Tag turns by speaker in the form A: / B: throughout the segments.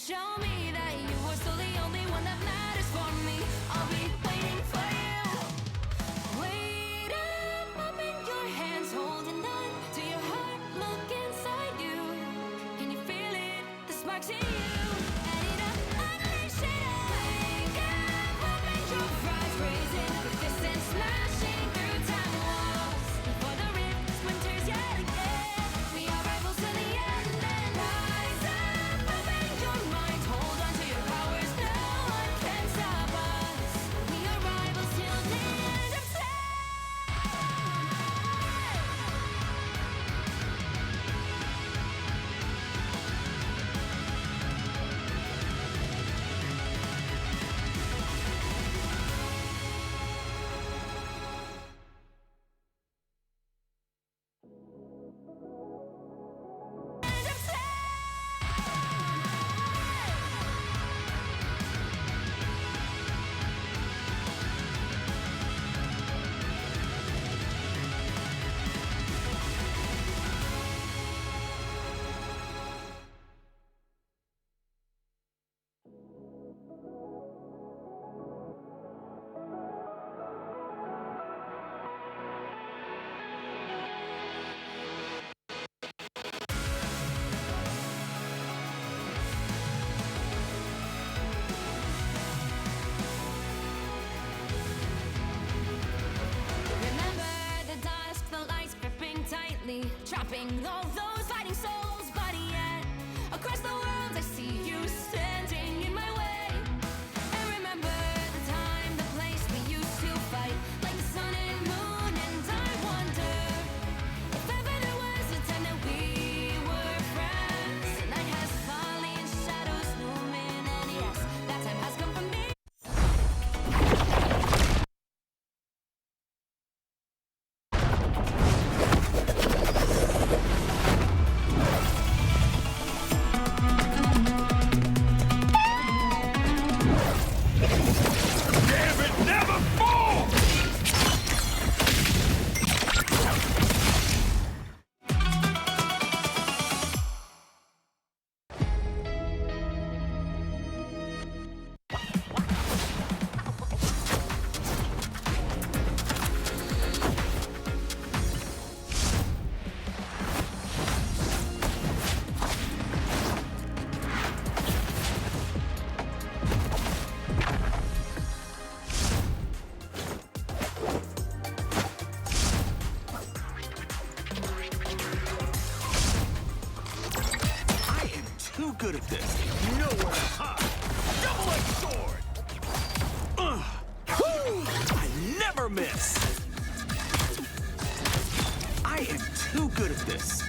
A: show me that you are still the only one that matters for me. I'll be waiting for you. Wait up, open your hands, holding on to your heart. Look inside you. Can you feel it? The sparks in you. Add it up, unleash it up. Wake up, open your eyes, raising your fists and smashing through time walls. Before the rift splinters yet again, we are rivals to the end. And rise up, open your mind, hold on to your powers. No one can stop us. We are rivals till the end of time. End of time. Remember the dusk, the lights gripping tightly, trapping all those fighting souls. But yet, across the world, I see you standing in my way. And remember the time, the place we used to fight, like the sun and moon. And I wonder if ever there was a time that we were friends. The night has fallen, shadows looming, and yes, that time has come for me.
B: Damn it, never fall! I am too good at this. Nowhere to hide. Double-edged sword. I never miss. I am too good at this.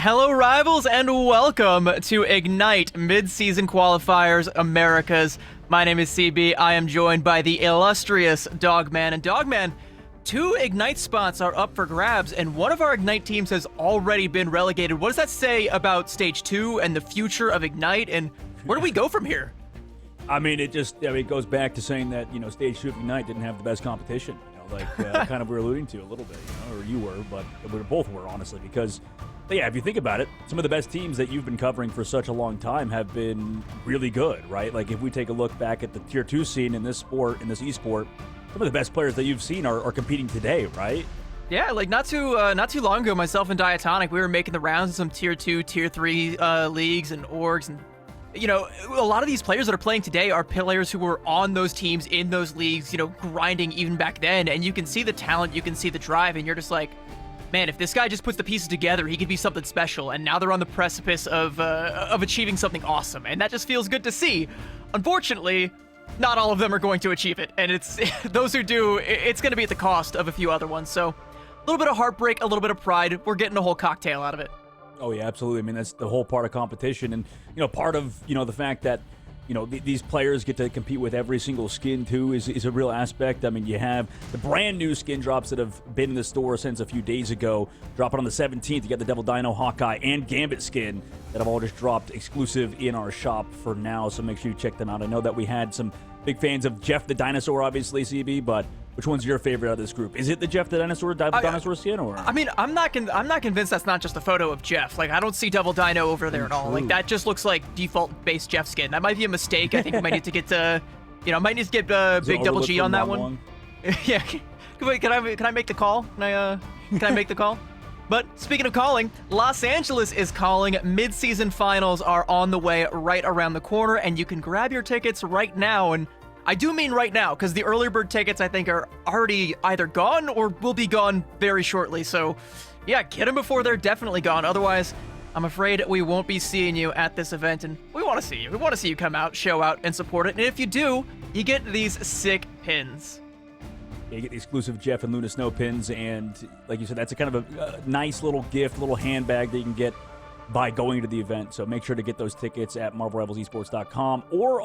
C: Hello, rivals, and welcome to Ignite Mid-Season Qualifiers Americas. My name is CB. I am joined by the illustrious Dogman. And Dogman, 2 Ignite spots are up for grabs, and one of our Ignite teams has already been relegated. What does that say about Stage 2 and the future of Ignite, and where do we go from here?
D: I mean, it goes back to saying that, Stage 2 of Ignite didn't have the best competition, kind of we're alluding to a little bit, or you were, but we both were, honestly, because, yeah, if you think about it, some of the best teams that you've been covering for such a long time have been really good, right? Like, if we take a look back at the Tier 2 scene in this sport, in this esport, some of the best players that you've seen are competing today, right?
C: Yeah, like not too long ago, myself and Diatonic, we were making the rounds in some Tier 2, Tier 3 leagues and orgs, and a lot of these players that are playing today are players who were on those teams in those leagues, grinding even back then, and you can see the talent, you can see the drive, and you're just like, man, if this guy just puts the pieces together, he could be something special, and now they're on the precipice of achieving something awesome, and that just feels good to see. Unfortunately, not all of them are going to achieve it, and it's those who do, it's going to be at the cost of a few other ones, so a little bit of heartbreak, a little bit of pride, we're getting a whole cocktail out of it.
D: Oh, yeah, absolutely. I mean, that's the whole part of competition, and, part of, the fact that, these players get to compete with every single skin, too, is a real aspect. I mean, you have the brand new skin drops that have been in the store since a few days ago. Dropping on the 17th, you got the Devil Dino, Hawkeye, and Gambit skin that have all just dropped exclusive in our shop for now, so make sure you check them out. I know that we had some big fans of Jeff the Dinosaur, obviously, CB, but which one's your favorite out of this group? Is it the Jeff the Dinosaur skin, or?
C: I mean, I'm not convinced that's not just a photo of Jeff. Like, I don't see Devil Dino over there at all. Like, that just looks like default base Jeff skin. That might be a mistake. I think we might need to get Big Double G on that one. Yeah. Can I make the call? Can I make the call? But speaking of calling, Los Angeles is calling. Mid-season finals are on the way right around the corner, and you can grab your tickets right now. And I do mean right now, because the early bird tickets, I think, are already either gone or will be gone very shortly. So, yeah, get them before they're definitely gone. Otherwise, I'm afraid we won't be seeing you at this event, and we want to see you. We want to see you come out, show out, and support it. And if you do, you get these sick pins.
D: Yeah, you get the exclusive Jeff and Luna Snow pins, and like you said, that's a kind of a nice little gift, little handbag that you can get by going to the event. So make sure to get those tickets at MarvelRivalsEsports.com or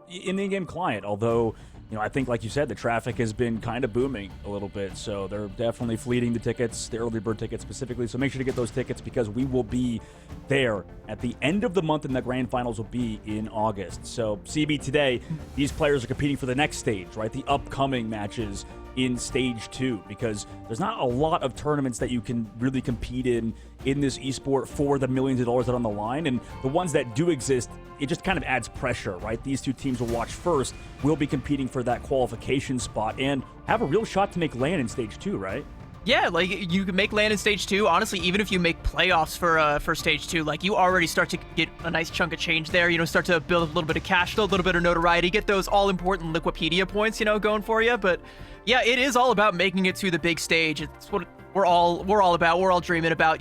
D: in the in-game client. Although, I think, like you said, the traffic has been kind of booming a little bit. So they're definitely fleeting the tickets, the early bird tickets specifically. So make sure to get those tickets because we will be there at the end of the month, and the grand finals will be in August. So CB, today, these players are competing for the next stage, right? The upcoming matches in Stage 2, because there's not a lot of tournaments that you can really compete in this esport for the millions of dollars that are on the line, and the ones that do exist, it just kind of adds pressure, right? These two teams will watch first, will be competing for that qualification spot, and have a real shot to make land in Stage 2, right?
C: Yeah, like, you can make land in Stage 2. Honestly, even if you make playoffs for Stage 2, like, you already start to get a nice chunk of change there, start to build a little bit of cash flow, a little bit of notoriety, get those all-important Liquipedia points, going for you. But yeah, it is all about making it to the big stage. It's what we're all about. We're all dreaming about,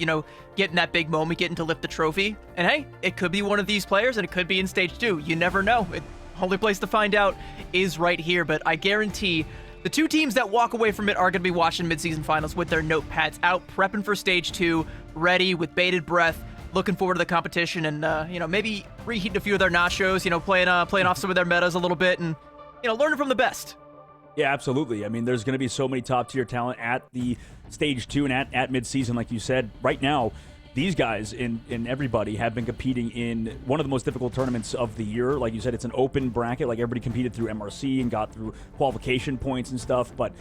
C: getting that big moment, getting to lift the trophy. And hey, it could be one of these players, and it could be in Stage 2. You never know. The only place to find out is right here. But I guarantee the 2 teams that walk away from it are going to be watching mid-season finals with their notepads out, prepping for Stage 2, ready with bated breath, looking forward to the competition, and maybe reheating a few of their nachos, playing off some of their metas a little bit, and learning from the best.
D: Yeah, absolutely. I mean, there's going to be so many top-tier talent at the Stage 2 and at mid-season, like you said. Right now, these guys and everybody have been competing in one of the most difficult tournaments of the year. Like you said, it's an open bracket. Like, everybody competed through MRC and got through qualification points and stuff. But,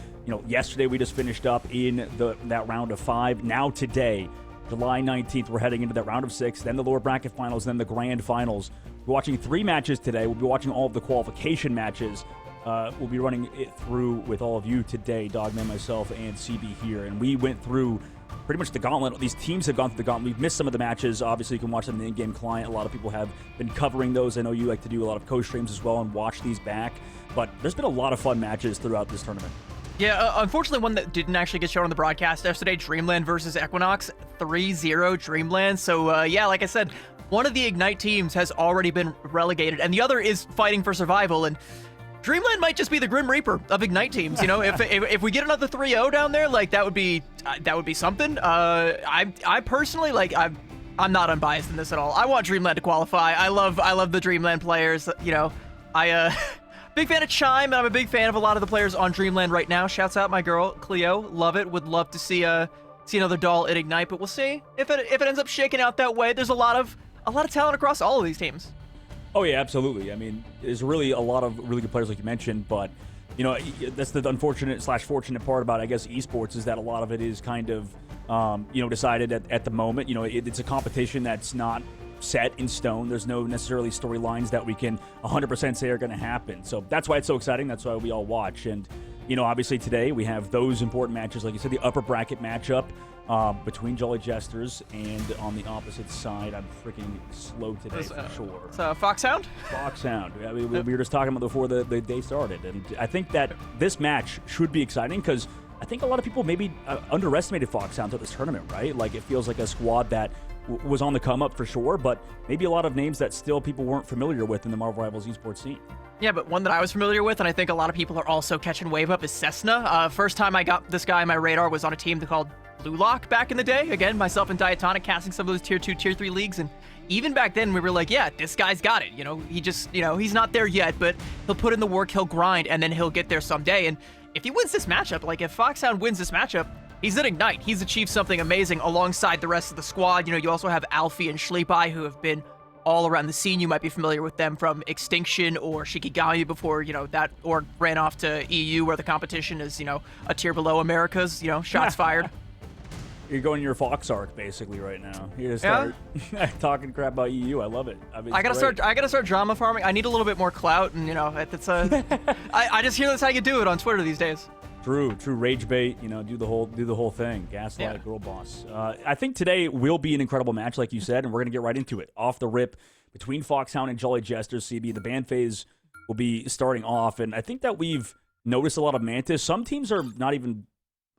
D: yesterday we just finished up in that round of 5. Now today, July 19th, we're heading into that round of 6, then the lower bracket finals, then the grand finals. We're watching 3 matches today. We'll be watching all of the qualification matches. We'll be running it through with all of you today, Dogman, myself, and CB here. And we went through pretty much the gauntlet. These teams have gone through the gauntlet. We've missed some of the matches. Obviously, you can watch them in the in-game client. A lot of people have been covering those. I know you like to do a lot of co-streams as well and watch these back. But there's been a lot of fun matches throughout this tournament.
C: Yeah, unfortunately, one that didn't actually get shown on the broadcast yesterday, Dreamland versus Equinox, 3-0 Dreamland. So, yeah, like I said, one of the Ignite teams has already been relegated, and the other is fighting for survival. And Dreamland might just be the Grim Reaper of Ignite teams. If we get another 3-0 down there, like, that would be something. I personally, like, I'm not unbiased in this at all. I want Dreamland to qualify. I love the Dreamland players. You know, big fan of Chime, and I'm a big fan of a lot of the players on Dreamland right now. Shouts out my girl Cleo. Love it. Would love to see another doll at Ignite, but we'll see if it ends up shaking out that way. There's a lot of talent across all of these teams.
D: Oh yeah, absolutely. I mean, there's really a lot of really good players, like you mentioned, but you know, that's the unfortunate / fortunate part about, I guess, esports, is that a lot of it is kind of decided at the moment. You know, it's a competition that's not set in stone. There's no necessarily storylines that we can 100% say are going to happen. So that's why it's so exciting. That's why we all watch. And you know, obviously today we have those important matches, like you said, the upper bracket matchup between Jolly Jesters, and on the opposite side, I'm freaking slow today for sure.
C: So Foxhound?
D: Foxhound. I mean, we were just talking about before the day started, and I think that this match should be exciting because I think a lot of people maybe underestimated Foxhound at this tournament, right? Like, it feels like a squad that was on the come up for sure, but maybe a lot of names that still people weren't familiar with in the Marvel Rivals esports scene.
C: Yeah, but one that I was familiar with, and I think a lot of people are also catching wave up, is Cessna. First time I got this guy on my radar was on a team called Blue Lock back in the day. Again, myself and Diatonic casting some of those tier 2, tier 3 leagues, and even back then we were like, yeah, this guy's got it. You know, he just, you know, he's not there yet, but he'll put in the work, he'll grind, and then he'll get there someday. And if he wins this matchup, like if Foxhound wins this matchup, he's at Ignite. He's achieved something amazing alongside the rest of the squad. You know, you also have Alfie and Schleepai, who have been all around the scene. You might be familiar with them from Extinction or Shikigami before, you know, that org ran off to EU, where the competition is, you know, a tier below America's, you know, shots fired.
D: You're going your Fox arc basically right now. You just start talking crap about EU. I love it. I mean, I
C: gotta start drama farming. I need a little bit more clout, and you know, it's I just hear that's how you do it on Twitter these days.
D: True rage bait. You know, do the whole thing. Gaslight, girl boss. I think today will be an incredible match, like you said, and we're gonna get right into it. Off the rip between Foxhound and Jolly Jesters. CB, the ban phase will be starting off, and I think that we've noticed a lot of Mantis. Some teams are not even.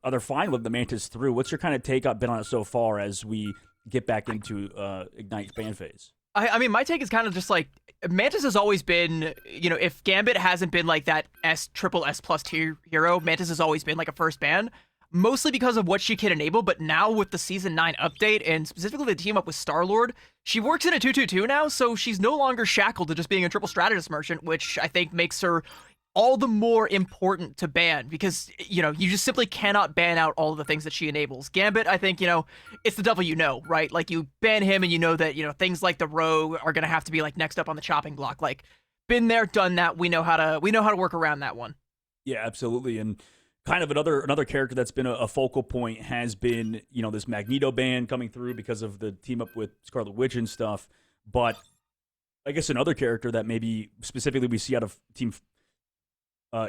D: They're fine with the Mantis through. What's your kind of take up been on it so far as we get back into Ignite ban phase?
C: I mean, my take is kind of just like, Mantis has always been, you know, if Gambit hasn't been like that triple S plus tier hero, Mantis has always been like a first ban, mostly because of what she can enable. But now with the Season 9 update, and specifically the team up with Star-Lord, she works in a 2-2-2 now, so she's no longer shackled to just being a triple strategist merchant, which I think makes her all the more important to ban, because, you know, you just simply cannot ban out all of the things that she enables. Gambit, I think, you know, it's the devil you know, right? Like, you ban him and you know that, you know, things like the Rogue are going to have to be, like, next up on the chopping block. Like, been there, done that. We know how to work around that one.
D: Yeah, absolutely. And kind of another character that's been a focal point has been, you know, this Magneto ban coming through because of the team up with Scarlet Witch and stuff. But I guess another character that maybe specifically we see out of Team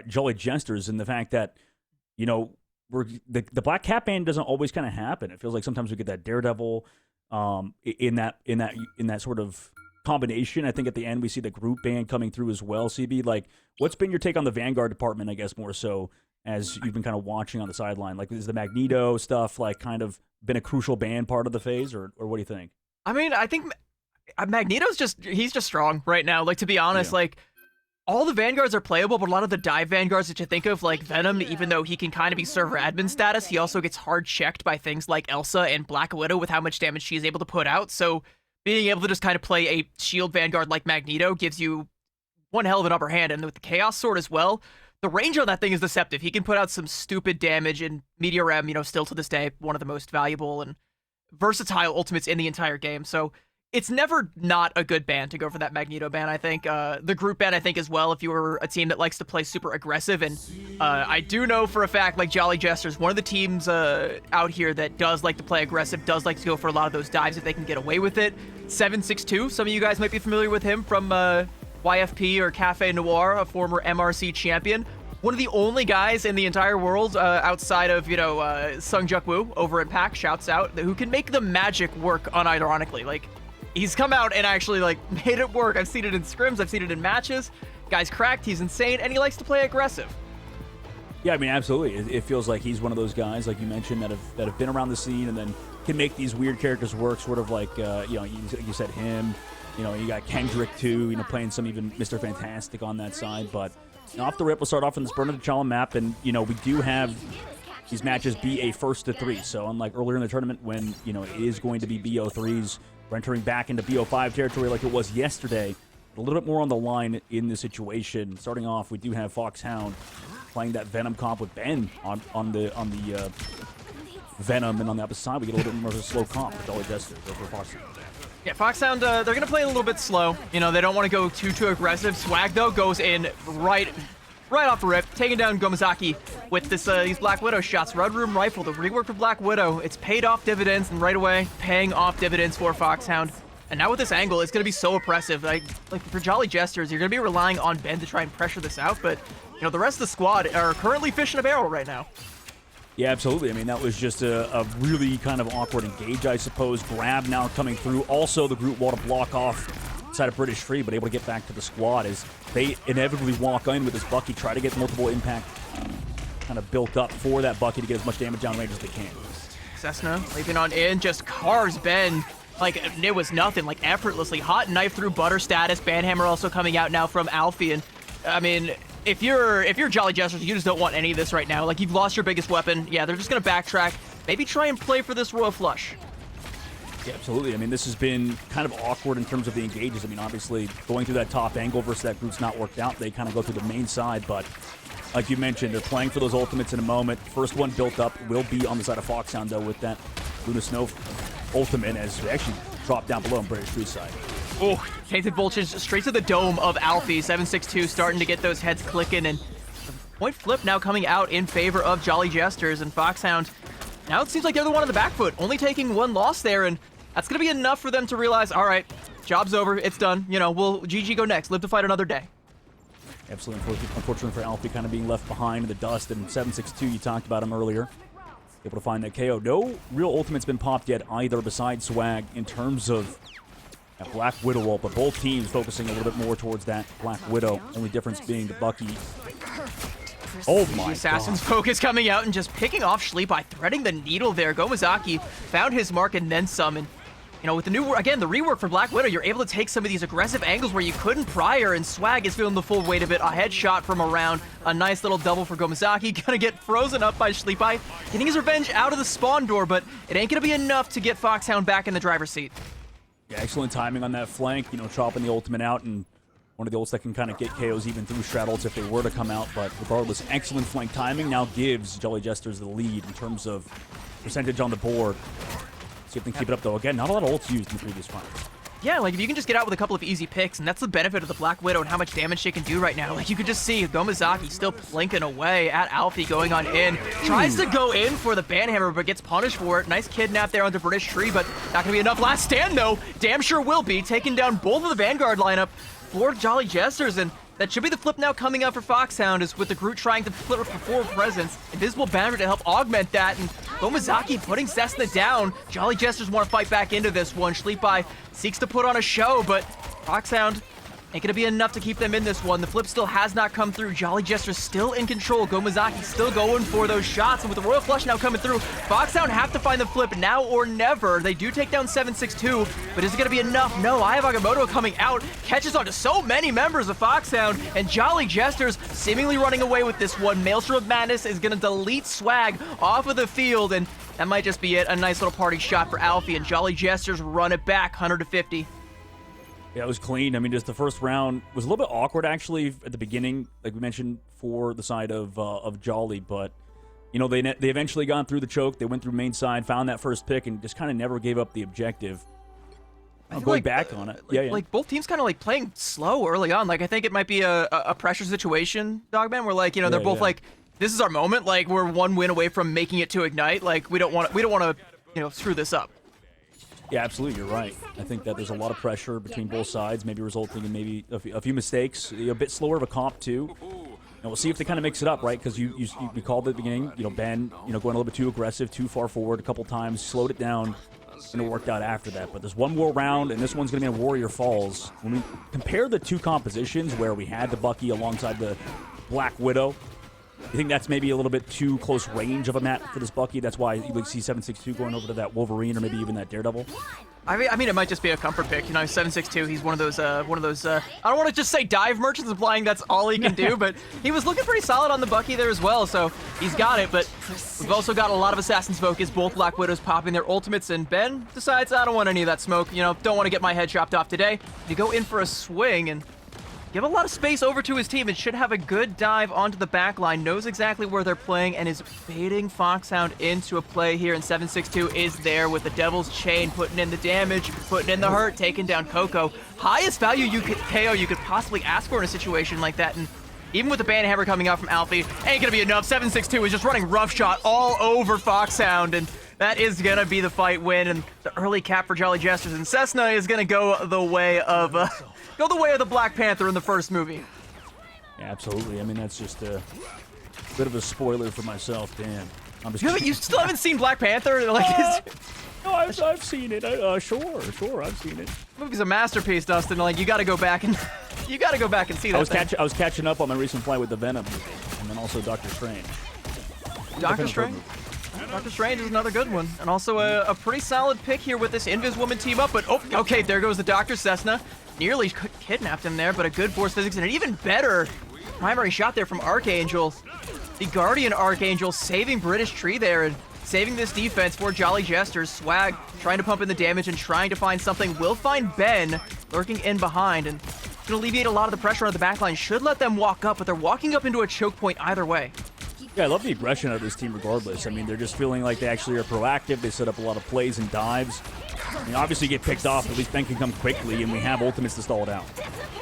D: Jolly Jesters, and the fact that, you know, the Black Cat ban doesn't always kind of happen. It feels like sometimes we get that Daredevil in that sort of combination. I think at the end we see the group ban coming through as well. CB, like, what's been your take on the Vanguard department, I guess, more so as you've been kind of watching on the sideline? Like, is the Magneto stuff like kind of been a crucial ban part of the phase, or what do you think?
C: I mean, I think Magneto's he's just strong right now. Like, to be honest, like, all the Vanguards are playable, but a lot of the dive Vanguards that you think of, like Venom, even though he can kind of be server admin status, he also gets hard checked by things like Elsa and Black Widow with how much damage she is able to put out. So being able to just kind of play a shield Vanguard like Magneto gives you one hell of an upper hand. And with the Chaos Sword as well, the range on that thing is deceptive. He can put out some stupid damage, and Meteor M, you know, still to this day, one of the most valuable and versatile ultimates in the entire game. So it's never not a good ban to go for that Magneto ban, I think. The group ban, I think, as well, if you were a team that likes to play super aggressive. And I do know for a fact, like Jolly Jesters, one of the teams out here that does like to play aggressive, does like to go for a lot of those dives if they can get away with it. 762, some of you guys might be familiar with him from YFP or Cafe Noir, a former MRC champion. One of the only guys in the entire world outside of, you know, Sung Juk Woo over at PAC, shouts out, who can make the magic work unironically. Like, he's come out and actually, like, made it work. I've seen it in scrims. I've seen it in matches. Guy's cracked. He's insane. And he likes to play aggressive.
D: Yeah, I mean, absolutely. It feels like he's one of those guys, like you mentioned, that have been around the scene and then can make these weird characters work, sort of like, you know, you said him. You know, you got Kendrick, too, you know, playing some even Mr. Fantastic on that side. But you know, off the rip, we'll start off on this Burn of the T'Challa map. And, you know, we do have these matches be a 1st to 3. So unlike earlier in the tournament when, you know, it is going to be BO3s, We're entering back into BO5 territory like it was yesterday. A little bit more on the line in the situation. Starting off, we do have Foxhound playing that Venom comp with Ben on the Venom, and on the opposite side, we get a little bit more of a slow comp with Jolly Jesters over Foxhound.
C: Yeah, Foxhound, they're going to play a little bit slow. You know, they don't want to go too aggressive. Swag, though, goes in right off the rip, taking down Gomezaki with these Black Widow shots. Red Room Rifle, the rework for Black Widow. It's paid off dividends, and right away, paying off dividends for Foxhound. And now with this angle, it's going to be so oppressive. Like for Jolly Jesters, you're going to be relying on Ben to try and pressure this out, but, you know, the rest of the squad are currently fish in a barrel right now.
D: Yeah, absolutely. I mean, that was just a really kind of awkward engage, I suppose. Grab now coming through. Also, the group wall to block off side of British Tree, but able to get back to the squad as they inevitably walk in with this Bucky, try to get multiple impact kind of built up for that Bucky to get as much damage down range as they can.
C: Cessna leaping on in, just cars Ben like it was nothing, like effortlessly. Hot knife through butter status. Banhammer also coming out now from Alfie, and I mean, if you're Jolly Jesters, you just don't want any of this right now. Like, you've lost your biggest weapon. Yeah, they're just gonna backtrack. Maybe try and play for this Royal Flush.
D: Yeah, absolutely. I mean, this has been kind of awkward in terms of the engages. I mean, obviously, going through that top angle versus that group's not worked out. They kind of go through the main side, but like you mentioned, they're playing for those ultimates in a moment. First one built up will be on the side of Foxhound, though, with that Luna Snow ultimate, as they actually drop down below on British Tree side.
C: Oh, Tainted Vultures straight to the dome of Alfie. 762 starting to get those heads clicking, and the point flip now coming out in favor of Jolly Jesters, and Foxhound. Now it seems like they're the one on the back foot, only taking one loss there, and that's going to be enough for them to realize, all right, job's over, it's done. You know, we'll GG go next, live to fight another day.
D: Absolutely unfortunate for Alfie kind of being left behind in the dust, and 762, you talked about him earlier. Able to find that KO. No real ultimate's been popped yet either besides Swag in terms of that Black Widow ult, but both teams focusing a little bit more towards that Black Widow. Only difference being the Bucky. Oh my god.
C: Assassin's focus coming out and just picking off Schleep by threading the needle there. Gomezaki found his mark and then some. And, you know, with the new, again, the rework for Black Widow, you're able to take some of these aggressive angles where you couldn't prior, and Swag is feeling the full weight of it. A headshot from around, a nice little double for Gomezaki. Gonna get frozen up by Schleep, getting his revenge out of the spawn door, but it ain't gonna be enough to get Foxhound back in the driver's seat.
D: Yeah, excellent timing on that flank, you know, chopping the ultimate out, and one of the ults that can kind of get KOs even through strat ults if they were to come out, but regardless, excellent flank timing now gives Jolly Jesters the lead in terms of percentage on the board. See if they can keep it up, though. Again, not a lot of ults used in previous fights.
C: Yeah, like, if you can just get out with a couple of easy picks, and that's the benefit of the Black Widow and how much damage she can do right now. Like, you could just see Gomezaki still plinking away at Alfie going on in. Tries to go in for the Banhammer, but gets punished for it. Nice kidnap there onto British Tree, but not gonna be enough. Last stand, though. Damn sure will be. Taking down both of the Vanguard lineup for Jolly Jesters, and that should be the flip now coming up for Foxhound, is with the Groot trying to flip for forward presence. Invisible Banner to help augment that, and Gomezaki putting Cessna down. Jolly Jesters want to fight back into this one. Schleep seeks to put on a show, but Foxhound ain't gonna be enough to keep them in this one. The flip still has not come through. Jolly Jesters still in control. Gomezaki still going for those shots, and with the Royal Flush now coming through, Foxhound have to find the flip now or never. They do take down 762, but is it gonna be enough? No, I have Agamotto coming out, catches on to so many members of Foxhound, and Jolly Jesters seemingly running away with this one. Maelstrom of Madness is gonna delete Swag off of the field, and that might just be it. A nice little party shot for Alfie, and Jolly Jesters run it back 100-50.
D: Yeah, it was clean. I mean, just the first round was a little bit awkward, actually, at the beginning, like we mentioned, for the side of Jolly. But, you know, they eventually got through the choke. They went through main side, found that first pick, and just kind of never gave up the objective. Going
C: like,
D: back on it.
C: Like, both teams kind of, like, playing slow early on. Like, I think it might be a pressure situation, Dogman, where, like, you know, they're both like, this is our moment. Like, we're one win away from making it to Ignite. Like, we don't want to, you know, screw this up.
D: Yeah, absolutely, you're right. I think that there's a lot of pressure between both sides, maybe resulting in maybe a few mistakes. A bit slower of a comp, too. And we'll see if they kind of mix it up, right? Because you called it at the beginning, you know, Ben, you know, going a little bit too aggressive, too far forward a couple times, slowed it down, and it worked out after that. But there's one more round, and this one's going to be in Warrior Falls. When we compare the two compositions where we had the Bucky alongside the Black Widow, You think that's maybe a little bit too close range of a map for this Bucky? That's why you see 762 going over to that Wolverine or maybe even that Daredevil?
C: I mean, it might just be a comfort pick. 762, he's one of those, I don't want to just say dive merchants, implying that's all he can do, but he was looking pretty solid on the Bucky there as well, so he's got it, but we've also got a lot of Assassin's focus, both Black Widows popping their ultimates, and Ben decides, I don't want any of that smoke, don't want to get my head chopped off today. You go in for a swing, and give a lot of space over to his team and should have a good dive onto the back line, knows exactly where they're playing, and is baiting Foxhound into a play here, and 762 is there with the Devil's Chain, putting in the damage, putting in the hurt, taking down Coco. Highest value KO you could possibly ask for in a situation like that, and even with the Banhammer coming out from Alfie, ain't gonna be enough. 762 is just running roughshod all over Foxhound, and that is gonna be the fight win, and the early cap for Jolly Jesters, and Cessna is gonna go the way of the Black Panther in the first movie.
D: Yeah, absolutely. I mean, that's just a bit of a spoiler for myself. Damn. I'm just
C: You still haven't seen Black Panther?
D: No, I've seen it. Sure, I've seen it.
C: The movie's a masterpiece, Dustin. You gotta go back and see that.
D: I was catching up on my recent flight with the Venom movie, and then also Doctor Strange.
C: Doctor Strange. Doctor Strange is another good one, and also a pretty solid pick here with this Invis Woman team up. But okay, there goes the Doctor. Cessna nearly kidnapped him there, but a good force physics and an even better primary shot there from Archangel. The Guardian Archangel saving British Tree there and saving this defense for Jolly Jesters. Swag trying to pump in the damage and trying to find something. Will find Ben lurking in behind and can alleviate a lot of the pressure on the backline. Should let them walk up, but they're walking up into a choke point either way.
D: Yeah, I love the aggression of this team regardless. I mean, they're just feeling like they actually are proactive. They set up a lot of plays and dives. I mean, obviously get picked off, but at least Ben can come quickly, and we have ultimates to stall it out.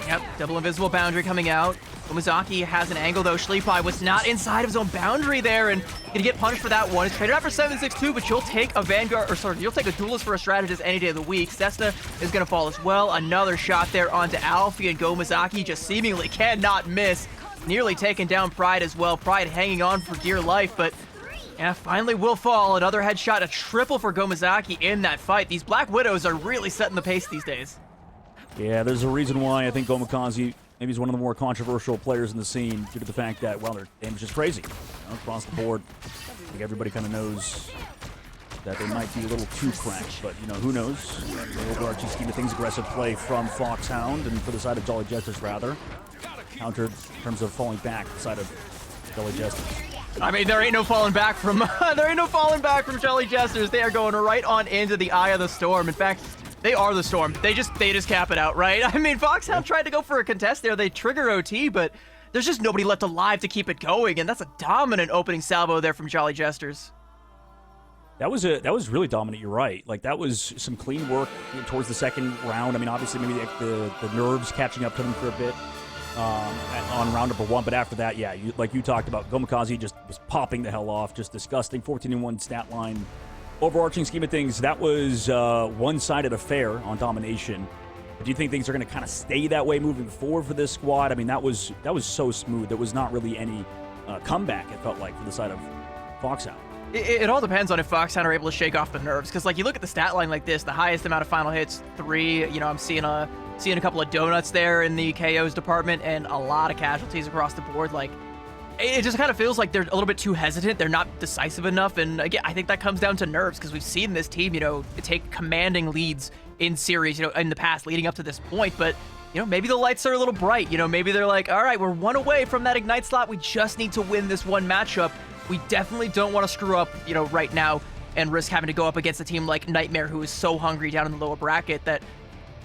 C: Yep, double invisible boundary coming out. Umizaki has an angle, though. Schliepi was not inside of his own boundary there, and gonna get punished for that one. It's traded out for 762, but you'll take a Vanguard, you'll take a duelist for a strategist any day of the week. Cessna is gonna fall as well. Another shot there onto Alfie, and Gomizaki just seemingly cannot miss. Nearly taken down Pride as well. Pride hanging on for dear life, but yeah, finally will fall. Another headshot, a triple for Gomizaki in that fight. These Black Widows are really setting the pace these days.
D: Yeah, there's a reason why I think Gomikaze maybe is one of the more controversial players in the scene due to the fact that, well, their damage is crazy. Across the board, I think everybody kind of knows that they might be a little too cracked, but, who knows? The overarching scheme of things, aggressive play from Foxhound, and for the side of Jolly Jesters, rather. Countered in terms of falling back, the side of Jolly Jesters.
C: I mean, there ain't no falling back from Jolly Jesters. They are going right on into the eye of the storm. In fact, they are the storm. They just cap it out, right? I mean, Foxhound tried to go for a contest there. They trigger OT, but there's just nobody left alive to keep it going, and that's a dominant opening salvo there from Jolly Jesters.
D: That was really dominant. You're right. Like, that was some clean work towards the second round. I mean, obviously maybe the nerves catching up to them for a bit. On round number one, but after that, yeah, like you talked about, Gomikaze just was popping the hell off, just disgusting. 14-1 stat line. Overarching scheme of things, that was one-sided affair on domination. Do you think things are going to kind of stay that way moving forward for this squad? I mean, that was so smooth. There was not really any comeback, it felt like, for the side of Foxhound.
C: It all depends on if Foxhound are able to shake off the nerves, because you look at the stat line like this, the highest amount of final hits, 3. I'm seeing a couple of donuts there in the KOs department, and a lot of casualties across the board. It just kind of feels like they're a little bit too hesitant. They're not decisive enough, and again, I think that comes down to nerves, because we've seen this team, take commanding leads in series, in the past leading up to this point, but maybe the lights are a little bright. Maybe they're like, all right, we're one away from that Ignite slot. We just need to win this one matchup. We definitely don't want to screw up, right now and risk having to go up against a team like Nightmare, who is so hungry down in the lower bracket that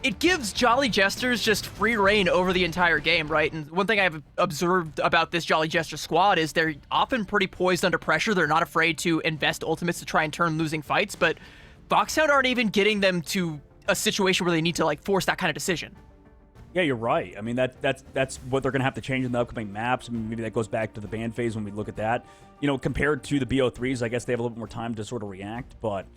C: it gives Jolly Jesters just free reign over the entire game, right? And one thing I've observed about this Jolly Jester squad is they're often pretty poised under pressure. They're not afraid to invest ultimates to try and turn losing fights, but Foxhound aren't even getting them to a situation where they need to force that kind of decision.
D: Yeah, you're right. I mean, that's what they're going to have to change in the upcoming maps. I mean, maybe that goes back to the ban phase when we look at that. Compared to the BO3s, I guess they have a little bit more time to sort of react, but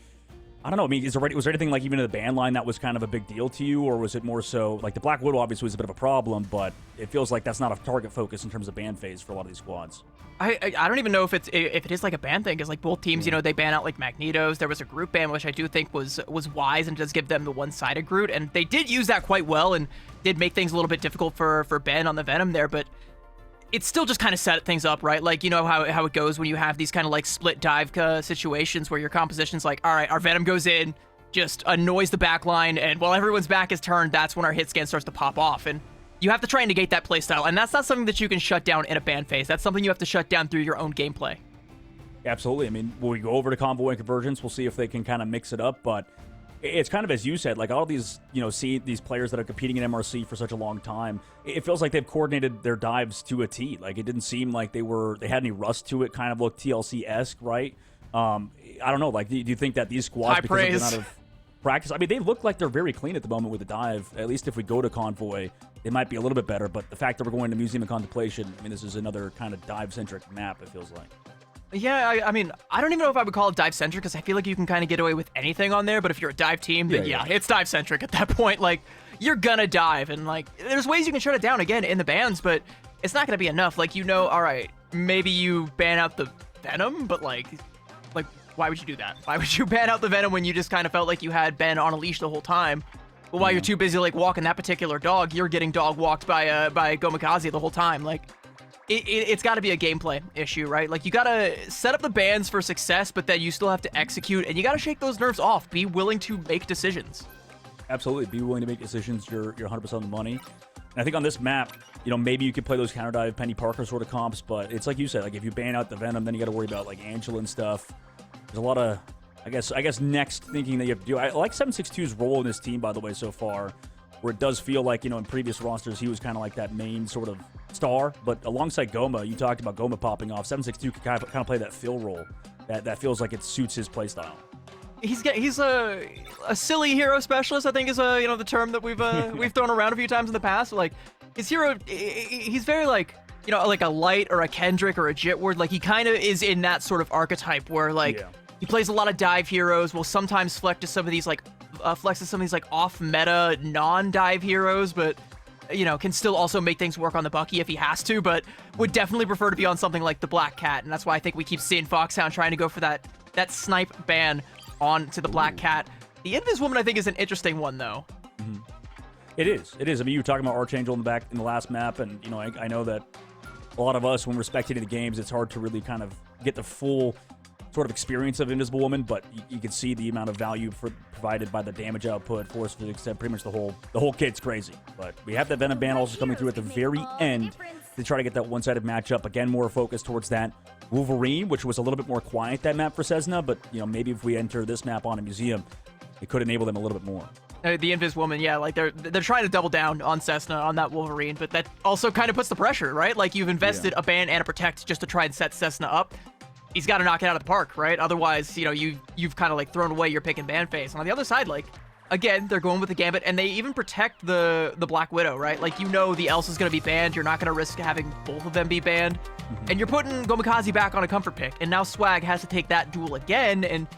D: I don't know. I mean, was there anything even in the ban line that was kind of a big deal to you, or was it more so the Black Widow obviously was a bit of a problem, but it feels like that's not a target focus in terms of ban phase for a lot of these squads.
C: I don't even know if it is a ban thing, because both teams, they ban out Magnetos. There was a group ban, which I do think was wise and does give them the one-sided Groot, and they did use that quite well and did make things a little bit difficult for Ben on the Venom there, but it still just kind of set things up, right? Like, you know how it goes when you have these kind of like split dive situations where your composition's like, all right, our Venom goes in, just annoys the back line, and while everyone's back is turned, that's when our hit scan starts to pop off. And you have to try and negate that playstyle, and that's not something that you can shut down in a ban phase. That's something you have to shut down through your own gameplay.
D: Absolutely. I mean, when we go over to Convoy and Convergence, we'll see if they can kind of mix it up, but it's kind of as you said, like all these, see these players that are competing in MRC for such a long time, it feels like they've coordinated their dives to a T. Like it didn't seem like they had any rust to it, kind of looked TLC-esque, right? I don't know, like do you think that these squads, because they've been out of practice, I mean, they look like they're very clean at the moment with the dive. At least if we go to Convoy, it might be a little bit better, but the fact that we're going to Museum of Contemplation, I mean, this is another kind of dive-centric map, it feels like.
C: Yeah, I mean, I don't even know if I would call it dive-centric, because I feel like you can kind of get away with anything on there, but if you're a dive team, then yeah, it's dive-centric at that point. Like, you're gonna dive, and like, there's ways you can shut it down, again, in the bans, but it's not gonna be enough. Like, all right, maybe you ban out the Venom, but like, why would you do that? Why would you ban out the Venom when you just kind of felt like you had Ben on a leash the whole time? But while you're too busy, like, walking that particular dog, you're getting dog walked by Gomikaze the whole time. Like, it's got to be a gameplay issue, right? Like, you got to set up the bans for success, but then you still have to execute, and you got to shake those nerves off. Be willing to make decisions.
D: Absolutely. Be willing to make decisions. You're 100% on the money. And I think on this map, maybe you could play those counter dive Penny Parker sort of comps, but it's like you said, like, if you ban out the Venom, then you got to worry about, like, Angela and stuff. There's a lot of, I guess next thinking that you have to do. I like 762's role in this team, by the way, so far, where it does feel like, in previous rosters, he was kind of like that main sort of star. But alongside Goma, you talked about Goma popping off. 762 can kind of play that fill role. That feels like it suits his playstyle.
C: He's a silly hero specialist, I think is the term that we've thrown around a few times in the past. Like, his hero, he's very like, like a Light or a Kendrick or a Jitward. Like, he kind of is in that sort of archetype where like he plays a lot of dive heroes, will sometimes flex to some of these like off-meta non-dive heroes, but can still also make things work on the Bucky if he has to, but would definitely prefer to be on something like the Black Cat, and that's why I think we keep seeing Foxhound trying to go for that snipe ban on to the Black Cat. The Invis Woman, I think, is an interesting one, though.
D: Mm-hmm. It is. I mean, you were talking about Archangel in the last map, and I know that a lot of us, when we're spectating the games, it's hard to really kind of get the full sort of experience of Invisible Woman, but you can see the amount of value provided by the damage output, force physics, pretty much the whole kit's crazy. But we have that Venom ban also coming through at the very end to try to get that one-sided matchup. Again, more focus towards that Wolverine, which was a little bit more quiet, that map for Cessna, but maybe if we enter this map on a museum, it could enable them a little bit more.
C: The Invis Woman, yeah, like they're trying to double down on Cessna on that Wolverine, but that also kind of puts the pressure, right? Like, you've invested a ban and a protect just to try and set Cessna up. He's got to knock it out of the park, right? Otherwise, you've kind of like thrown away your pick and ban phase. And on the other side, like, again, they're going with the Gambit, and they even protect the Black Widow, right? Like, the Elsa is going to be banned. You're not going to risk having both of them be banned. And you're putting Gomikaze back on a comfort pick, and now Swag has to take that duel again. And,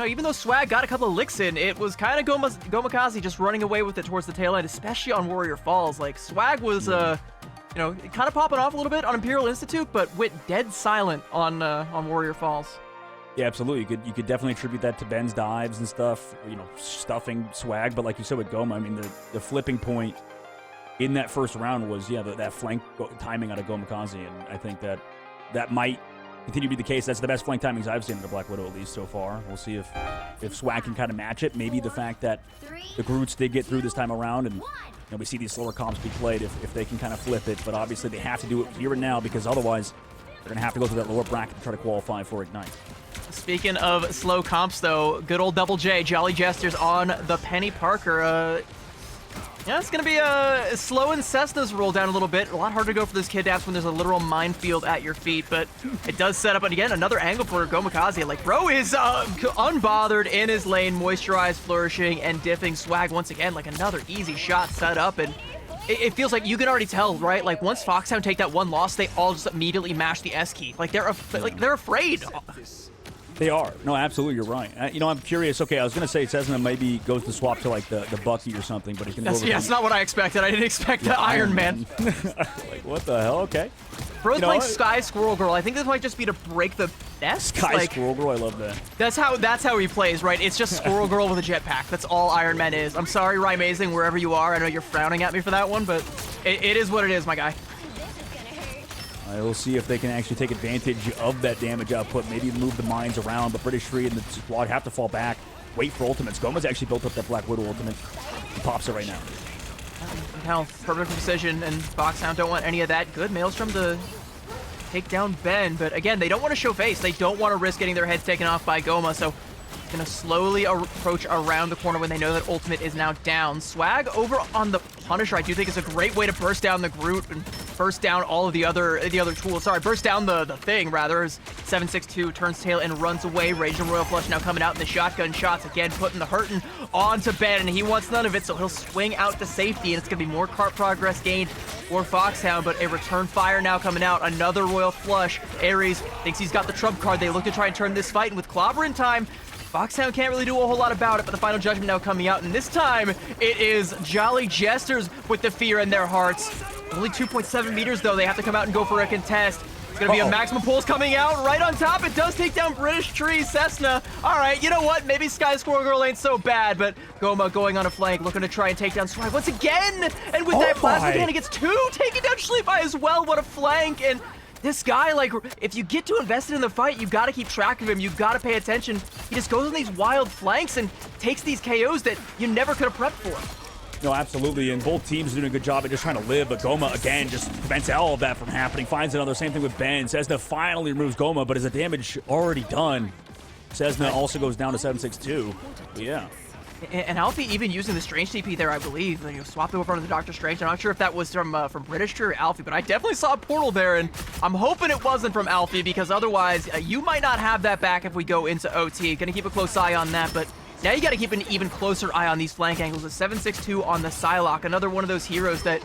C: even though Swag got a couple of licks in, it was kind of Gomikaze just running away with it towards the tail end, especially on Warrior Falls. Like, Swag was, kind of popping off a little bit on Imperial Institute, but went dead silent on Warrior Falls.
D: Yeah, absolutely. You could definitely attribute that to Ben's dives and stuff, stuffing Swag. But like you said with Goma, I mean, the flipping point in that first round was, that flank timing out of Gomikaze, and I think that might continue to be the case. That's the best flank timings I've seen in the Black Widow, at least so far. We'll see if Swag can kind of match it. Maybe the fact that the Groots did get through this time around, and we see these slower comps be played if they can kind of flip it. But obviously they have to do it here and now, because otherwise they're going to have to go through that lower bracket to try to qualify for Ignite.
C: Speaking of slow comps, though, good old Double J, Jolly Jesters on the Penny Parker. It's going to be slow in Cessna's roll down a little bit. A lot harder to go for those kidnaps when there's a literal minefield at your feet, but it does set up, and again, another angle for Gomikaze. Like, bro is unbothered in his lane, moisturized, flourishing, and diffing Swag once again. Like, another easy shot set up, and it feels like you can already tell, right? Like, once Foxhound take that one loss, they all just immediately mash the S key. Like, they're afraid.
D: They are. No, absolutely, you're right. I'm curious. Okay, I was going to say Cessna maybe goes to swap to, like, the Bucky or something, but he's going to go over
C: that's not what I expected. I didn't expect the Iron Man.
D: Like, what the hell? Okay.
C: Bro's playing Sky Squirrel Girl. I think this might just be to break the nest.
D: Sky Squirrel Girl, I love that.
C: That's how he plays, right? It's just Squirrel Girl with a jetpack. That's all Iron Man is. I'm sorry, Rymazing, wherever you are. I know you're frowning at me for that one, but it is what it is, my guy.
D: We'll see if they can actually take advantage of that damage output, maybe move the mines around, but British Tree and the squad have to fall back, wait for ultimates. Goma's actually built up that Black Widow ultimate. He pops it right now.
C: Now, perfect precision, and Foxhound don't want any of that. Good Maelstrom to take down Ben, but again, they don't want to show face. They don't want to risk getting their heads taken off by Goma, so gonna slowly approach around the corner when they know that ultimate is now down. Swag over on the Punisher, I do think is a great way to burst down the Groot and burst down all of the other tools. Sorry, burst down the thing rather. As 762 turns tail and runs away. Rage and Royal Flush now coming out in the shotgun shots again, putting the hurtin' onto Ben, and he wants none of it, so he'll swing out to safety, and it's gonna be more cart progress gained for Foxhound, but a return fire now coming out. Another Royal Flush. Ares thinks he's got the trump card. They look to try and turn this fight, and with Clobber in time, Foxhound can't really do a whole lot about it, but the final judgment now coming out, and this time it is Jolly Jesters with the fear in their hearts. Only 2.7 meters, though. They have to come out and go for a contest. It's going to be a maximum pulse coming out right on top. It does take down British Tree, Cessna. All right, you know what? Maybe Sky Squirrel Girl ain't so bad, but Goma going on a flank, looking to try and take down Swag once again. And with that plasma cannon, gets two, taking down Schleify as well. What a flank. And this guy, like, if you get too invested in the fight, you got to keep track of him. You got to pay attention. He just goes on these wild flanks and takes these KOs that you never could have prepped for.
D: No, absolutely, and both teams are doing a good job at just trying to live, but Goma, again, just prevents all of that from happening. Finds another, same thing with Ben. Cessna finally removes Goma, but is the damage already done? Cessna also goes down to 762. Yeah.
C: And Alfie even using the Strange TP there, I believe. You know, swapped over onto the Doctor Strange. I'm not sure if that was from British Tree or Alfie, but I definitely saw a portal there, and I'm hoping it wasn't from Alfie, because otherwise, you might not have that back if we go into OT. Gonna keep a close eye on that, but now you got to keep an even closer eye on these flank angles. A 762 on the Psylocke, another one of those heroes that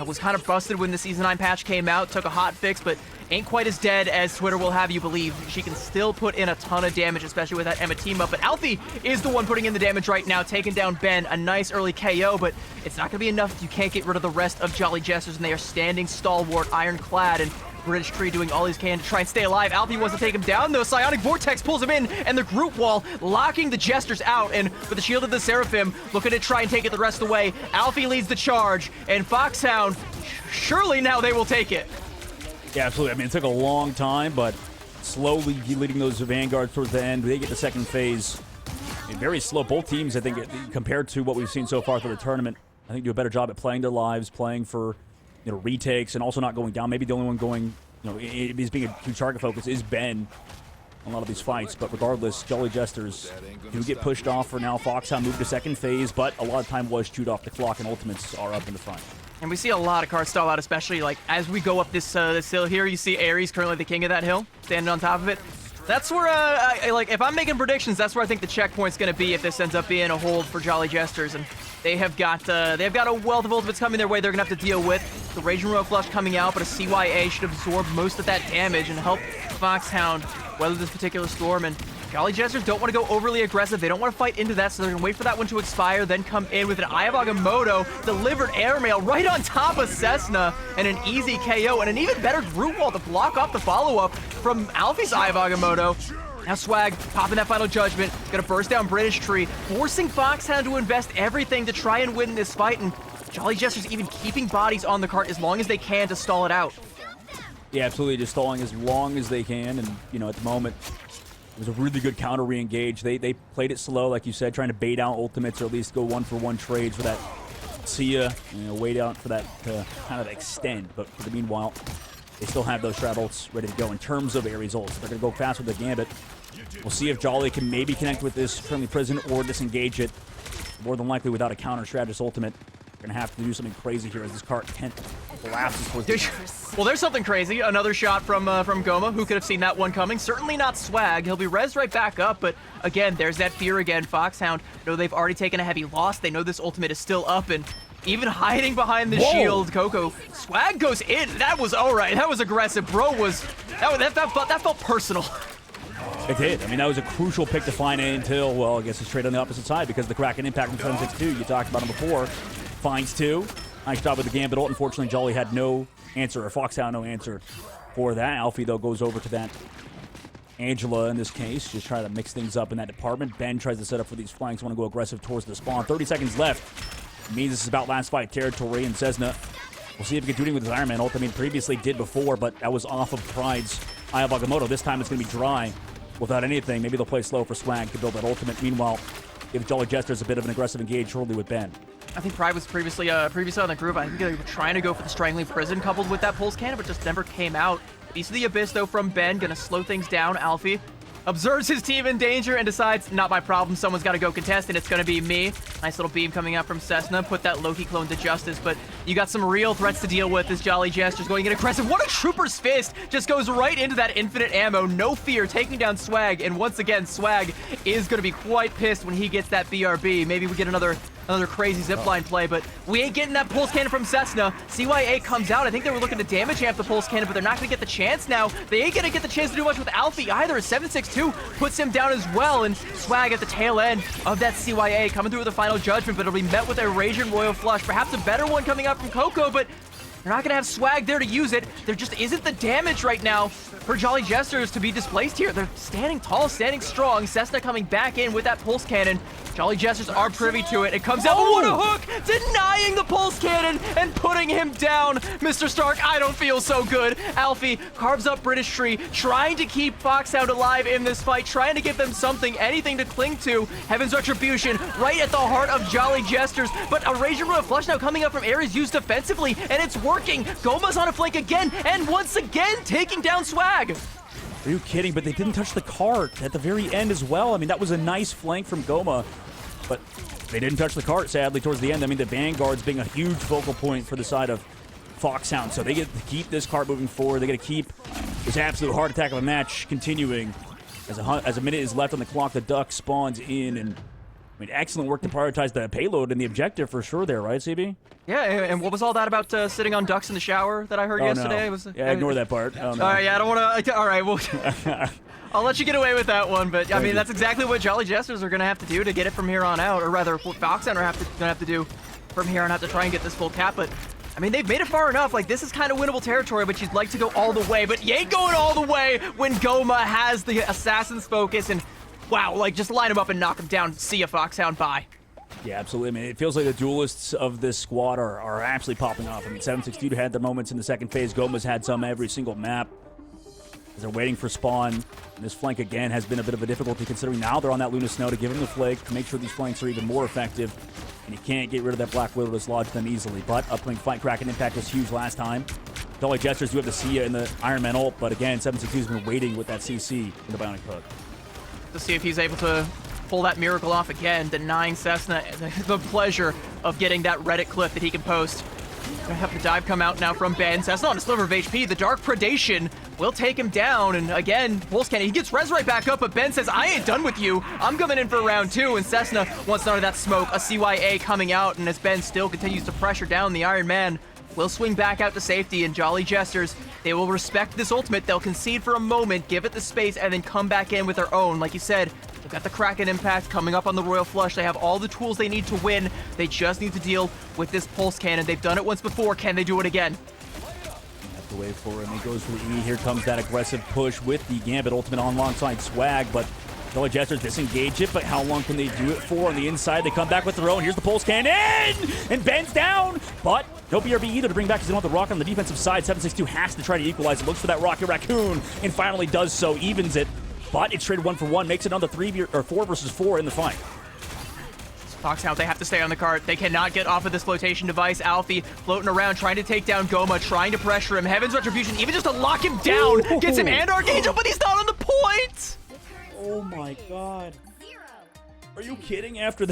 C: was kind of busted when the Season 9 patch came out, took a hot fix, but ain't quite as dead as Twitter will have you believe. She can still put in a ton of damage, especially with that Emma team up. But Alfie is the one putting in the damage right now, taking down Ben. A nice early KO, but it's not going to be enough if you can't get rid of the rest of Jolly Jesters, and they are standing stalwart, ironclad, and British Tree doing all he can to try and stay alive. Alfie wants to take him down, though. Psionic Vortex pulls him in, and the group wall locking the Jesters out. And with the Shield of the Seraphim, looking to try and take it the rest of the way. Alfie leads the charge, and Foxhound, surely now they will take it.
D: Yeah, absolutely. I mean, it took a long time, but slowly leading those Vanguards towards the end. They get the second phase. And very slow. Both teams, I think, compared to what we've seen so far through the tournament, I think do a better job at playing their lives, playing for retakes, and also not going down. Maybe the only one going, is being a huge target focus is Ben on a lot of these fights. But regardless, Jolly Jesters do get pushed off for now. Foxhound moved to second phase, but a lot of time was chewed off the clock, and ultimates are up in the front. And
C: we see a lot of cards stall out, especially like as we go up this hill here. You see Ares, currently the king of that hill, standing on top of it. That's where, if I'm making predictions, that's where I think the checkpoint's going to be if this ends up being a hold for Jolly Jesters. And they've got a wealth of ultimates coming their way they're going to have to deal with. The Raging Royal Flush coming out, but a CYA should absorb most of that damage and help Foxhound weather this particular storm. And Jolly Jesters don't want to go overly aggressive. They don't want to fight into that, so they're going to wait for that one to expire, then come in with an Eye of Agamotto, delivered airmail right on top of Cessna, and an easy KO, and an even better group wall to block off the follow-up from Alfie's Eye of Agamotto. Now Swag popping that final judgment, gonna burst down British Tree, forcing Foxhound to invest everything to try and win this fight, and Jolly Jesters even keeping bodies on the cart as long as they can to stall it out.
D: Yeah, absolutely, just stalling as long as they can, and at the moment, it was a really good counter re-engage. They played it slow, like you said, trying to bait out ultimates or at least go one-for-one trades for that Sia, wait out for that to kind of extend. But for the meanwhile, they still have those Shroud ults ready to go in terms of Ares ults. They're going to go fast with the Gambit. We'll see if Jolly can maybe connect with this friendly prison or disengage it. More than likely without a counter Strategist ultimate. They're going to have to do something crazy here as this cart collapses towards the
C: Well, there's something crazy. Another shot from Goma. Who could have seen that one coming? Certainly not Swag. He'll be rezzed right back up, but again, there's that fear again. Foxhound know they've already taken a heavy loss. They know this ultimate is still up, and even hiding behind the shield, Coco. Swag goes in. That was all right. That was aggressive. Bro was... That felt personal.
D: It did. I mean, that was a crucial pick to find until, well, I guess it's straight on the opposite side because the Kraken impact from 762. You talked about him before. Finds two. Nice job with the Gambit ult. Unfortunately, Jolly had no answer, or Foxhound no answer for that. Alfie, though, goes over to that Angela in this case, just trying to mix things up in that department. Ben tries to set up for these flanks, want to go aggressive towards the spawn. 30 seconds left. It means this is about last fight territory, and Cessna We'll see if he can do anything with his Iron Man ult. I mean, previously did before, but that was off of Pride's Eye of Agamotto. This time it's going to be dry without anything. Maybe they'll play slow for Swag to build that ultimate. Meanwhile, give Jolly Jesters a bit of an aggressive engage shortly with Ben.
C: I think Pride was previously on the group. I think they were trying to go for the Strangling Prison coupled with that Pulse Cannon, but just never came out. Piece of the Abyss, though, from Ben. Gonna slow things down. Alfie observes his team in danger and decides, not my problem, someone's got to go contest, and it's going to be me. Nice little beam coming out from Cessna. Put that Loki clone to justice, but you got some real threats to deal with as Jolly Jester's going in aggressive. What a Trooper's Fist! Just goes right into that infinite ammo. No fear, taking down Swag, and once again, Swag is going to be quite pissed when he gets that BRB. Maybe we get another crazy zipline play, but we ain't getting that Pulse Cannon from Cessna. CYA comes out. I think they were looking to damage amp the Pulse Cannon, but they're not going to get the chance now. They ain't going to get the chance to do much with Alfie either. 762 puts him down as well, and Swag at the tail end of that CYA coming through with the final judgment, but it'll be met with a Raging Royal Flush. Perhaps a better one coming out from Coco, but they're not going to have Swag there to use it. There just isn't the damage right now for Jolly Jesters to be displaced here. They're standing tall, standing strong. Cessna coming back in with that Pulse Cannon. Jolly Jesters are privy to it. It comes out, but what a hook! Denying the Pulse Cannon and putting him down. Mr. Stark, I don't feel so good. Alfie carves up British Tree, trying to keep Foxhound alive in this fight, trying to give them something, anything to cling to. Heaven's Retribution right at the heart of Jolly Jesters, but a Raging Royal Flush now coming up from areas used defensively, and it's working. Goma's on a flank again, and once again taking down Swag.
D: Are you kidding? But they didn't touch the cart at the very end as well. I mean, that was a nice flank from Goma, but they didn't touch the cart, sadly, towards the end. I mean, the Vanguard's being a huge focal point for the side of Foxhound, so they get to keep this cart moving forward. They get to keep this absolute heart attack of a match continuing. As a minute is left on the clock, the Duck spawns in, and I mean, excellent work to prioritize the payload and the objective for sure there, right, CB?
C: Yeah, and what was all that about sitting on ducks in the shower that I heard yesterday?
D: No. Yeah, ignore that part. Oh, no.
C: All right, yeah, I don't want to. All right, well, I'll let you get away with that one. But I mean, that's exactly what Jolly Jesters are going to have to do to get it from here on out, or rather, what Foxhound are going to have to do from here on out to try and get this full cap. But I mean, they've made it far enough. Like, this is kind of winnable territory, but you'd like to go all the way. But you ain't going all the way when Goma has the Assassin's Focus and, wow, like, just line him up and knock him down. See ya, Foxhound. Bye.
D: Yeah, absolutely. I mean, it feels like the duelists of this squad are absolutely popping off. I mean, 762 had their moments in the second phase. Goma's had some every single map. As they're waiting for spawn. And this flank, again, has been a bit of a difficulty considering now they're on that Luna Snow to give him the flake, to make sure these flanks are even more effective. And you can't get rid of that Black Widow to dislodge them easily. But upcoming fight, Kraken impact was huge last time. Jolly Jesters do have the Sia in the Iron Man ult, but again, 762's been waiting with that CC in the Bionic Hook.
C: To see if he's able to pull that miracle off again, denying Cessna the pleasure of getting that Reddit clip that he can post. Gonna have the dive come out now from Ben. Cessna on a sliver of HP. The Dark Predation will take him down. And again, Pulse Cannon, he gets res right back up, but Ben says, I ain't done with you. I'm coming in for round two. And Cessna wants none of that smoke. A CYA coming out, and as Ben still continues to pressure down the Iron Man, will swing back out to safety, and Jolly Jesters, they will respect this ultimate. They'll concede for a moment, give it the space, and then come back in with their own. Like you said, they've got the Kraken impact coming up on the Royal Flush. They have all the tools they need to win. They just need to deal with this Pulse Cannon. They've done it once before. Can they do it again?
D: Have to wait for him. He goes for the E. Here comes that aggressive push with the Gambit ultimate on alongside Swag, but Jolly Jesters disengage it, but how long can they do it for? On the inside, they come back with their own. Here's the Pulse Cannon, and Ben's down, but no BRB either to bring back because they don't have the rocket on the defensive side. 762 has to try to equalize it. Looks for that Rocket Raccoon, and finally does so. Evens it, but it's traded 1-for-1. Makes it another 4 versus 4 in the fight.
C: Foxhound, they have to stay on the cart. They cannot get off of this flotation device. Alfie floating around, trying to take down Goma, trying to pressure him. Heaven's Retribution, even just to lock him down, gets him and Archangel, but he's not on the point!
D: Oh my god. Are you kidding? After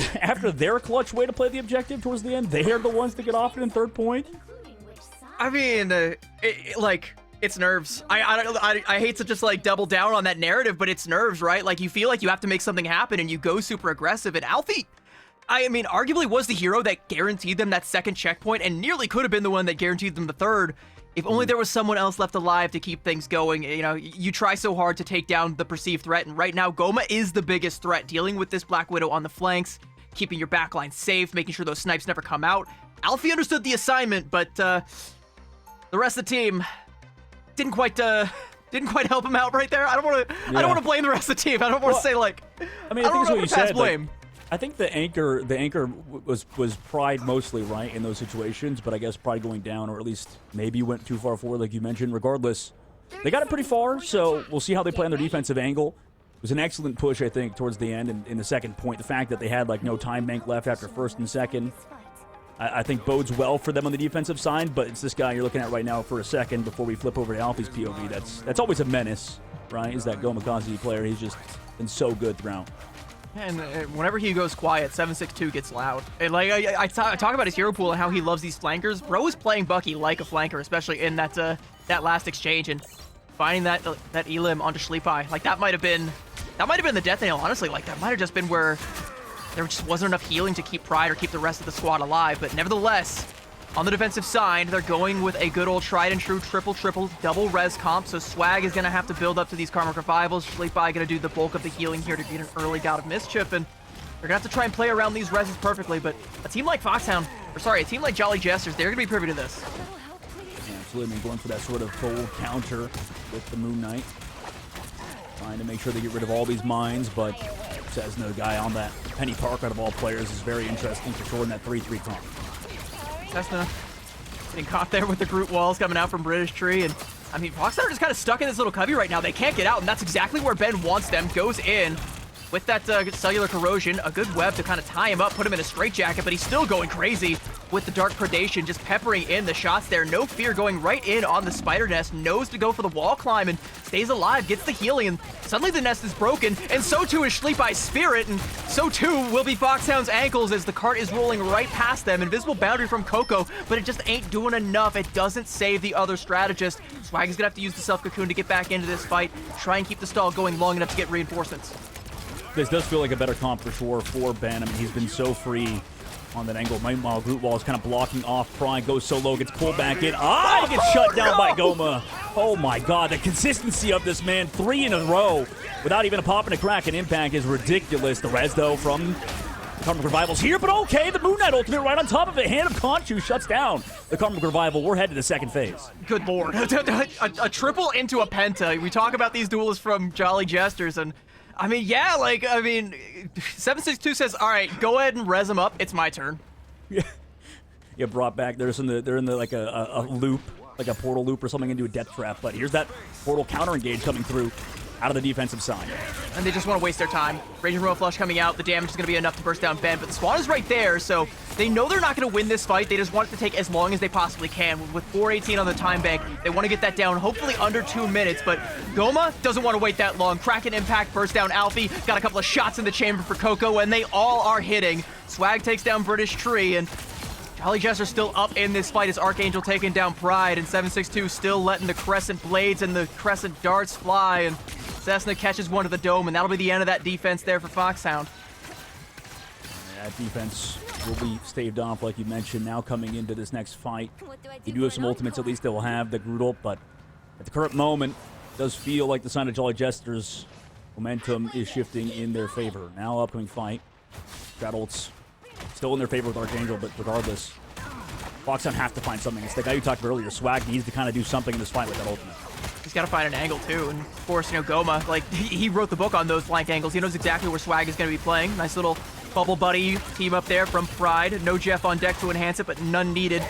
D: their clutch way to play the objective towards the end, they're the ones to get off it in third point?
C: I mean, it's nerves. I hate to just like double down on that narrative, but it's nerves, right? Like, you feel like you have to make something happen and you go super aggressive, and Alfie, I mean, arguably was the hero that guaranteed them that second checkpoint and nearly could have been the one that guaranteed them the third. If only there was someone else left alive to keep things going. You know, you try so hard to take down the perceived threat, and right now, Goma is the biggest threat, dealing with this Black Widow on the flanks, keeping your backline safe, making sure those snipes never come out. Alfie understood the assignment, but the rest of the team didn't quite help him out right there. I don't want to blame the rest of the team. I don't want to say, like,
D: I mean, I think it's what you said.
C: Blame.
D: I think the anchor was Pride mostly, right, in those situations, but I guess Pride going down, or at least maybe went too far forward, like you mentioned. Regardless, they got it pretty far, so we'll see how they play on their defensive angle. It was an excellent push, I think, towards the end in the second point. The fact that they had, like, no time bank left after first and second, I think bodes well for them on the defensive side, but it's this guy you're looking at right now for a second before we flip over to Alfie's POV. That's always a menace, right, is that Gomakazi player. He's just been so good throughout.
C: And whenever he goes quiet, 762 gets loud. And like I talk about his hero pool and how he loves these flankers. Bro is playing Bucky like a flanker, especially in that last exchange, and finding that elim onto Schleepai. Like that might have been the death nail. Honestly, like that might have just been where there just wasn't enough healing to keep Pride or keep the rest of the squad alive. But nevertheless, on the defensive side, they're going with a good old tried and true triple double res comp. So Swag is going to have to build up to these Karmic Revivals. Schleepai going to do the bulk of the healing here to get an early Gout of Mischief. And they're going to have to try and play around these reses perfectly. But a team like a team like Jolly Jesters, they're going to be privy to this.
D: Yeah, absolutely. I mean, going for that sort of full counter with the Moon Knight. Trying to make sure they get rid of all these mines, but Cessna, the guy on that Penny Park out of all players, is very interesting for sure in that 3-3 comp.
C: Cessna getting caught there with the Groot walls coming out from British Tree. And I mean, Foxhound are just kind of stuck in this little cubby right now. They can't get out, and that's exactly where Ben wants them. Goes in with that cellular corrosion, a good web to kind of tie him up, put him in a straitjacket, but he's still going crazy with the dark predation, just peppering in the shots there. No fear, going right in on the spider nest, knows to go for the wall climb and stays alive, gets the healing, and suddenly the nest is broken, and so too is Schleepai's spirit, and so too will be Foxhound's ankles as the cart is rolling right past them. Invisible boundary from Coco, but it just ain't doing enough. It doesn't save the other strategist. Swag is gonna have to use the self-cocoon to get back into this fight, try and keep the stall going long enough to get reinforcements.
D: This does feel like a better comp for sure for Ben. I mean, he's been so free on that angle. Meanwhile, Groot Wall is kind of blocking off. Pride goes solo, gets pulled back in. He gets shut down by Goma. Oh my god, the consistency of this man. 3 in a row without even a pop and a crack and impact is ridiculous. The res, though, from Karmic Revival's here, but okay, the Moon Knight ultimate right on top of it. Hand of Khonshu shuts down the Karmic Revival. We're headed to the second phase.
C: Good lord. a triple into a penta. We talk about these duels from Jolly Jesters, and I mean, yeah, 762 says, all right, go ahead and res him up. It's my turn.
D: Yeah, brought back. They're in the like a loop, like a portal loop or something into a death trap. But here's that portal counter engage coming through out of the defensive side.
C: And they just want to waste their time. Raging Royal Flush coming out. The damage is going to be enough to burst down Ben, but the spawn is right there, so they know they're not going to win this fight. They just want it to take as long as they possibly can. With 418 on the time bank, they want to get that down, hopefully under 2 minutes, but Goma doesn't want to wait that long. Kraken impact, burst down Alfie, got a couple of shots in the chamber for Coco, and they all are hitting. Swag takes down British Tree, and Jolly Jester still up in this fight as Archangel taking down Pride, and 762 still letting the Crescent Blades and the Crescent Darts fly, and Cessna catches one to the dome, and that'll be the end of that defense there for Foxhound.
D: That defense will be staved off, like you mentioned. Now coming into this next fight, you do have some ultimates, at least they'll have the Groot ult, but at the current moment, it does feel like the sign of Jolly Jester's momentum is shifting in their favor. Now upcoming fight, Strat ults still in their favor with Archangel, but regardless, Foxhound have to find something. It's the guy you talked about earlier. Swag needs to kind of do something in this fight with that ultimate.
C: He's got to find an angle, too. And, of course, Goma, he wrote the book on those flank angles. He knows exactly where Swag is going to be playing. Nice little bubble buddy team up there from Pride. No Jeff on deck to enhance it, but none needed.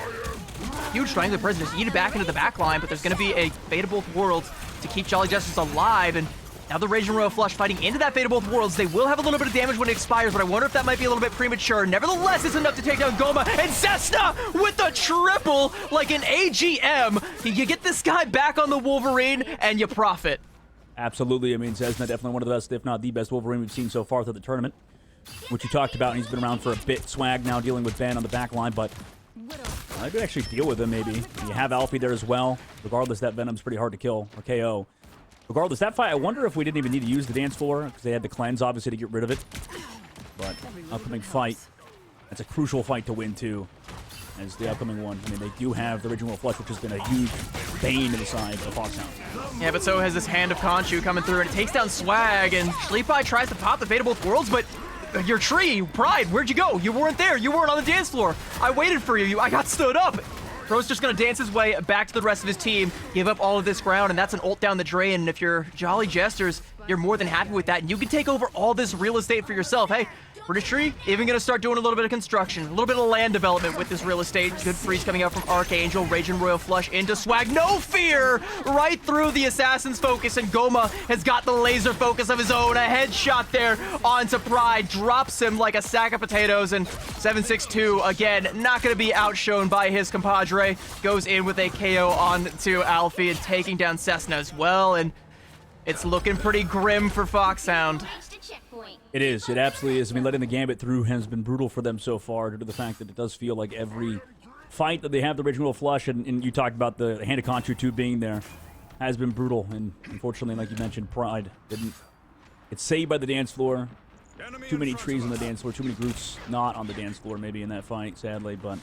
C: Huge triangular prison. Just yeeted back into the back line, but there's going to be a Fate of Both Worlds to keep Jolly Justice alive. And now the Raging Royal Flush fighting into that Fate of Both Worlds. They will have a little bit of damage when it expires, but I wonder if that might be a little bit premature. Nevertheless, it's enough to take down Goma, and Cessna with the triple like an AGM. You get this guy back on the Wolverine, and you profit.
D: Absolutely. I mean, Cessna definitely one of the best, if not the best Wolverine we've seen so far through the tournament, which you talked about, and he's been around for a bit. Swag now dealing with Ben on the back line, but I could actually deal with him, maybe. You have Alfie there as well. Regardless, that Venom's pretty hard to kill, or KO. Regardless, that fight, I wonder if we didn't even need to use the dance floor, because they had the cleanse, obviously, to get rid of it. But upcoming fight, that's a crucial fight to win, too, as the upcoming one. I mean, they do have the original flush, which has been a huge bane in the side of Foxhound.
C: Yeah, but so has this Hand of Khonshu coming through, and it takes down Swag, and Schleepai tries to pop the Fate of Both Worlds, but your tree, Pride, where'd you go? You weren't there. You weren't on the dance floor. I waited for you. I got stood up. Bro's just going to dance his way back to the rest of his team, give up all of this ground, and that's an ult down the drain. And if you're Jolly Jesters, you're more than happy with that, and you can take over all this real estate for yourself. Hey, British Tree even going to start doing a little bit of construction, a little bit of land development with this real estate. Good freeze coming out from Archangel. Raging Royal Flush into Swag. No fear! Right through the Assassin's Focus, and Goma has got the laser focus of his own. A headshot there onto Pride. Drops him like a sack of potatoes, and 762, again, not going to be outshone by his compadre. Goes in with a KO onto Alfie and taking down Cessna as well, and it's looking pretty grim for Foxhound.
D: It is. It absolutely is. I mean, letting the gambit through has been brutal for them so far due to the fact that it does feel like every fight that they have the original flush, and you talked about the hand of Contra 2 being there, has been brutal. And unfortunately, like you mentioned, Pride didn't. It's saved by the dance floor. Too many trees on the dance floor. Too many groups not on the dance floor maybe in that fight, sadly. But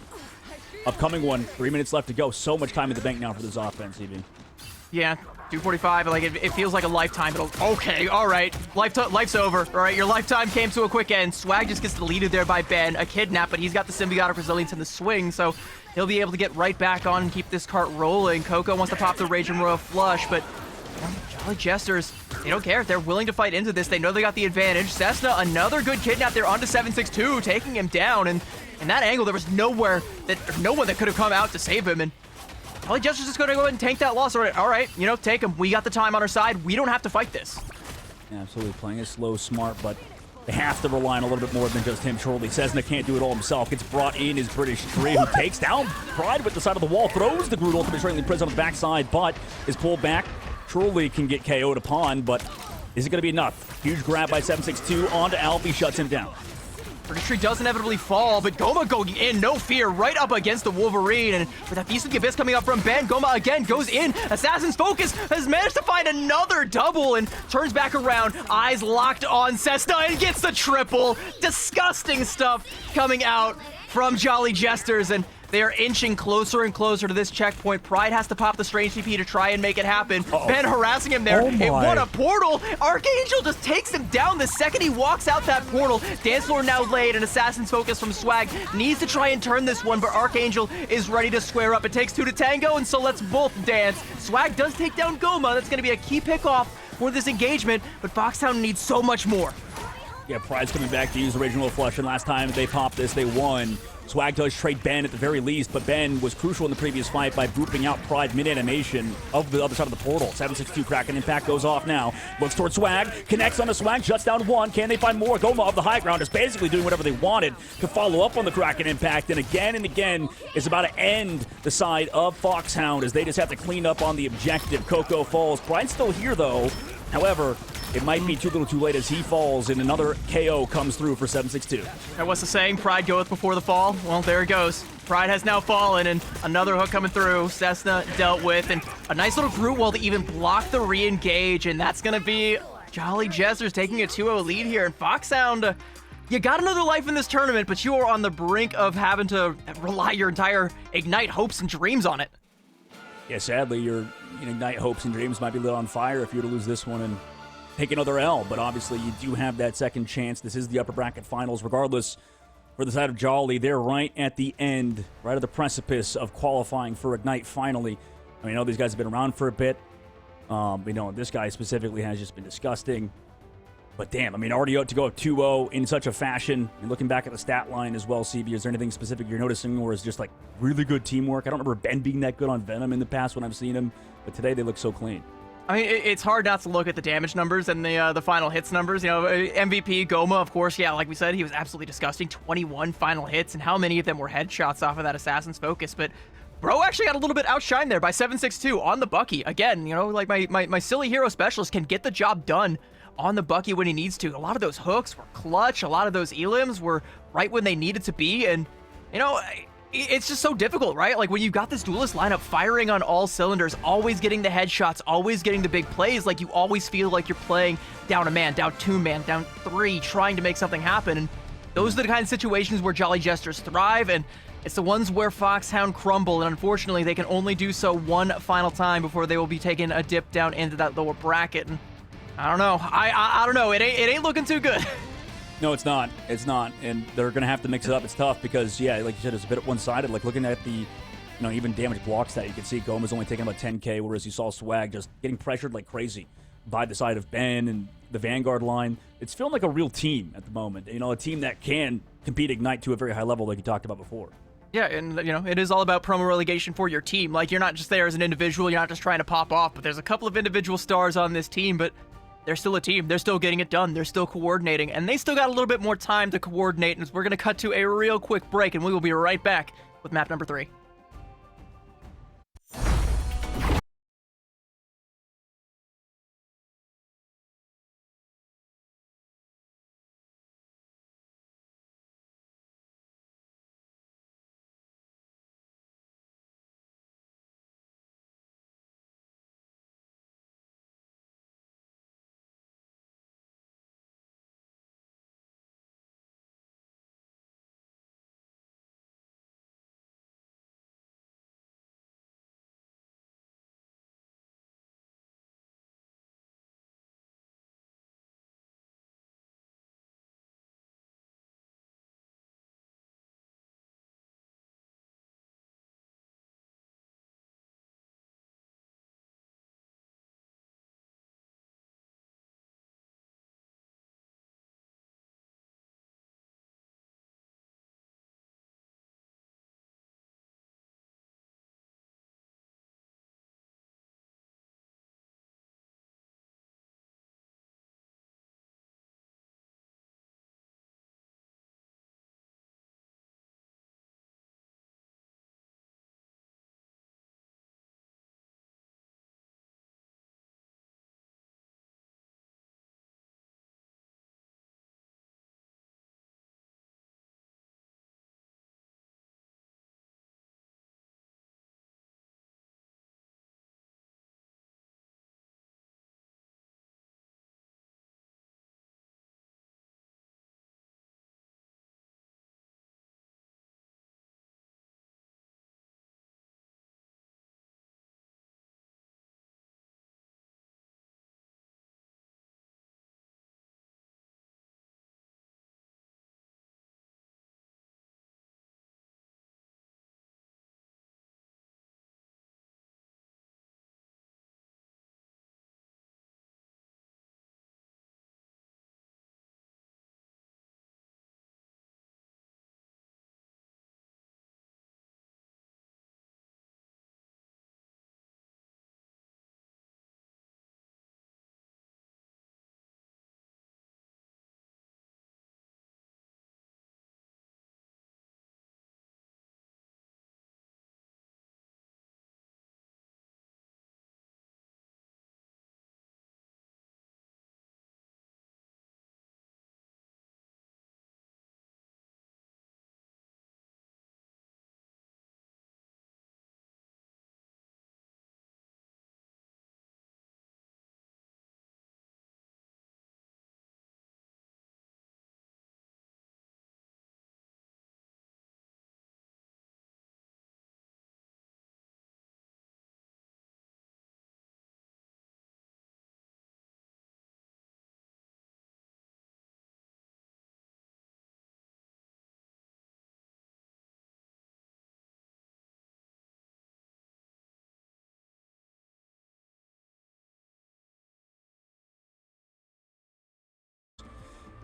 D: upcoming one, 3 minutes left to go. So much time in the bank now for this offense, EV.
C: Yeah, 245, like it feels like a lifetime. Okay, all right, life's over. All right, your lifetime came to a quick end. Swag just gets deleted there by Ben, a kidnap, but he's got the symbiotic resilience in the swing, so he'll be able to get right back on and keep this cart rolling. Coco wants to pop the Raging Royal Flush, but Jolly Jesters, they don't care. They're willing to fight into this. They know they got the advantage. Cessna, another good kidnap there onto 762, taking him down, and in that angle, there was no one that could have come out to save him, and Jolly Jester's just going to go ahead and tank that loss. All right, you know, take him. We got the time on our side. We don't have to fight this.
D: Yeah, absolutely. Playing it slow, smart, but they have to rely on a little bit more than just him, surely. Cessna can't do it all himself. Gets brought in his British Tree, who takes down Pride with the side of the wall, throws the Groot ultimate straight in the prison on the backside, but is pulled back. Truly can get KO'd upon, but is it going to be enough? Huge grab by 762 onto Alfie, shuts him down.
C: British Tree does inevitably fall, but Goma going in, no fear, right up against the Wolverine. And with that Beast of the Abyss coming up from Ben, Goma again goes in. Assassin's Focus has managed to find another double and turns back around. Eyes locked on Cessna and gets the triple. Disgusting stuff coming out from Jolly Jesters, and they are inching closer and closer to this checkpoint. Pride has to pop the Strange TP to try and make it happen. Ben harassing him there. And what a portal! Archangel just takes him down the second he walks out that portal. Dance floor now laid, and Assassin's Focus from Swag needs to try and turn this one, but Archangel is ready to square up. It takes two to tango, and so let's both dance. Swag does take down Goma. That's going to be a key pickoff for this engagement, but Foxhound needs so much more.
D: Yeah, Pride's coming back to use the Original Flush, and last time they popped this, they won. Swag does trade Ben at the very least, but Ben was crucial in the previous fight by booping out Pride mid-animation of the other side of the portal. 762 Kraken Impact goes off now. Looks towards Swag, connects on the Swag, shuts down one. Can they find more? Goma of the high ground is basically doing whatever they wanted to follow up on the Kraken Impact, and again is about to end the side of Foxhound as they just have to clean up on the objective. Coco falls. Pride's still here, though. However, it might be too little too late as he falls, and another KO comes through for 762.
C: And what's the saying? Pride goeth before the fall? Well, there it goes. Pride has now fallen, and another hook coming through. Cessna dealt with, and a nice little Groot wall to even block the re-engage, and that's going to be Jolly Jesters taking a 2-0 lead here. And Foxhound, you got another life in this tournament, but you are on the brink of having to rely your entire Ignite hopes and dreams on it.
D: Yeah, sadly, your Ignite hopes and dreams might be lit on fire if you were to lose this one and take another L, but obviously you do have that second chance. This is the upper bracket finals. Regardless, for the side of Jolly, they're right at the end, right at the precipice of qualifying for Ignite finally. I mean, I know these guys have been around for a bit. This guy specifically has just been disgusting. But damn, I mean, already out to go up 2-0 in such a fashion. And looking back at the stat line as well, CV, is there anything specific you're noticing or is just like really good teamwork? I don't remember Ben being that good on Venom in the past when I've seen him, but today they look so clean.
C: I mean, it's hard not to look at the damage numbers and the final hits numbers. You know, MVP, Goma, of course, yeah, like we said, he was absolutely disgusting. 21 final hits, and how many of them were headshots off of that Assassin's Focus? But Bro actually got a little bit outshined there by 762 on the Bucky. Again, you know, like my silly hero specialist can get the job done on the Bucky when he needs to. A lot of those hooks were clutch. A lot of those elims were right when they needed to be. And, you know, it's just so difficult, right? Like when you got this duelist lineup firing on all cylinders, always getting the headshots, always getting the big plays, like you always feel like you're playing down a man, down two man, down three, trying to make something happen. And those are the kind of situations where Jolly Jesters thrive, and it's the ones where Foxhound crumble, and unfortunately they can only do so one final time before they will be taking a dip down into that lower bracket. And I don't know. I don't know. It ain't looking too good.
D: No, it's not. It's not. And they're going to have to mix it up. It's tough because, yeah, like you said, it's a bit one-sided. Like looking at the, even damage blocks that you can see, Goma's only taking about 10K, whereas you saw Swag just getting pressured like crazy by the side of Ben and the Vanguard line. It's feeling like a real team at the moment. A team that can compete Ignite to a very high level like you talked about before.
C: Yeah, and it is all about promo relegation for your team. Like, you're not just there as an individual, you're not just trying to pop off, but there's a couple of individual stars on this team, but they're still a team. They're still getting it done. They're still coordinating, and they still got a little bit more time to coordinate, and we're going to cut to a real quick break, and we will be right back with map number 3.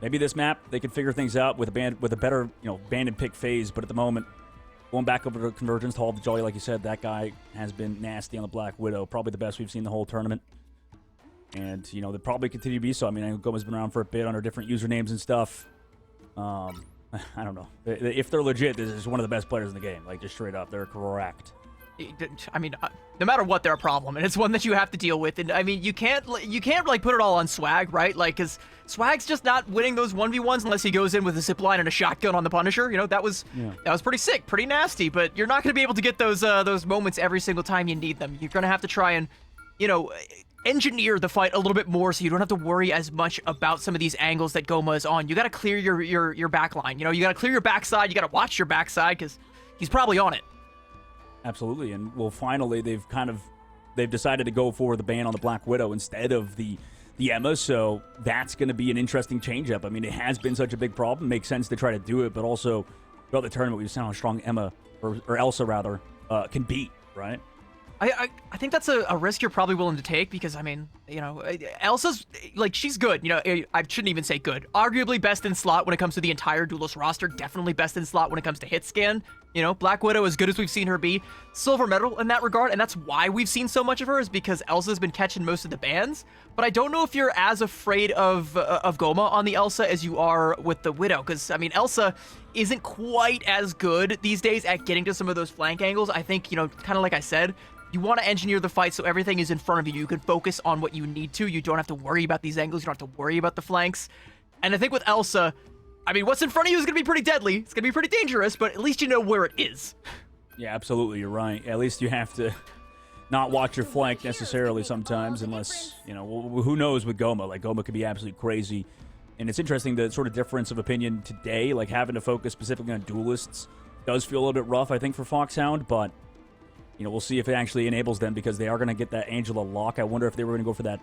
D: Maybe this map, they could figure things out with a better, band and pick phase. But at the moment, going back over to Convergence, Hall of Joy, like you said, that guy has been nasty on the Black Widow. Probably the best we've seen the whole tournament. And, they probably continue to be so. I mean, I know Goma's been around for a bit under different usernames and stuff. I don't know. If they're legit, this is one of the best players in the game. Like, just straight up, they're correct.
C: I mean, no matter what, they're a problem, and it's one that you have to deal with. And I mean, you can't like put it all on Swag, right? Like, cause Swag's just not winning those 1v1s unless he goes in with a zipline and a shotgun on the Punisher. That was pretty sick, pretty nasty. But you're not gonna be able to get those moments every single time you need them. You're gonna have to try and, engineer the fight a little bit more so you don't have to worry as much about some of these angles that Goma is on. You gotta clear your back line. You gotta clear your backside. You gotta watch your backside because he's probably on it.
D: Absolutely, and finally they've decided to go for the ban on the Black Widow instead of the Emma, so that's going to be an interesting change-up. I mean, it has been such a big problem. Makes sense to try to do it, but also throughout the tournament we've seen how strong Emma, or Elsa rather, can be, right?
C: I think that's a risk you're probably willing to take because, I mean, you know, Elsa's, like, she's good. You know, I shouldn't even say good. Arguably best in slot when it comes to the entire Duelist roster. Definitely best in slot when it comes to hit scan. You know, Black Widow, as good as we've seen her be, silver medal in that regard, and that's why we've seen so much of her, is because Elsa's been catching most of the bans. But I don't know if you're as afraid of Goma on the Elsa as you are with the Widow, because, I mean, Elsa isn't quite as good these days at getting to some of those flank angles. I think, you know, kind of like I said, you want to engineer the fight so everything is in front of you. You can focus on what you need to. You don't have to worry about these angles. You don't have to worry about the flanks. And I think with Elsa, I mean, what's in front of you is going to be pretty deadly. It's going to be pretty dangerous, but at least you know where it is.
D: Yeah, absolutely. You're right. At least you have to not watch your flank necessarily sometimes, unless, you know, who knows with Goma. Like, Goma could be absolutely crazy. And it's interesting, the sort of difference of opinion today, like having to focus specifically on duelists does feel a little bit rough, I think, for Foxhound, but, you know, we'll see if it actually enables them because they are going to get that Angela lock. I wonder if they were going to go for that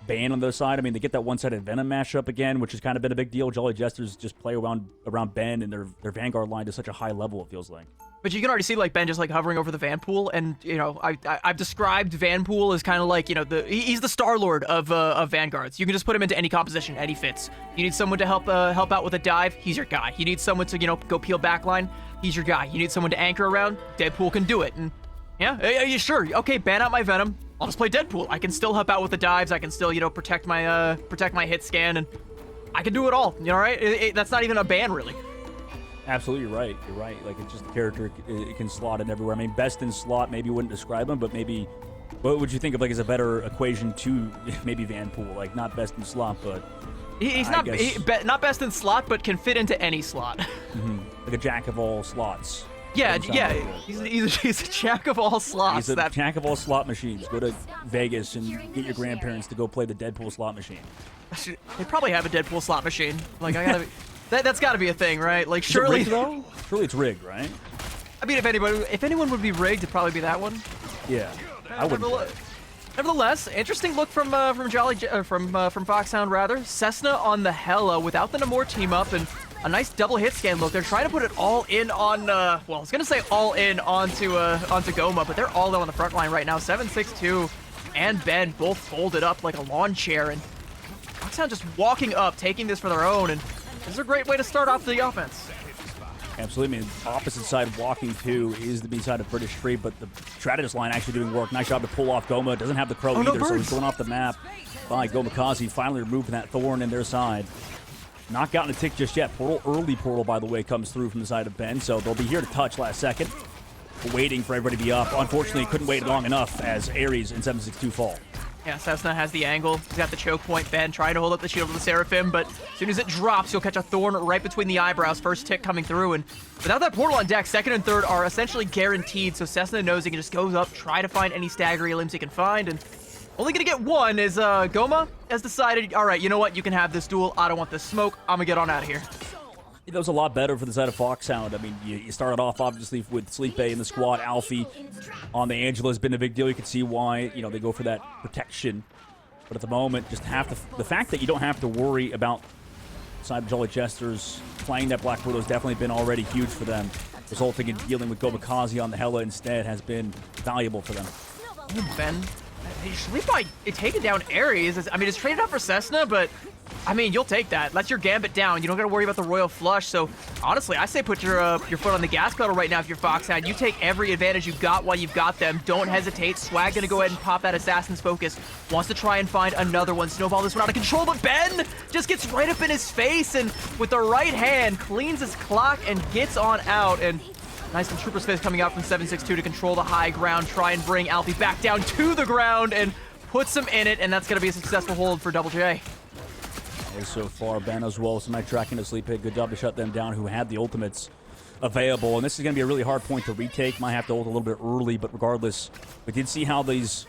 D: ban on their side. I mean, they get that one-sided Venom mashup again, which has kind of been a big deal. Jolly Jesters just play around Ben, and their Vanguard line to such a high level, it feels like.
C: But you can already see, like, Ben just, like, hovering over the Vanpool, and, you know, I've described Vanpool as kind of like, you know, he's the Star-Lord of Vanguards. You can just put him into any composition, any fits. You need someone to help out with a dive, he's your guy. You need someone to, you know, go peel backline, he's your guy. You need someone to anchor around, Deadpool can do it. And, yeah, sure, okay, ban out my Venom. I'll just play Deadpool. I can still help out with the dives, I can still, you know, protect my hit scan, and I can do it all, you know, right? That's not even a ban, really.
D: Absolutely, you're right. You're right. Like, it's just the character, it can slot in everywhere. I mean, best in slot, maybe you wouldn't describe him, but maybe, what would you think of, like, as a better equation to maybe Vanpool? Like, not best in slot, but
C: he's not not best in slot, but can fit into any slot.
D: Mm-hmm. Like a jack of all slots.
C: Yeah. He's a jack of all slots.
D: He's a jack of all slot machines. Go to Vegas and get your grandparents to go play the Deadpool slot machine.
C: They probably have a Deadpool slot machine. Like, I gotta be... That's got to be a thing, right? Like, surely.
D: Is it rigged, though? Surely it's rigged, right?
C: I mean, if anyone would be rigged, it'd probably be that one.
D: Yeah, I wouldn't.
C: Nevertheless, interesting look from Foxhound rather. Cessna on the Hella without the Namor team up, and a nice double hit scan look. They're trying to put it all in on. Well, I was gonna say all in onto Goma, but they're all in on the front line right now. 7-6-2 and Ben both folded up like a lawn chair, and Foxhound just walking up, taking this for their own, and this is a great way to start off the offense.
D: Absolutely. I mean, opposite side walking too is the B side of British Street, but the strategist line actually doing work. Nice job to pull off Goma. Doesn't have the crow either, so he's going off the map by Gomakazi, finally removing that thorn in their side. Not gotten a tick just yet. Early portal, by the way, comes through from the side of Ben, so they'll be here to touch last second. Waiting for everybody to be up. Unfortunately, couldn't wait long enough as Ares and 7-6-2 fall.
C: Yeah, Cessna has the angle. He's got the choke point. Ben trying to hold up the shield of the Seraphim, but as soon as it drops, you'll catch a thorn right between the eyebrows. First tick coming through, and without that portal on deck, second and third are essentially guaranteed, so Cessna knows he can just go up, try to find any staggery limbs he can find, and only gonna get one is Goma has decided, all right, you know what, you can have this duel. I don't want this smoke. I'm gonna get on out of here.
D: That was a lot better for the side of Foxhound. I mean, you started off, obviously, with Sleep in the squad. Alfie on the Angela has been a big deal. You can see why, you know, they go for that protection. But at the moment, just the fact that you don't have to worry about side of Jolly Jesters playing that Black Widow has definitely been already huge for them. Resulting in dealing with Gomakazi on the Hella instead has been valuable for them.
C: Ben, Sleep by taking down Ares. I mean, it's traded out for Cessna, but I mean, you'll take that. That's your gambit down. You don't got to worry about the Royal Flush. So, honestly, I say put your foot on the gas pedal right now if you're Foxhound. You take every advantage you've got while you've got them. Don't hesitate. Swag going to go ahead and pop that Assassin's Focus. Wants to try and find another one. Snowball this one out of control, but Ben just gets right up in his face and with the right hand cleans his clock and gets on out. And nice from Trooper's Fist coming out from 7-6-2 to control the high ground. Try and bring Alfie back down to the ground and puts him in it. And that's going to be a successful hold for Double J.
D: So far, Ben as well, some nice tracking to Sleep Hit. Good job to shut them down who had the ultimates available. And this is going to be a really hard point to retake. Might have to ult a little bit early, but regardless, we did see how these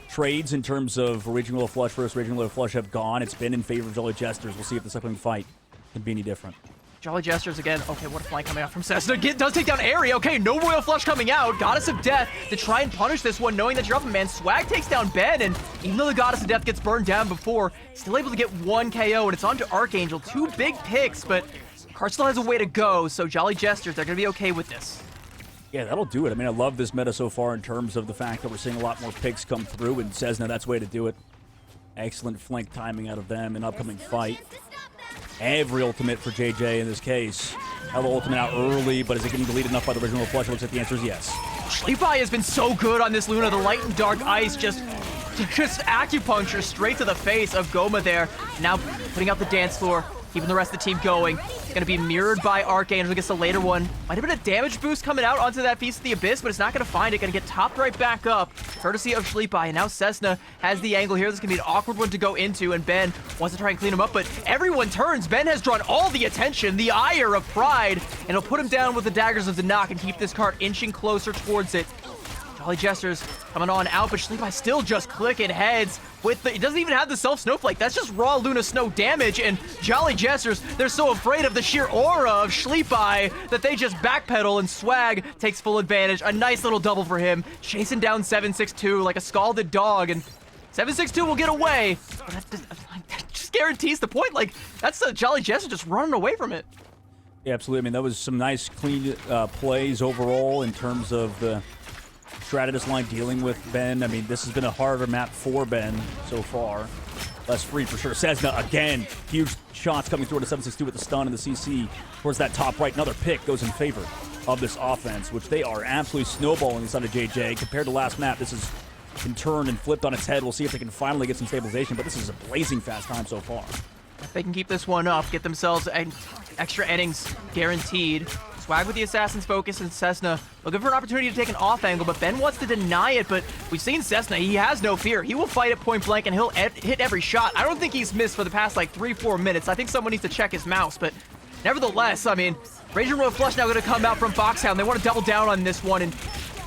D: trades in terms of original flush versus original flush have gone. It's been in favor of Jolly Jesters. We'll see if this upcoming fight can be any different.
C: Jolly Jesters again. Okay, what a flank coming out from Cessna. Does take down Aerie. Okay, no Royal Flush coming out. Goddess of Death to try and punish this one, knowing that you're up a man. Swag takes down Ben, and even though the Goddess of Death gets burned down before, still able to get one KO, and it's on to Archangel. Two big picks, but Cart still has a way to go, so Jolly Jesters, they're going to be okay with this.
D: Yeah, that'll do it. I mean, I love this meta so far in terms of the fact that we're seeing a lot more picks come through, and Cessna, that's the way to do it. Excellent flank timing out of them in upcoming fight. Every ultimate for JJ in this case. Hello ultimate out early, but is it getting deleted enough by the original flush? It looks like the answer is yes.
C: Sleepy has been so good on this Luna. The light and dark ice just acupuncture straight to the face of Goma there. Now putting out the dance floor, keeping the rest of the team going. Going to be mirrored by Archangel against the later one. Might have been a damage boost coming out onto that Feast of the Abyss, but it's not going to find it. Going to get topped right back up, courtesy of Sleepy. And now Cessna has the angle here. This is going to be an awkward one to go into, and Ben wants to try and clean him up, but everyone turns. Ben has drawn all the attention, the ire of Pride, and he'll put him down with the daggers of the knock and keep this cart inching closer towards it. Jolly Jesters coming on out, but Sleepy still just clicking heads with the... It doesn't even have the self-snowflake. That's just raw Luna Snow damage, and Jolly Jesters, they're so afraid of the sheer aura of Sleepy that they just backpedal, and Swag takes full advantage. A nice little double for him, chasing down 762 like a scalded dog, and 762 will get away, but that just guarantees the point. Like, that's the Jolly Jester just running away from it.
D: Yeah, absolutely. I mean, that was some nice, clean plays overall in terms of the Stratus line dealing with Ben. I mean, this has been a harder map for Ben so far. Less free for sure. Cessna again. Huge shots coming through to 762 with the stun and the CC towards that top right. Another pick goes in favor of this offense, which they are absolutely snowballing inside of JJ. Compared to last map, this has been turned and flipped on its head. We'll see if they can finally get some stabilization, but this is a blazing fast time so far.
C: If they can keep this one up, get themselves extra innings guaranteed. Swag with the Assassin's Focus, and Cessna looking for an opportunity to take an off angle, but Ben wants to deny it, but we've seen Cessna. He has no fear. He will fight at point blank, and he'll hit every shot. I don't think he's missed for the past, like, 3-4 minutes. I think someone needs to check his mouse, but nevertheless, I mean, Rage and Road Flush now going to come out from Foxhound. They want to double down on this one, and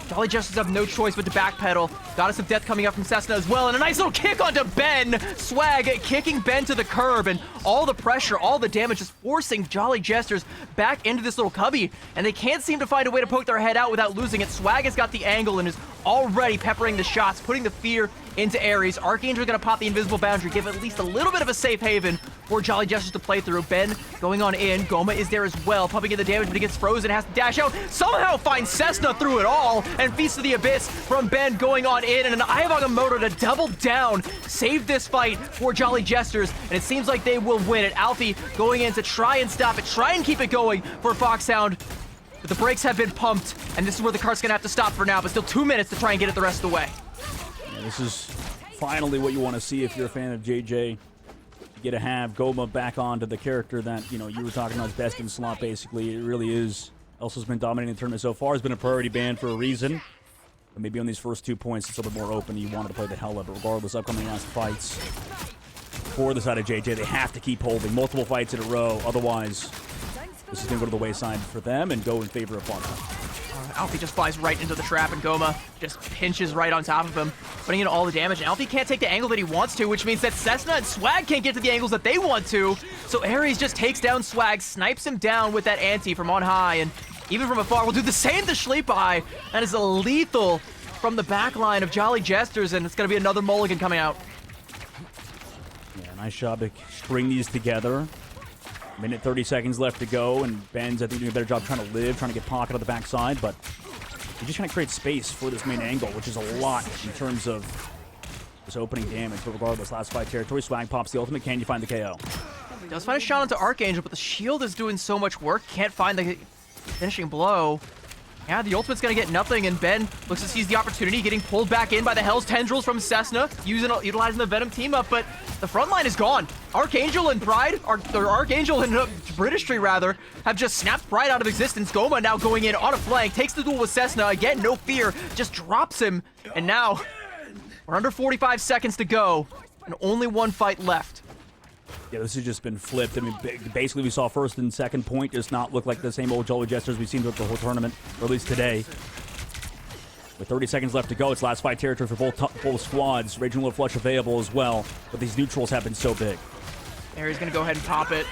C: Jolly Jesters have no choice but to backpedal. Goddess of Death coming up from Cessna as well, and a nice little kick onto Ben. Swag kicking Ben to the curb, and all the pressure, all the damage is forcing Jolly Jesters back into this little cubby, and they can't seem to find a way to poke their head out without losing it. Swag has got the angle and is already peppering the shots, putting the fear into Ares. Archangel going to pop the invisible boundary, give at least a little bit of a safe haven for Jolly Jesters to play through. Ben going on in. Goma is there as well, pumping in the damage, but he gets frozen, has to dash out. Somehow finds Cessna through it all, and Feast of the Abyss from Ben going on in, and an Eye of Agamotto to double down, save this fight for Jolly Jesters, and it seems like they will win it. Alfie going in to try and stop it, try and keep it going for Foxhound, but the brakes have been pumped, and this is where the cart's gonna have to stop for now, but still 2 minutes to try and get it the rest of the way.
D: Yeah, this is finally what you want to see if you're a fan of JJ. You get to have Goma back onto the character that, you know, you were talking about, his best in slot, basically. It really is. Elsa's been dominating the tournament so far. Has been a priority ban for a reason. But maybe on these first 2 points, it's a little bit more open. You wanted to play the hell of it. Regardless, upcoming last fights for the side of JJ, they have to keep holding multiple fights in a row. Otherwise, this is going to go to the wayside for them and go in favor of Foxhound.
C: Alfie just flies right into the trap, and Goma just pinches right on top of him, putting in all the damage. And Alfie can't take the angle that he wants to, which means that Cessna and Swag can't get to the angles that they want to. So Ares just takes down Swag, snipes him down with that anti from on high, and even from afar will do the same to Sleepy. That is a lethal from the back line of Jolly Jesters, and it's going to be another mulligan coming out.
D: Yeah, nice job to string these together. Minute 30 seconds left to go, and Ben's, I think, doing a better job trying to live, trying to get pocket on the backside, but he's just trying to create space for this main angle, which is a lot in terms of this opening damage. But regardless, last fight territory, Swag pops the ultimate. Can you find the KO?
C: Does find a shot onto Archangel, but the shield is doing so much work. Can't find the finishing blow. Yeah, the ultimate's gonna get nothing, and Ben looks to seize the opportunity, getting pulled back in by the Hell's Tendrils from Cessna, utilizing the Venom team up, but the front line is gone. Archangel and Pride, or Archangel and British Tree rather, have just snapped Pride out of existence. Goma now going in on a flank, takes the duel with Cessna, again, no fear, just drops him, and now we're under 45 seconds to go, and only one fight left.
D: Yeah, this has just been flipped. I mean, basically we saw first and second point just not look like the same old Jolly Jesters we've seen throughout the whole tournament, or at least today. With 30 seconds left to go, it's last fight territory for both squads. Rage and Low Flush available as well, but these neutrals have been so big.
C: Ares gonna go ahead and pop it.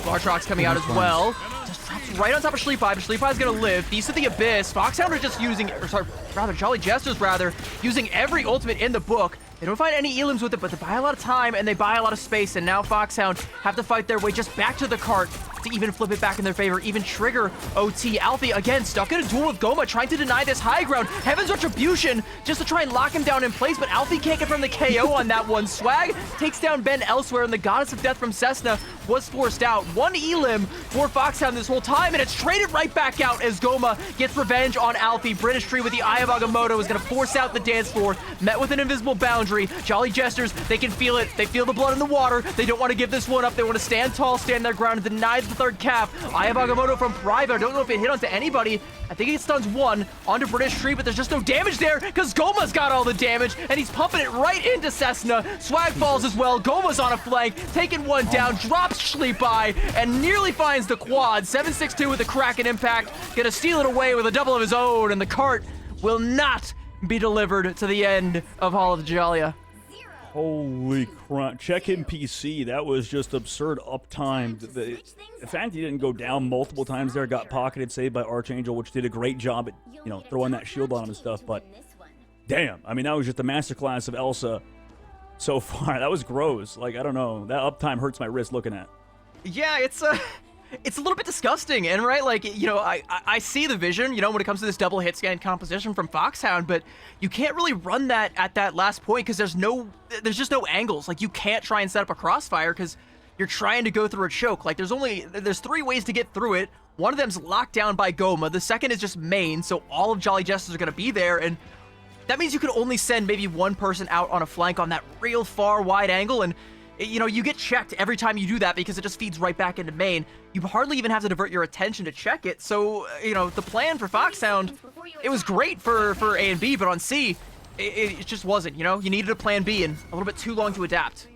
C: Lartrock's coming out as well. Just drops right on top of Sleepy, but Sleepy's gonna live. Feast of the Abyss. Foxhound are just using, or sorry, rather, Jolly Jesters rather, using every ultimate in the book. They don't find any elims with it, but they buy a lot of time and they buy a lot of space, and now Foxhound have to fight their way just back to the cart. to even flip it back in their favor, even trigger OT. Alfie, again, stuck in a duel with Goma, trying to deny this high ground. Heaven's Retribution just to try and lock him down in place, but Alfie can't get from the KO on that one. Swag takes down Ben elsewhere, and the Goddess of Death from Cessna was forced out. One elim for Foxhound this whole time, and it's traded right back out as Goma gets revenge on Alfie. British Tree with the Eye of Agamotto is going to force out the dance floor, met with an invisible boundary. Jolly Jesters, they can feel it. They feel the blood in the water. They don't want to give this one up. They want to stand tall, stand their ground, and deny the third cap. Eye of Agamotto from Private. I don't know if it hit onto anybody. I think it stuns one onto British Tree, but there's just no damage there because Goma's got all the damage, and he's pumping it right into Cessna. Swag falls as well. Goma's on a flank, taking one down, drops Schleepeye, and nearly finds the quad. 762 with a Kraken impact. Gonna steal it away with a double of his own, and the cart will not be delivered to the end of Hall of Jalia.
D: Holy crap. Check in PC. That was just absurd uptime. The fact he didn't go down multiple times there, got pocketed, saved by Archangel, which did a great job at, you know, throwing that shield on him and stuff, but damn. I mean, that was just a masterclass of Elsa so far. That was gross. Like, I don't know. That uptime hurts my wrist looking at.
C: Yeah, it's a little bit disgusting, and right, like, you know, I see the vision, you know, when it comes to this double hit scan composition from Foxhound, but you can't really run that at that last point because there's just no angles. Like, you can't try and set up a crossfire because you're trying to go through a choke. Like, there's three ways to get through it. One of them's locked down by Goma. The second is just main, so all of Jolly Jesters are going to be there, and that means you can only send maybe one person out on a flank on that real far wide angle, and you know, you get checked every time you do that because it just feeds right back into main. You hardly even have to divert your attention to check it. So, you know, the plan for Foxhound, it was great for A and B, but on C, it just wasn't, you know? You needed a plan B and a little bit too long to adapt.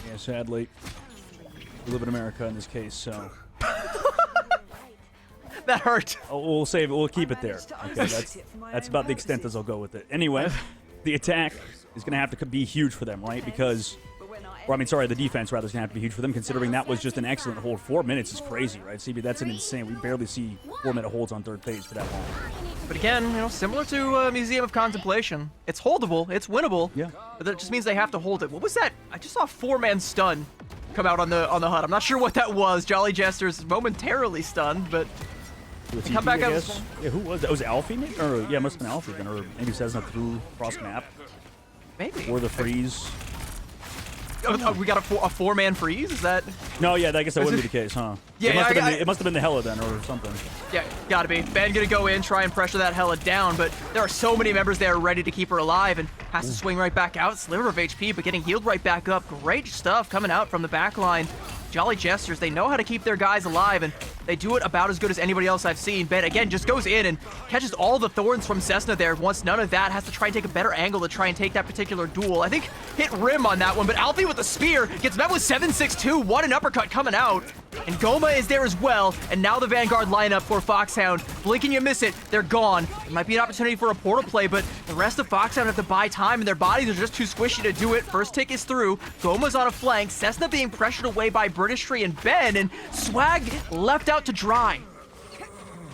D: Yeah, sadly. We live in America in this case, so...
C: That hurt.
D: Oh, we'll save it. We'll keep it there. Okay, that's about the extent as I'll go with it. Anyway, the attack is going to have to be huge for them, right? Because... Or, I mean, sorry, the defense, rather, is going to have to be huge for them, considering that was just an excellent hold. 4 minutes is crazy, right? CB, that's an insane. We barely see 4-minute holds on third phase for that long.
C: But again, you know, similar to Museum of Contemplation, it's holdable, it's winnable.
D: Yeah.
C: But that just means they have to hold it. What was that? I just saw a 4-man stun come out on the HUD. I'm not sure what that was. Jolly Jesters momentarily stunned, but they come back out.
D: Yeah, who was that? Was it Alfie? Maybe? Or, yeah, it must have been Alfie then. Or maybe Cessna through cross map.
C: Maybe.
D: Or the freeze.
C: Oh, we got a 4-man freeze? Is that?
D: No, yeah, I guess that wouldn't be the case, huh?
C: Yeah,
D: it must have been the Hella then, or something.
C: Yeah, gotta be. Ben gonna go in, try and pressure that Hella down, but there are so many members there ready to keep her alive, and has to swing right back out. Sliver of HP, but getting healed right back up. Great stuff coming out from the back line. Jolly Jesters, they know how to keep their guys alive, and they do it about as good as anybody else I've seen. Ben, again, just goes in and catches all the thorns from Cessna there. Wants none of that, has to try and take a better angle to try and take that particular duel. I think hit Rim on that one, but Alfie with the spear gets met with 762. What an uppercut coming out. And Goma is there as well, and now the Vanguard lineup for Foxhound. Blink and you miss it, they're gone. There might be an opportunity for a portal play, but the rest of Foxhound have to buy time, and their bodies are just too squishy to do it. First tick is through. Goma's on a flank. Cessna being pressured away by British Tree and Ben, and Swag left out to dry.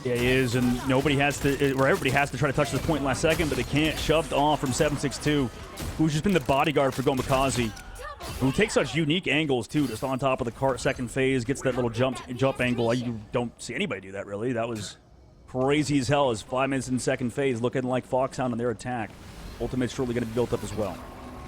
D: Yeah, he is, and nobody has to, or everybody has to try to touch this point last second, but they can't. Shoved off from 762, who's just been the bodyguard for Gomakazi, who takes such unique angles, too, just on top of the cart, second phase, gets that little jump angle. You don't see anybody do that, really. That was crazy as hell, as 5 minutes in second phase, looking like Foxhound on their attack. Ultimate's surely going to be built up as well.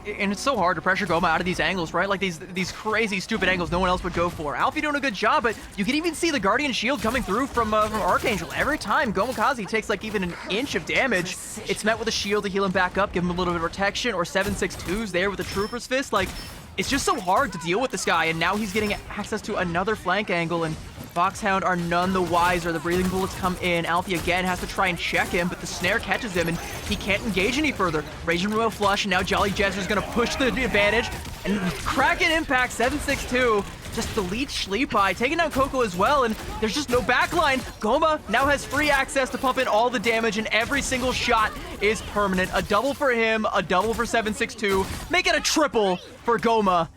C: And it's so hard to pressure Goma out of these angles, right? Like these crazy, stupid angles no one else would go for. Alfie doing a good job, but you can even see the Guardian Shield coming through from Archangel. Every time Gomakazi takes like even an inch of damage, it's met with a shield to heal him back up, give him a little bit of protection, or 762's there with the Trooper's Fist. Like, it's just so hard to deal with this guy, and now he's getting access to another flank angle, and Foxhound are none the wiser. The breathing bullets come in. Alfie again has to try and check him, but the snare catches him, and he can't engage any further. Raging Royal Flush, and now Jolly Jester's going to push the advantage, and Kraken impact 762. Just delete Schleepeye, taking down Coco as well, and there's just no backline. Goma now has free access to pump in all the damage, and every single shot is permanent. A double for him, a double for 762, make it a triple for Goma.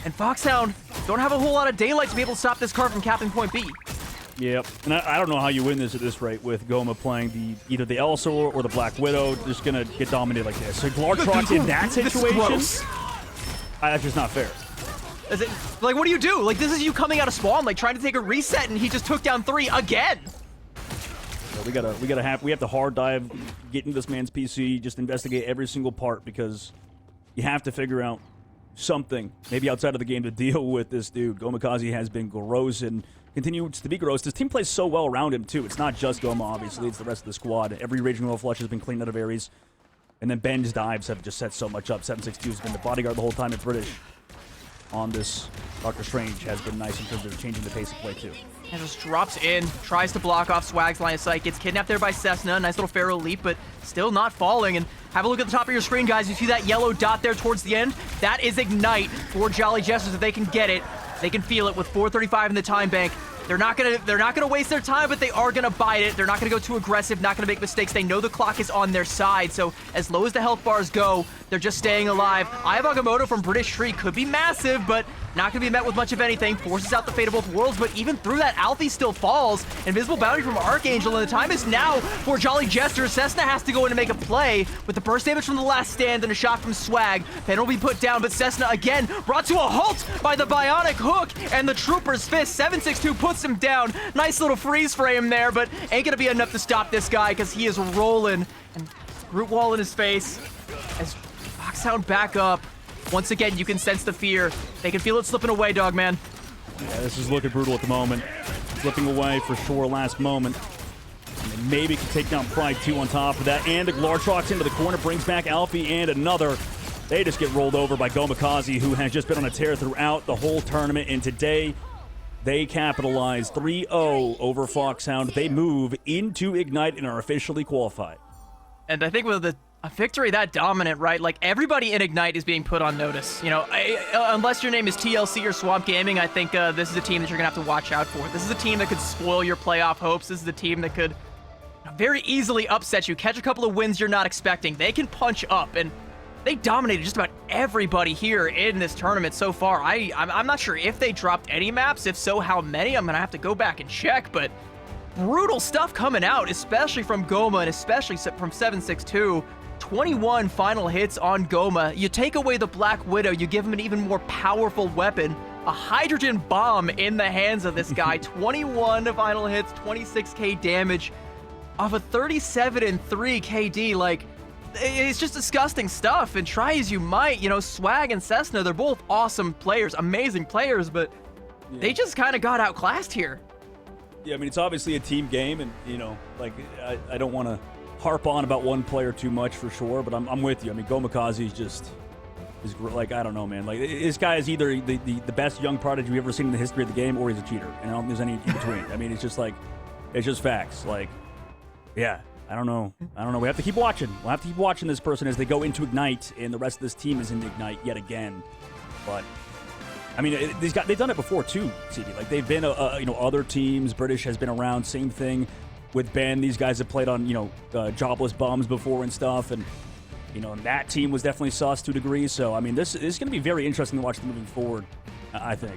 C: And Foxhound don't have a whole lot of daylight to be able to stop this car from capping point B.
D: Yep, and I don't know how you win this at this rate with Goma playing either the Elsa or the Black Widow. Just gonna get dominated like this. So Glartrox in that situation, that's just not fair.
C: Is it like, what do you do? Like, this is you coming out of spawn, like trying to take a reset, and he just took down 3 again.
D: Yeah, we have to hard dive, get into this man's PC, just investigate every single part, because you have to figure out something, maybe outside of the game, to deal with this dude. Gomakazi has been gross and continues to be gross. This team plays so well around him, too. It's not just Goma, obviously. It's the rest of the squad. Every Raging Royal Flush has been cleaned out of Ares. And then Ben's dives have just set so much up. 762 has been the bodyguard the whole time. It's British on this. Doctor Strange has been nice in terms of changing the pace of play, too.
C: And just drops in, tries to block off Swag's line of sight, gets kidnapped there by Cessna. Nice little Pharaoh leap, but still not falling. And have a look at the top of your screen, guys. You see that yellow dot there towards the end? That is Ignite for Jolly Jesters. If they can get it, they can feel it with 4:35 in the time bank. They're not gonna waste their time, but they are gonna bite it. They're not gonna go too aggressive, not gonna make mistakes. They know the clock is on their side, so as low as the health bars go, they're just staying alive. Eye of Agamotto from British Tree could be massive, but not gonna be met with much of anything. Forces out the fate of both worlds, but even through that, Alfie still falls. Invisible bounty from Archangel, and the time is now for Jolly Jester. Cessna has to go in and make a play with the burst damage from the last stand and a shot from Swag. Pen will be put down, but Cessna again brought to a halt by the bionic hook and the Trooper's fist. 762 puts him down. Nice little freeze frame there, but ain't gonna be enough to stop this guy because he is rolling. And Root Wall in his face as Foxhound back up. Once again, you can sense the fear. They can feel it slipping away, Dogman.
D: Yeah, this is looking brutal at the moment. Slipping away for sure last moment. And they maybe can take down Pride 2 on top of that. And the Glartrox into the corner brings back Alfie and another. They just get rolled over by Gomakazi, who has just been on a tear throughout the whole tournament. And today, they capitalize 3-0 over Foxhound. They move into Ignite and are officially qualified.
C: And I think with a victory that dominant, right? Like, everybody in Ignite is being put on notice. You know, unless your name is TLC or Swamp Gaming, I think this is a team that you're going to have to watch out for. This is a team that could spoil your playoff hopes. This is a team that could very easily upset you, catch a couple of wins you're not expecting. They can punch up, and they dominated just about everybody here in this tournament so far. I'm not sure if they dropped any maps. If so, how many? I'm going to have to go back and check, but brutal stuff coming out, especially from Goma and especially from 762. 21 final hits on Goma. You take away the Black Widow, you give him an even more powerful weapon, a hydrogen bomb in the hands of this guy. 21 final hits, 26k damage off a 37 and 3 KD. Like, it's just disgusting stuff. And try as you might, you know, Swag and Cessna, they're both awesome players, amazing players, but they just kind of got outclassed here.
D: Yeah, I mean, it's obviously a team game, and, you know, like, I don't want to harp on about one player too much for sure, but I'm with you. I mean, Gomakazi is like, I don't know, man. Like, this guy is either the best young prodigy we've ever seen in the history of the game, or he's a cheater, and I don't think there's any in between. I mean, it's just like, it's just facts. Like, yeah, I don't know. We have to keep watching. We'll have to keep watching this person as they go into Ignite, and the rest of this team is in Ignite yet again. But I mean, they've done it before too, CD. Like, they've been, you know, other teams. British has been around. Same thing with Ben. These guys have played on, you know, jobless bums before and stuff, and, you know, that team was definitely sus to a degree. So, I mean, this is going to be very interesting to watch them moving forward, I think.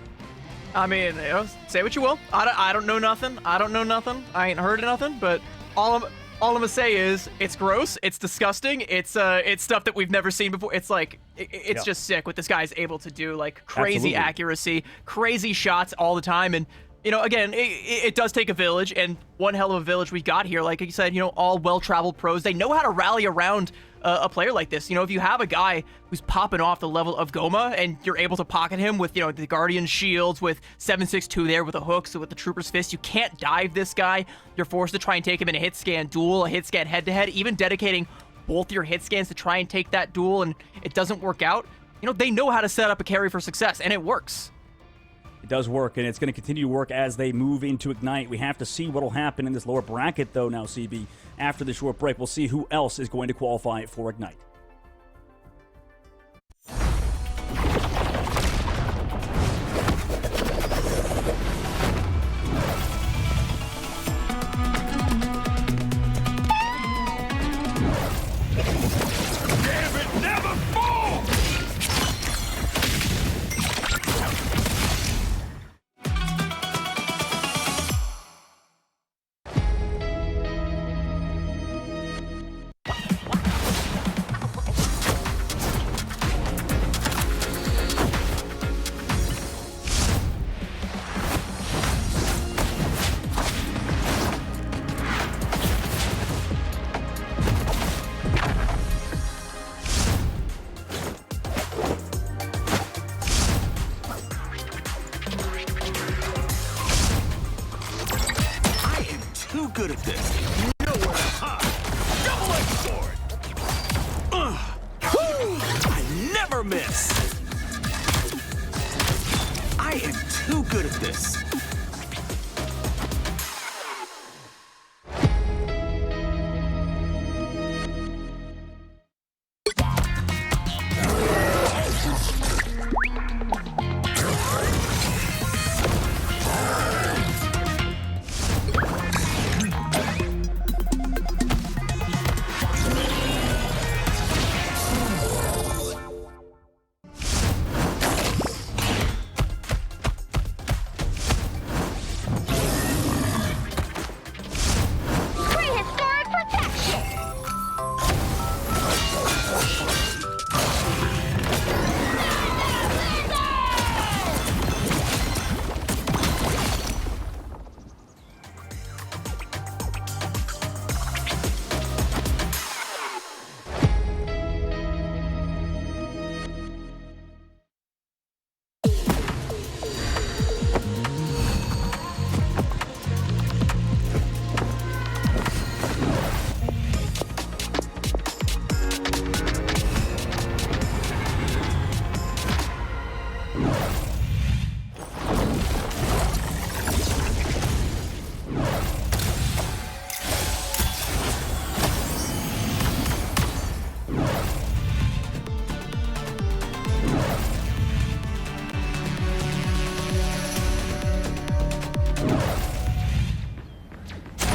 D: I mean,
C: you know, say what you will. I don't know nothing. I ain't heard of nothing, but all I'm gonna say is it's gross, it's disgusting, it's stuff that we've never seen before. It's like it's just sick what this guy's able to do. Like, crazy accuracy, crazy shots all the time. And, you know, again, it does take a village, and one hell of a village we got here. Like you said, you know, all well-traveled pros. They know how to rally around a player like this. You know, if you have a guy who's popping off the level of Goma, and you're able to pocket him with, you know, the Guardian shields, with 762 there with a hook, so with the Trooper's fist, you can't dive this guy. You're forced to try and take him in a hit scan duel, a hit scan head-to-head, even dedicating both your hit scans to try and take that duel, and it doesn't work out. You know, they know how to set up a carry for success, and it works.
D: It does work, and it's going to continue to work as they move into Ignite. We have to see what will happen in this lower bracket, though, now, CB. After the short break, we'll see who else is going to qualify for Ignite.
B: good at this. Nowhere to hide. Double-edged sword. I never miss. I am too good at this.
A: Prehistoric protection!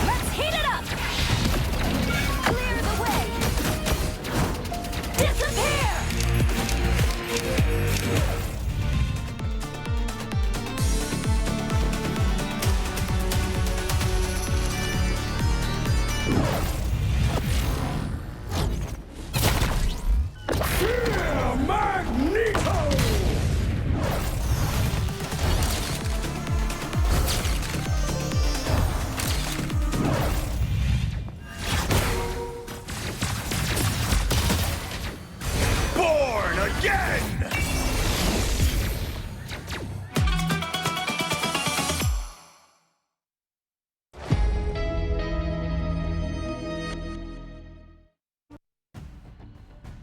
A: Let's heat it up! Clear the way! Disappear!
B: Born again!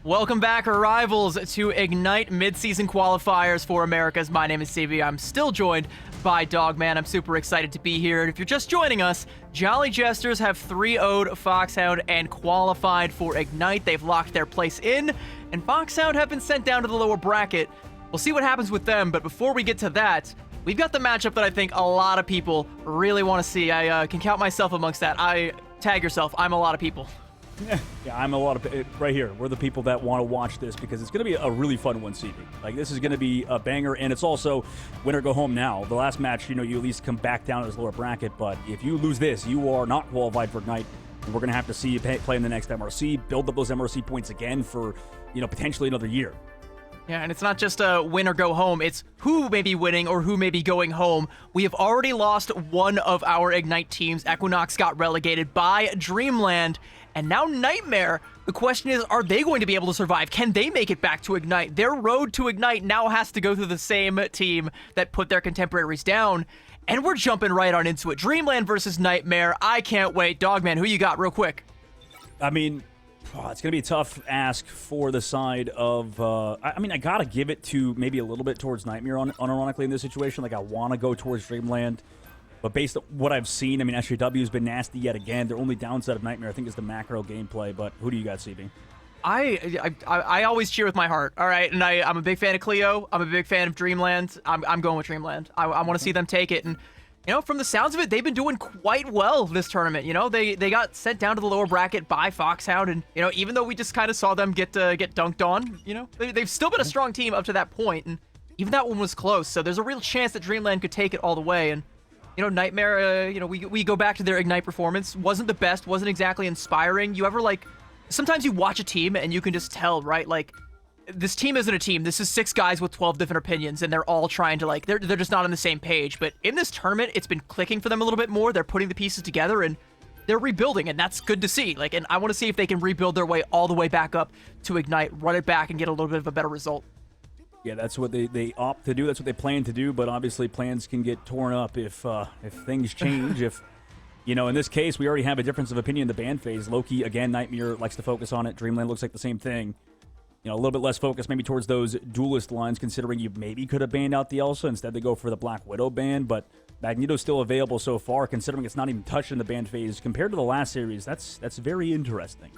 C: Welcome back, rivals, to Ignite Midseason Qualifiers for Americas. My name is CB. I'm still joined by Dogman. I'm super excited to be here. And if you're just joining us, Jolly Jesters have 3-0'd Foxhound and qualified for Ignite. They've locked their place in, and Foxhound have been sent down to the lower bracket. We'll see what happens with them, but before we get to that, we've got the matchup that I think a lot of people really want to see. I can count myself amongst that. Tag yourself. I'm a lot of people.
D: Yeah, I'm a lot of right here. We're the people that want to watch this because it's going to be a really fun one, CB. Like, this is going to be a banger, and it's also win or go home now. The last match, you at least come back down to this lower bracket, but if you lose this, you are not qualified for Ignite, and we're going to have to see you play in the next MRC, build up those MRC points again for, potentially another year.
C: Yeah, and it's not just a win or go home. It's who may be winning or who may be going home. We have already lost one of our Ignite teams. Equinox got relegated by Dreamland, and now Nightmare. The question is, are they going to be able to survive? Can they make it back to Ignite? Their road to Ignite now has to go through the same team that put their contemporaries down. And we're jumping right on into it. Dreamland versus Nightmare. I can't wait. Dogman, who you got real quick?
D: I mean, it's going to be a tough ask for the side of, I got to give it to maybe a little bit towards Nightmare, unironically, in this situation. Like, I want to go towards Dreamland. But based on what I've seen, SJW has been nasty yet again. Their only downside of Nightmare, I think, is the macro gameplay. But who do you got, CB?
C: I always cheer with my heart, all right? And I'm a big fan of Cleo. I'm a big fan of Dreamland. I'm going with Dreamland. I want to see them take it. And, from the sounds of it, they've been doing quite well this tournament. They got sent down to the lower bracket by Foxhound. And, even though we just kind of saw them get dunked on, they've still been a strong team up to that point. And even that one was close. So there's a real chance that Dreamland could take it all the way. And, Nightmare, we go back to their Ignite performance. Wasn't the best, wasn't exactly inspiring. You ever, sometimes you watch a team and you can just tell, right? This team isn't a team. This is 6 guys with 12 different opinions, and they're all trying to, they're just not on the same page. But in this tournament, it's been clicking for them a little bit more. They're putting the pieces together, and they're rebuilding, and that's good to see. And I want to see if they can rebuild their way all the way back up to Ignite, run it back, and get a little bit of a better result.
D: Yeah, that's what they opt to do. That's what they plan to do. But obviously, plans can get torn up if things change. if You know, in this case, we already have a difference of opinion in the ban phase. Loki, again, Nightmare likes to focus on it. Dreamland looks like the same thing. You know, a little bit less focus maybe towards those duelist lines, considering you maybe could have banned out the Elsa. Instead, they go for the Black Widow ban, but Magneto's still available so far, considering it's not even touched in the ban phase. Compared to the last series, that's very interesting.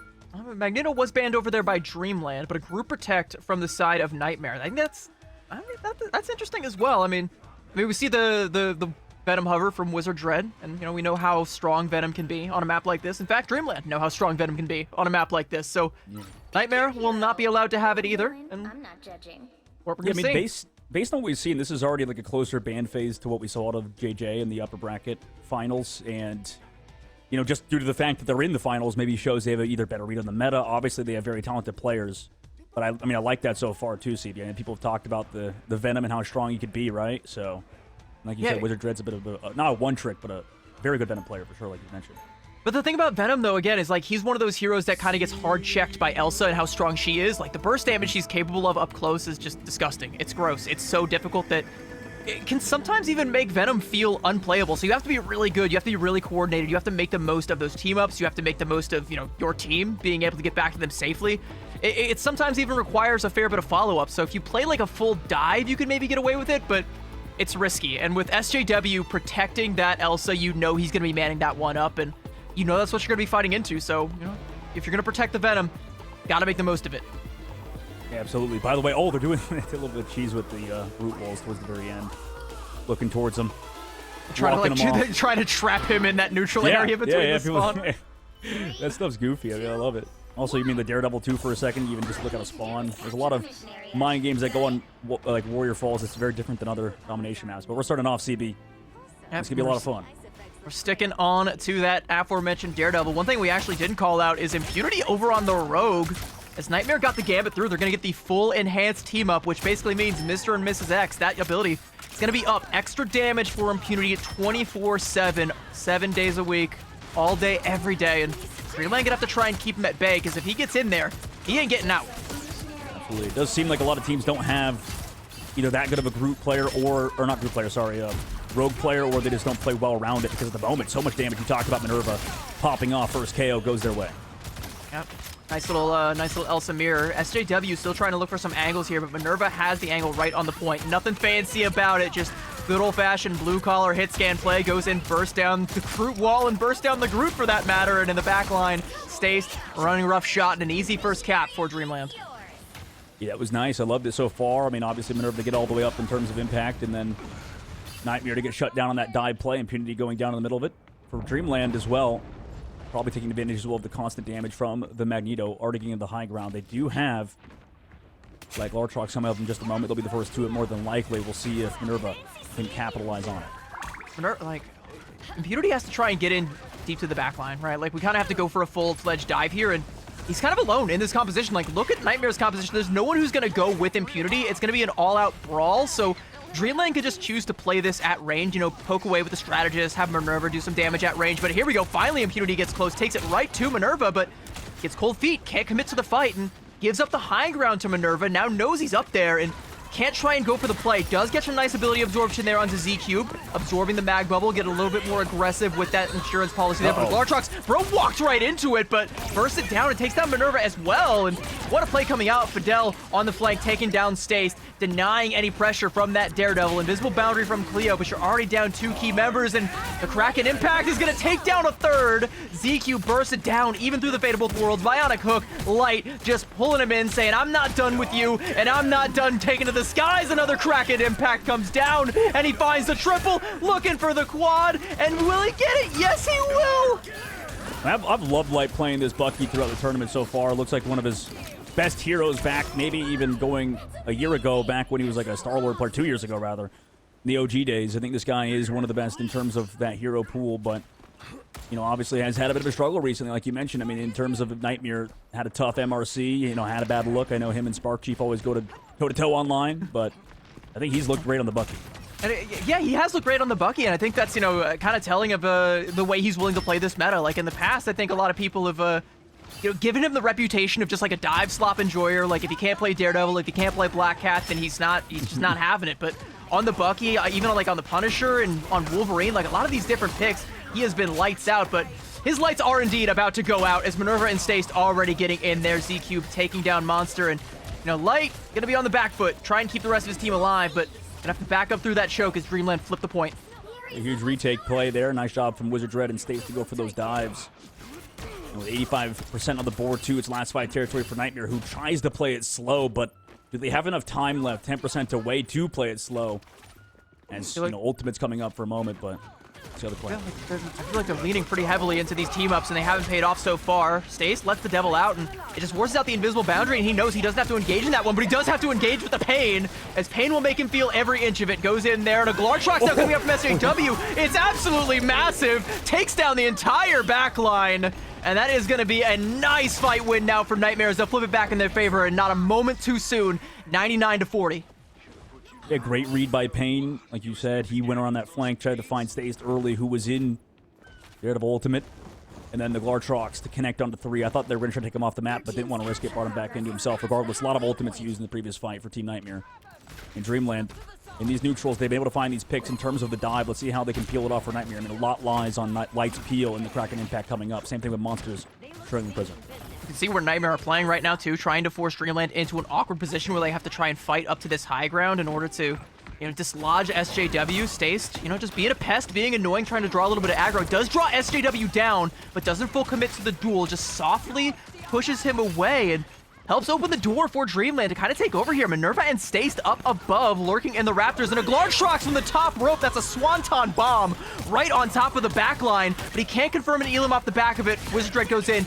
C: Magneto was banned over there by Dreamland, but a group protect from the side of Nightmare. I think that's interesting as well. I mean, we see the Venom hover from Wizard Dread, and you know we know how strong Venom can be on a map like this. In fact, Dreamland know how strong Venom can be on a map like this. So Nightmare will not be allowed to have it either. And
A: I'm not judging.
C: what we're gonna see.
D: Based on what we've seen, this is already like a closer ban phase to what we saw out of JJ in the upper bracket finals, and you know, just due to the fact that they're in the finals, maybe shows they have either better read on the meta. Obviously, they have very talented players, but I mean, I like that so far too, CB. And people have talked about the Venom and how strong he could be, right? So, like you said, Wizard Dread's a bit of a, not a one trick, but a very good Venom player for sure, like you mentioned.
C: But the thing about Venom, though, again, is like he's one of those heroes that kind of gets hard checked by Elsa and how strong she is. Like the burst damage she's capable of up close is just disgusting. It's gross. It's so difficult that it can sometimes even make Venom feel unplayable. So you have to be really good. You have to be really coordinated. You have to make the most of those team ups. You have to make the most of, you know, your team being able to get back to them safely. It sometimes even requires a fair bit of follow up. So if you play like a full dive, you can maybe get away with it, but it's risky. And with SJW protecting that Elsa, you know he's going to be manning that one up, and you know that's what you're going to be fighting into. So, you know, if you're going to protect the Venom, got to make the most of it.
D: Yeah, absolutely. By the way, they're doing a little bit of cheese with the root walls towards the very end. Looking towards them.
C: Trying to trap him in that neutral area between the spawn.
D: That stuff's goofy. I mean, I love it. Also, you mean the Daredevil 2 for a second? You even just look at a spawn. There's a lot of mind games that go on like Warrior Falls. It's very different than other domination maps. But we're starting off, CB. It's going to be a lot of fun.
C: We're sticking on to that aforementioned Daredevil. One thing we actually didn't call out is Impunity over on the Rogue. As Nightmare got the Gambit through, they're going to get the full enhanced team up, which basically means Mr. and Mrs. X, that ability, is going to be up. Extra damage for Impunity 24/7, 7 days a week, all day, every day. And Dreamland going to have to try and keep him at bay, because if he gets in there, he ain't getting out.
D: Absolutely. It does seem like a lot of teams don't have either that good of a group player or not group player, sorry, rogue player, or they just don't play well around it, because at the moment, so much damage. You talked about Minerva popping off, first KO goes their way.
C: Yep. Nice little Elsa mirror. SJW still trying to look for some angles here, but Minerva has the angle right on the point. Nothing fancy about it, just good old-fashioned blue-collar hit scan play. Goes in, burst down the Groot wall, and burst down the Groot for that matter, and in the back line, Stace running rough shot and an easy first cap for Dreamland.
D: Yeah, that was nice. I loved it so far. I mean, obviously Minerva to get all the way up in terms of impact, and then Nightmare to get shut down on that dive play. Impunity going down in the middle of it for Dreamland as well. Probably taking advantage as well of the constant damage from the Magneto, already getting the high ground. They do have, like Lartrox coming up in just a moment. They'll be the first to it more than likely. We'll see if Minerva can capitalize on it.
C: Like, Impunity has to try and get in deep to the back line, right? Like, we kind of have to go for a full-fledged dive here, and he's kind of alone in this composition. Like, look at Nightmare's composition. There's no one who's going to go with Impunity. It's going to be an all-out brawl, so Dreamland could just choose to play this at range, you know, poke away with the strategist, have Minerva do some damage at range. But here we go. Finally, Impunity gets close, takes it right to Minerva, but gets cold feet, can't commit to the fight, and gives up the high ground to Minerva. Now knows he's up there and can't try and go for the play. Does get some nice ability absorption there onto Z-Cube, absorbing the mag bubble, get a little bit more aggressive with that insurance policy there. But Lartrox, bro, walked right into it, but bursts it down and takes down Minerva as well. And what a play coming out. Fidel on the flank, taking down Stace, denying any pressure from that Daredevil. Invisible boundary from Cleo, but you're already down 2 key members, and the Kraken Impact is going to take down a third. ZQ bursts it down, even through the Fate of Both Worlds. Bionic Hook, Light, just pulling him in, saying, I'm not done with you, and I'm not done taking to the skies. Another Kraken Impact comes down, and he finds the triple, looking for the quad, and will he get it? Yes, he will!
D: I've loved Light playing this Bucky throughout the tournament so far. Looks like one of his best heroes back, maybe even going a year ago, back when he was like a Star-Lord player, 2 years ago, rather. The OG days. I think this guy is one of the best in terms of that hero pool, but, you know, obviously has had a bit of a struggle recently, like you mentioned. I mean, in terms of Nightmare, had a tough MRC, you know, had a bad look. I know him and Spark Chief always go to toe-to-toe online, but I think he's looked great on the Bucky.
C: And yeah, he has looked great on the Bucky, and I think that's, you know, kind of telling of the way he's willing to play this meta. Like, in the past, I think a lot of people have, you know, given him the reputation of just like a dive slop enjoyer. Like, if he can't play Daredevil, if he can't play Black Cat, then he's just not having it. But on the Bucky, even on, like on the Punisher and on Wolverine, like a lot of these different picks, he has been lights out, but his lights are indeed about to go out as Minerva and Stace already getting in there. Z-Cube taking down Monster, and Light gonna be on the back foot, try and keep the rest of his team alive, but gonna have to back up through that choke as Dreamland flip the point.
D: A huge retake play there. Nice job from Wizard Dread and Stace to go for those dives. And with 85% on the board, too, it's last fight territory for Nightmare, who tries to play it slow, but do they have enough time left? 10% away to play it slow. As, Ultimate's coming up for a moment, but it's the other play.
C: I feel like they're leaning pretty heavily into these team-ups, and they haven't paid off so far. Stace lets the devil out, and it just forces out the invisible boundary, and he knows he doesn't have to engage in that one, but he does have to engage with the Pain, as Pain will make him feel every inch of it. Goes in there, and a Glartrox now coming up from SJW. It's absolutely massive. Takes down the entire back line, and that is going to be a nice fight win now for Nightmares. They'll flip it back in their favor, and not a moment too soon. 99-40.
D: Yeah, great read by Pain. Like you said, he went around that flank, tried to find Stace early, who was in Daredevil Ultimate. And then the Glartrox to connect onto 3. I thought they were going to try to take him off the map, but didn't want to risk it, brought him back into himself. Regardless, a lot of ultimates used in the previous fight for Team Nightmare. In Dreamland, in these neutrals, they've been able to find these picks in terms of the dive. Let's see how they can peel it off for Nightmare. I mean, a lot lies on Light's peel and the Kraken Impact coming up. Same thing with Monsters trailing Prison.
C: You can see where Nightmare are playing right now, too, trying to force Dreamland into an awkward position where they have to try and fight up to this high ground in order to, dislodge SJW. Stace, just being a pest, being annoying, trying to draw a little bit of aggro. Does draw SJW down, but doesn't full commit to the duel, just softly pushes him away and helps open the door for Dreamland to kind of take over here. Minerva and Stace up above, lurking in the Raptors, and a Glartrox from the top rope. That's a Swanton bomb right on top of the back line, but he can't confirm an Elam off the back of it. Wizard Dread goes in,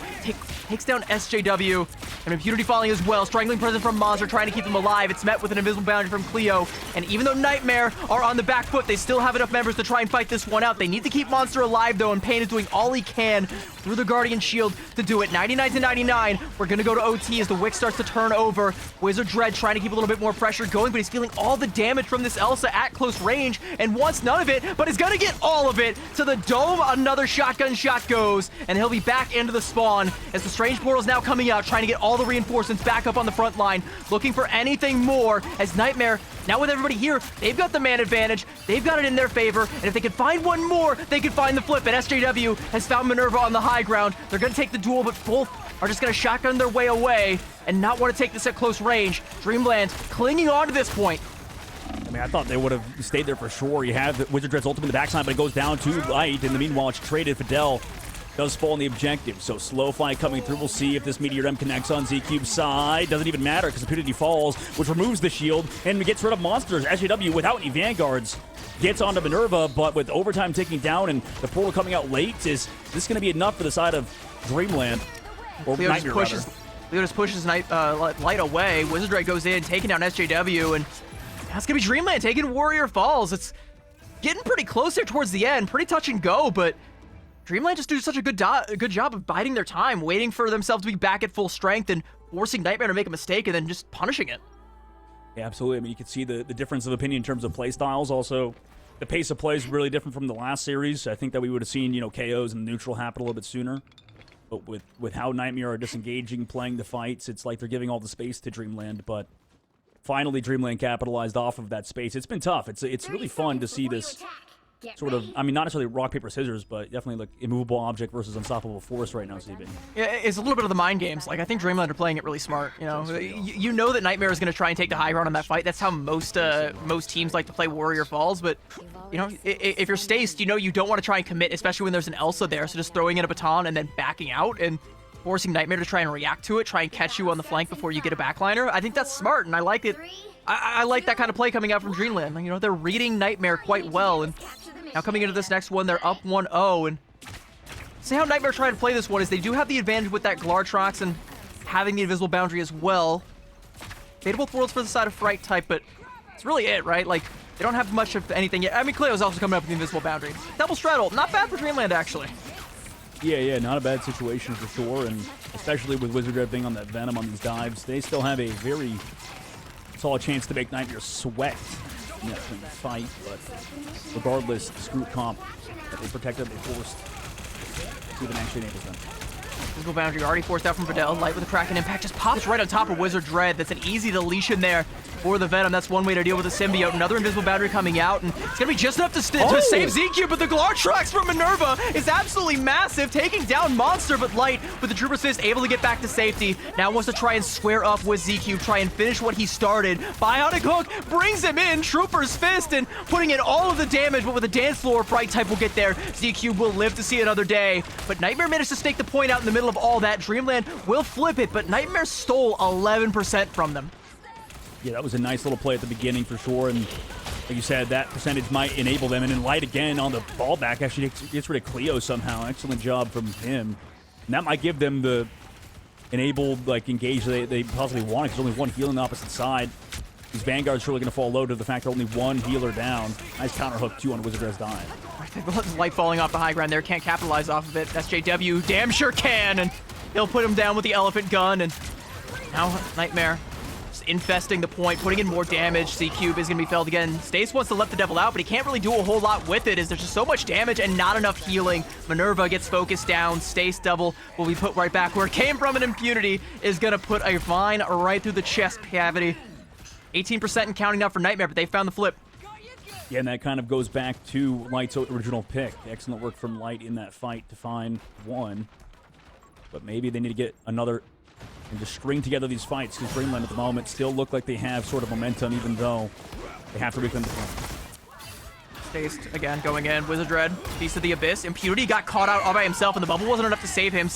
C: takes down SJW, and Impunity falling as well. Strangling Prison from Monster, trying to keep them alive. It's met with an invisible boundary from Cleo, and even though Nightmare are on the back foot, they still have enough members to try and fight this one out. They need to keep Monster alive, though, and Pain is doing all he can through the Guardian Shield to do it. 99-99. We're going to go to OT as the Wick starts to turn over. Wizard Dread trying to keep a little bit more pressure going, but he's feeling all the damage from this Elsa at close range and wants none of it, but is going to get all of it to the dome. Another shotgun shot goes, and he'll be back into the spawn as the Strange Portal is now coming out, trying to get all the reinforcements back up on the front line, looking for anything more as Nightmare, now with everybody here, they've got the man advantage, they've got it in their favor, and if they can find one more, they can find the flip, and SJW has found Minerva on the high ground. They're going to take the duel, but both are just going to shotgun their way away and not want to take this at close range. Dreamland clinging on to this point.
D: I mean, I thought they would have stayed there for sure. You have Wizard Dread's ultimate in the backside, but it goes down to Light. In the meanwhile, it's traded. Fidel does fall on the objective. So slow fight coming through. We'll see if this Meteor M connects on Z-Cube's side. Doesn't even matter because Impunity falls, which removes the shield and gets rid of Monsters. SJW, without any Vanguards, gets onto Minerva, but with overtime ticking down and the portal coming out late, is this going to be enough for the side of Dreamland? Or
C: Leo
D: Nightmare,
C: just pushes Light away. Wizard Dread goes in, taking down SJW, and that's going to be Dreamland taking Warrior Falls. It's getting pretty close there towards the end. Pretty touch and go, but Dreamland just do such a good job of biding their time, waiting for themselves to be back at full strength and forcing Nightmare to make a mistake and then just punishing it.
D: Yeah, absolutely. I mean, you can see the difference of opinion in terms of play styles. Also, the pace of play is really different from the last series. I think that we would have seen, KOs and neutral happen a little bit sooner. But with how Nightmare are disengaging, playing the fights, it's like they're giving all the space to Dreamland. But finally, Dreamland capitalized off of that space. It's been tough. It's really fun to see this sort of, I mean, not necessarily rock, paper, scissors, but definitely like immovable object versus unstoppable force right now, CB.
C: Yeah, it's a little bit of the mind games. Like, I think Dreamland are playing it really smart. You know that Nightmare is going to try and take the high ground on that fight. That's how most teams like to play Warrior Falls. But, if you're Staced, you don't want to try and commit, especially when there's an Elsa there. So just throwing in a baton and then backing out and forcing Nightmare to try and react to it, try and catch you on the flank before you get a backliner. I think that's smart, and I like it. I like that kind of play coming out from Dreamland. They're reading Nightmare quite well, and now coming into this next one, they're up 1-0, and see how Nightmare trying to play this one is they do have the advantage with that Glartrox and having the invisible boundary as well. Fate of both worlds for the side of Fright type, but it's really it, right? Like, they don't have much of anything yet. I mean, Cleo's also coming up with the invisible boundary. Double straddle, not bad for Dreamland, actually.
D: Yeah, not a bad situation for sure, and especially with Wizard Dread being on that Venom on these dives, they still have a very solid chance to make Nightmare sweat in that fight, but regardless, the Screw comp that they protected, they forced, even actually enables them.
C: Physical boundary already forced out from Videl. Light with a Kraken impact just pops right on top of Wizard Dread. That's an easy deletion there for the Venom. That's one way to deal with the symbiote. Another invisible boundary coming out, and it's gonna be just enough to save ZQ, but the Glartrax from Minerva is absolutely massive, taking down Monster, but Light with the Trooper's Fist able to get back to safety. Now wants to try and square up with ZQ, try and finish what he started. Bionic Hook brings him in, Trooper's Fist, and putting in all of the damage, but with a dance floor, Bright type will get there. ZQ will live to see another day, but Nightmare managed to stake the point out in the middle of all that. Dreamland will flip it, but Nightmare stole 11% from them.
D: Yeah, that was a nice little play at the beginning for sure, and like you said, that percentage might enable them. And then Light again on the ball back actually gets rid of Cleo somehow. Excellent job from him. And that might give them the enabled, like, engage they possibly want, because only one heal on the opposite side. These Vanguard's surely going to fall low to the fact that only one healer down. Nice counter hook, too, on Wizard Red's dying.
C: Light falling off the high ground there, can't capitalize off of it. SJW damn sure can, and he'll put him down with the elephant gun, and now Nightmare just infesting the point, putting in more damage. C-Cube is going to be felled again. Stace wants to let the devil out, but he can't really do a whole lot with it, as there's just so much damage and not enough healing. Minerva gets focused down. Stace double will be put right back where it came from, and Impunity is going to put a vine right through the chest cavity. 18% and counting now for Nightmare, but they found the flip.
D: Yeah, and that kind of goes back to Light's original pick. Excellent work from Light in that fight to find one. But maybe they need to get another and just string together these fights, because Dreamland at the moment still look like they have sort of momentum, even though they have to reclaim the point.
C: Stace again going in. Wizard Dread, Beast of the Abyss. Impunity got caught out all by himself, and the bubble wasn't enough to save him.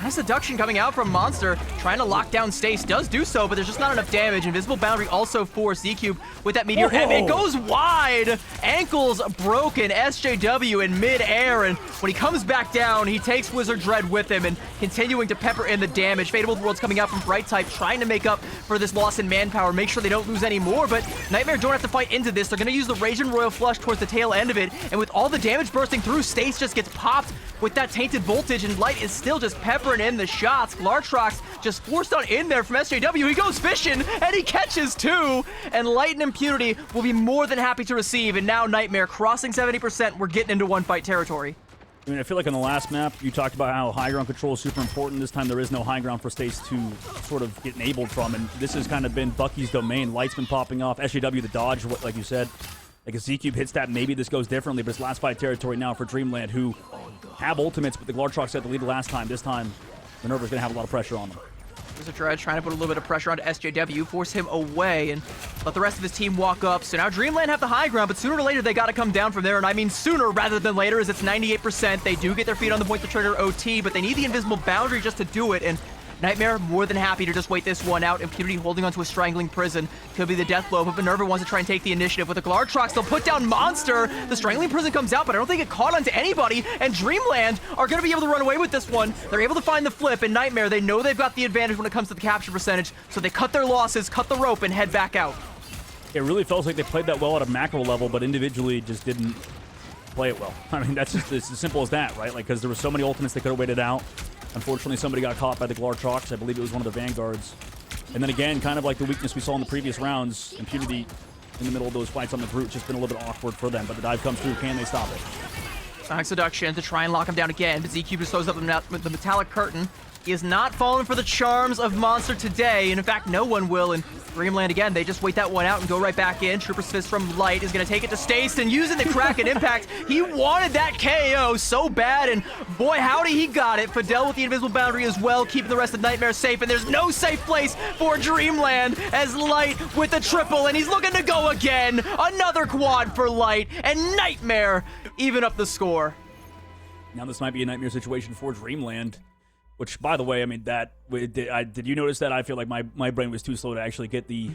C: Nice seduction coming out from Monster, trying to lock down Stace. Does do so, but there's just not enough damage. Invisible Boundary also for Z-Cube with that Meteor. And it goes wide. Ankles broken. SJW in mid-air, and when he comes back down, he takes Wizard Dread with him and continuing to pepper in the damage. Fate of Both Worlds coming out from Bright type, trying to make up for this loss in manpower, make sure they don't lose any more, but Nightmare don't have to fight into this. They're going to use the Raging Royal Flush towards the tail end of it, and with all the damage bursting through, Stace just gets popped with that Tainted Voltage, and Light is still just peppering in the shots. Glartrax just forced on in there from SJW. He goes fishing, and he catches two, and Light and Impunity will be more than happy to receive, and now Nightmare crossing 70%. We're getting into one-fight territory.
D: I mean, I feel like on the last map, you talked about how high ground control is super important. This time, there is no high ground for Stace to sort of get enabled from, and this has kind of been Bucky's domain. Light's been popping off. SJW, the dodge, like you said. Like, if Z-Cube hits that, maybe this goes differently, but it's last fight territory now for Dreamland, who have ultimates, but the Glartrax had the lead last time. This time, Minerva's going to have a lot of pressure on them.
C: Wizard Dread trying to put a little bit of pressure onto SJW, force him away, and let the rest of his team walk up. So now Dreamland have the high ground, but sooner or later they got to come down from there, and I mean sooner rather than later, as it's 98%. They do get their feet on the point to trigger OT, but they need the invisible boundary just to do it, and Nightmare more than happy to just wait this one out. Impunity holding onto a strangling prison. Could be the death blow, but Minerva wants to try and take the initiative. With the Glartrax, they'll put down Monster. The strangling prison comes out, but I don't think it caught onto anybody, and Dreamland are going to be able to run away with this one. They're able to find the flip, and Nightmare, they know they've got the advantage when it comes to the capture percentage, so they cut their losses, cut the rope, and head back out.
D: It really feels like they played that well at a macro level, but individually just didn't play it well. I mean, that's just it's as simple as that, right? Like, because there were so many ultimates they could have waited out. Unfortunately, somebody got caught by the Glartrax. I believe it was one of the Vanguards. And then again, kind of like the weakness we saw in the previous rounds, Impunity in the middle of those fights on the Brute, just been a little bit awkward for them. But the dive comes through. Can they stop it?
C: Sonic Seduction to try and lock him down again, but Z-Cube just throws up with the metallic curtain. He is not falling for the charms of Monster today, and in fact, no one will. And Dreamland again, they just wait that one out and go right back in. Trooper's Fist from Light is going to take it to Stace, and using the Kraken Impact, he wanted that KO so bad, and boy, howdy, he got it. Fidel with the invisible boundary as well, keeping the rest of Nightmare safe, and there's no safe place for Dreamland as Light with the triple, and he's looking to go again. Another quad for Light, and Nightmare even up the score.
D: Now this might be a Nightmare situation for Dreamland. Which, by the way, I mean, did you notice that? I feel like my brain was too slow to actually get the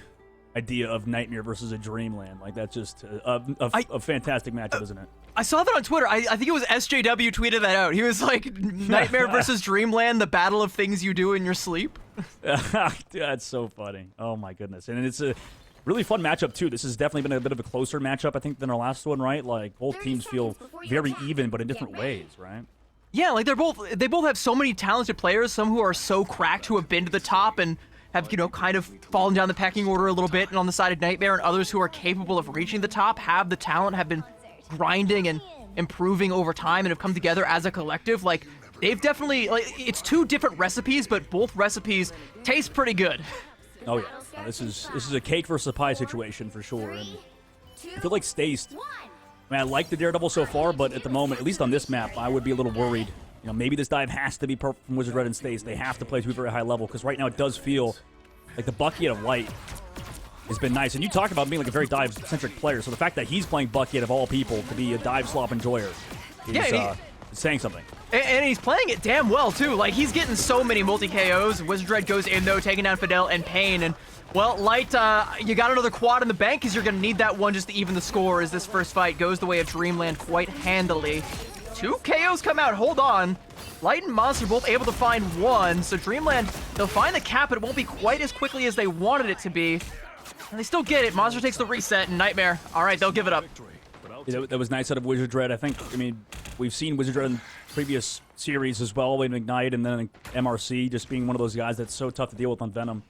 D: idea of Nightmare versus a Dreamland. Like, that's just a fantastic matchup, isn't it? I
C: saw that on Twitter. I think it was SJW tweeted that out. He was like, Nightmare versus Dreamland, the battle of things you do in your sleep.
D: That's so funny. Oh, my goodness. And it's a really fun matchup, too. This has definitely been a bit of a closer matchup, I think, than our last one, right? Like, both teams feel very even, but in different ways, right?
C: Yeah, like they both have so many talented players, some who are so cracked, who have been to the top and have, you know, kind of fallen down the pecking order a little bit and on the side of Nightmare, and others who are capable of reaching the top, have the talent, have been grinding and improving over time and have come together as a collective. Like, they've definitely, like, it's two different recipes, but both recipes taste pretty good.
D: Oh, yeah. This is a cake versus a pie situation for sure. And I feel like Stace, I mean, I like the Daredevil so far, but at the moment, at least on this map, I would be a little worried. You know, maybe this dive has to be perfect from Wizard Red and Stace. They have to play to a very high level, because right now it does feel like the Bucky of Light has been nice. And you talk about being like a very dive-centric player, so the fact that he's playing Bucky of all people to be a dive slop enjoyer is saying something.
C: And he's playing it damn well, too. Like, he's getting so many multi-KOs. Wizard Red goes in, though, taking down Fidel and Pain. And, well, Light, you got another quad in the bank, because you're going to need that one just to even the score, as this first fight goes the way of Dreamland quite handily. 2 KOs come out. Hold on. Light and Monster both able to find one, so Dreamland, they'll find the cap, but it won't be quite as quickly as they wanted it to be. And they still get it. Monster takes the reset, and Nightmare, all right, they'll give it up.
D: Yeah, that was nice out of Wizard Red. I mean, we've seen Wizard Red in previous series as well, in Ignite and then MRC, just being one of those guys that's so tough to deal with on Venom.